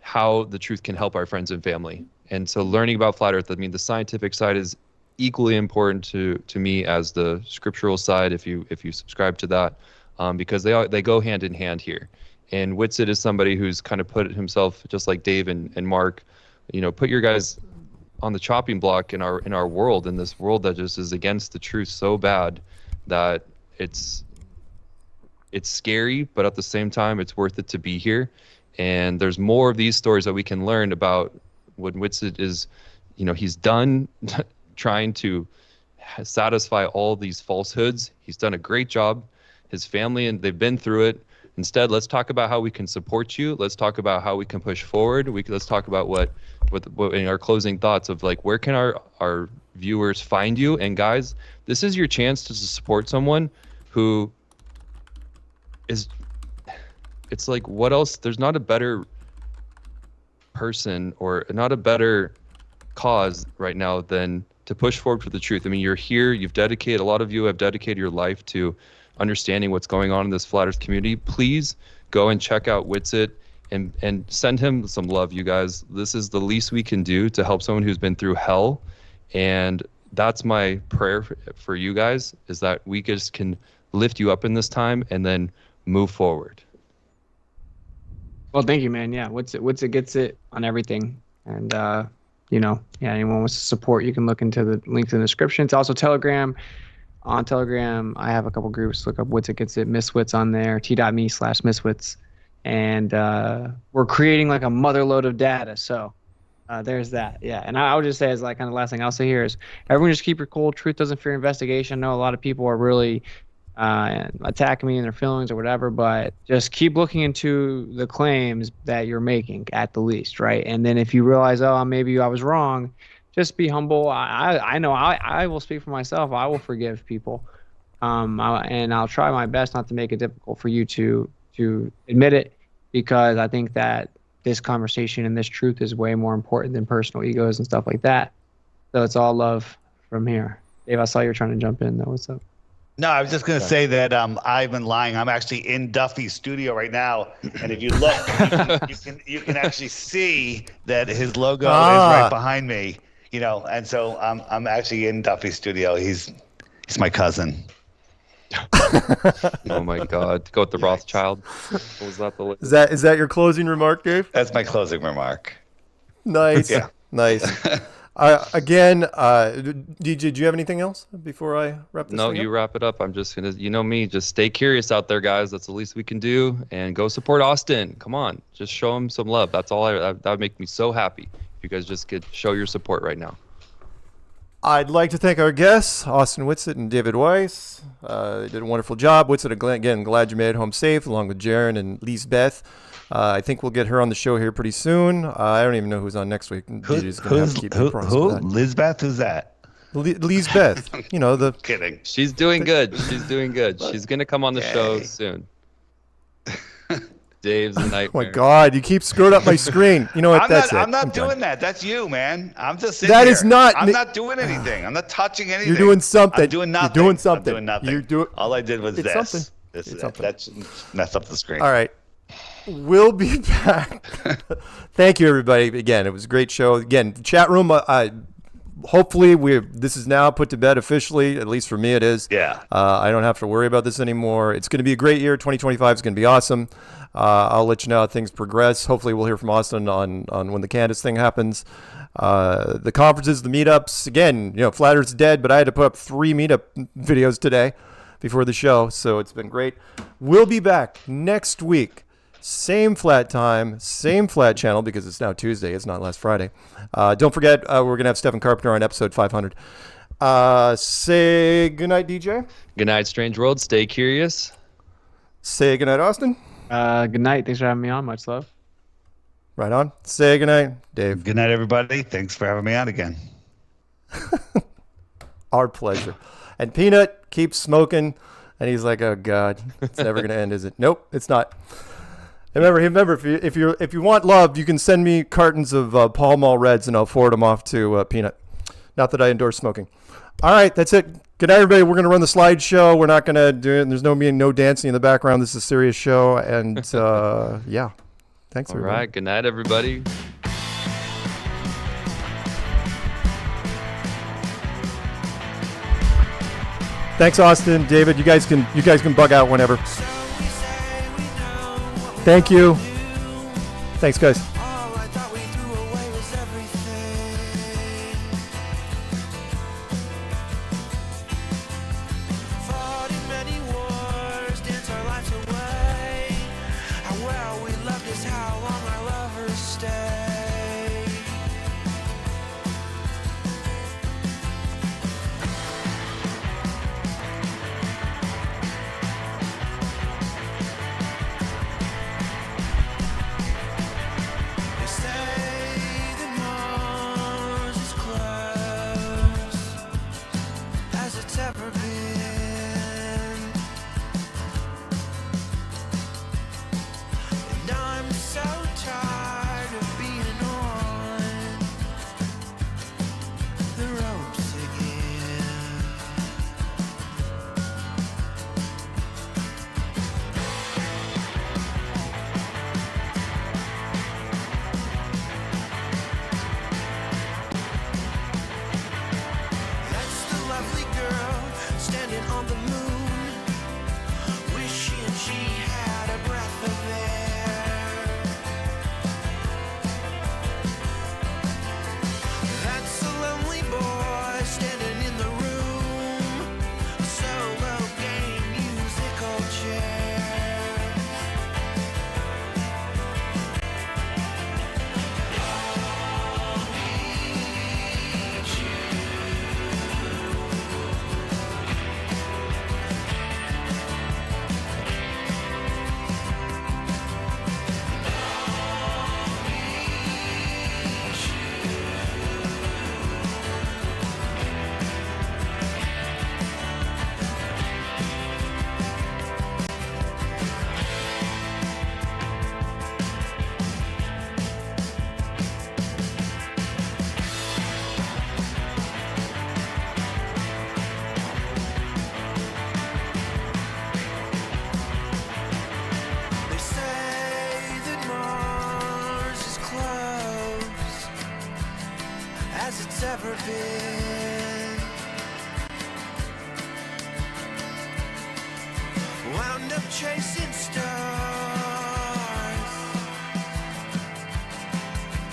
J: how the truth can help our friends and family. And so learning about flat earth, the scientific side is equally important to me as the scriptural side, if you subscribe to that, because they go hand in hand here. And Witsit is somebody who's kind of put himself, just like Dave and Mark, put your guys on the chopping block in our world, in this world that just is against the truth so bad that it's scary, but at the same time, it's worth it to be here. And there's more of these stories that we can learn about what Witsit is, he's done trying to satisfy all these falsehoods. He's done a great job. His family, and they've been through it. Instead, let's talk about how we can support you. Let's talk about how we can push forward. Let's talk about what in our closing thoughts of like, where can our viewers find you? And guys, this is your chance to support someone who is, it's like, what else? There's not a better person or not a better cause right now than to push forward for the truth. I mean, you're here, a lot of you have dedicated your life to understanding what's going on in this flat earth community. Please go and check out Witsit and send him some love, you guys. This is the least we can do to help someone who's been through hell. And that's my prayer for you guys, is that we just can lift you up in this time and then move forward.
L: Well, thank you, man. Yeah, Witsit gets it on everything, and anyone wants to support, you can look into the links in the description. It's also Telegram. On Telegram, I have a couple groups. Look up Witsit Gets It, Miswits on there, t.me/miswits, and we're creating like a mother load of data. So there's that. Yeah, and I would just say as like kind of last thing I'll say here is everyone just keep your cool. Truth doesn't fear investigation. I know a lot of people are really attacking me in their feelings or whatever, but just keep looking into the claims that you're making at the least, right? And then if you realize, oh, maybe I was wrong, just be humble. I know I will speak for myself. I will forgive people, and I'll try my best not to make it difficult for you to admit it, because I think that this conversation and this truth is way more important than personal egos and stuff like that. So it's all love from here. Dave, I saw you were trying to jump in though. What's up?
K: No, I was just going to say that I've been lying. I'm actually in Duffy's studio right now, and if you look, you can actually see that his logo is right behind me. And so I'm actually in Duffy's studio. He's my cousin.
J: Oh my God! Go with the Rothschild. What was that?
I: Is that your closing remark, Dave?
K: That's my closing remark.
I: Nice.
K: Yeah.
I: Nice. Again, DJ, do you have anything else before I wrap this
J: No,
I: thing
J: you
I: up?
J: wrap it up. I'm just going to, you know me, just stay curious out there, guys. That's the least we can do. And go support Austin. Come on. Just show him some love. That's all. That would make me so happy if you guys just could show your support right now.
I: I'd like to thank our guests, Austin Witsit and David Weiss. They did a wonderful job. Witsit, again, glad you made it home safe, along with Jaron and Lisbeth. I think we'll get her on the show here pretty soon. I don't even know who's on next week.
K: Who? Lisbeth? Who's that?
I: Lisbeth. The
K: kidding.
J: She's doing good. She's doing good. She's gonna come on the show soon. Dave's a nightmare.
I: Oh my God! You keep screwing up my screen. You know what?
K: I'm not doing that. That's you, man. I'm just sitting
I: That
K: here.
I: is not.
K: I'm not doing anything. I'm not touching anything.
I: You're doing something.
K: I'm doing nothing.
I: You're doing something.
K: I'm doing nothing. All I did was
I: It's
K: this.
I: something.
K: This that's mess up the screen.
I: All right. We'll be back. Thank you, everybody. Again, it was a great show. Again, chat room. Hopefully, this is now put to bed officially. At least for me, it is.
K: Yeah.
I: I don't have to worry about this anymore. It's going to be a great year. 2025 is going to be awesome. I'll let you know how things progress. Hopefully, we'll hear from Austin on when the Candace thing happens. The conferences, the meetups. Again, Flat Earth's dead, but I had to put up 3 meetup videos today before the show, so it's been great. We'll be back next week. Same flat time, same flat channel, because it's now Tuesday. It's not last Friday. Don't forget, we're going to have Stephen Carpenter on episode 500. Say goodnight, DJ.
J: Good night, Strange World. Stay curious.
I: Say goodnight, Austin.
L: Good night. Thanks for having me on. Much love.
I: Right on. Say goodnight, Dave.
K: Good night, everybody. Thanks for having me on again.
I: Our pleasure. And Peanut keeps smoking, and he's like, "Oh God, it's never going to end, is it?" Nope, it's not. Remember, if you want love, you can send me cartons of Pall Mall Reds, and I'll forward them off to Peanut. Not that I endorse smoking. All right, that's it. Good night, everybody. We're going to run the slideshow. We're not going to do it. There's no dancing in the background. This is a serious show, and yeah. Thanks, everybody.
J: All right. Good night, everybody.
I: Thanks, Austin, David. You guys can bug out whenever. Thank you. Thanks, guys.
O: spin. Wound up chasing stars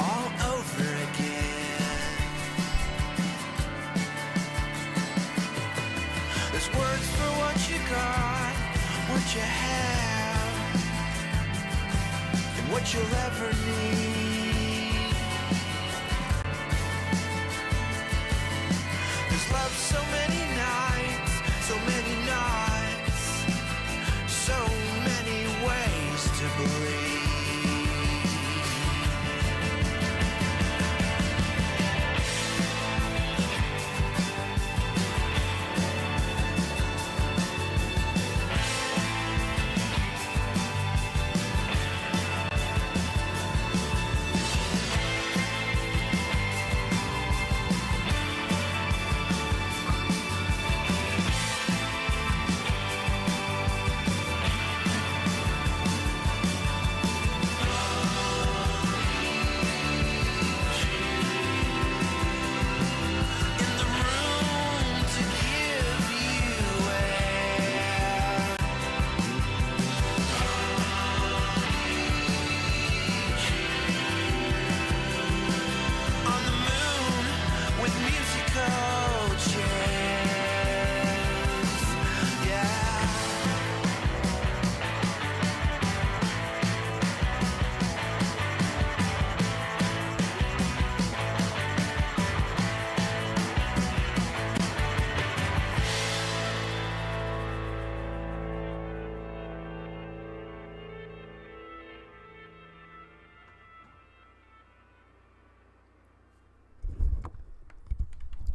O: all over again. There's words for what you got, what you have, and what you'll ever need. There's love so many nights, so many nights, so many ways to believe.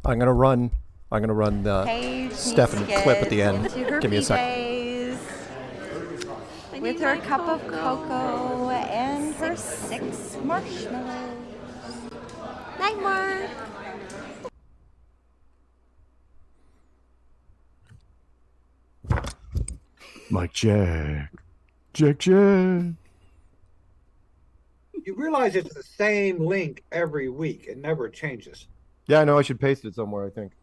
I: I'm gonna run the
P: Hey,
I: Stefan clip at the end.
P: into her
I: Give me a second.
P: PJs, with her cup of cocoa and her 6 marshmallows. Night, Mark.
I: Mike Jack. Jack.
Q: You realize it's the same link every week. It never changes.
I: Yeah, I know. I should paste it somewhere, I think.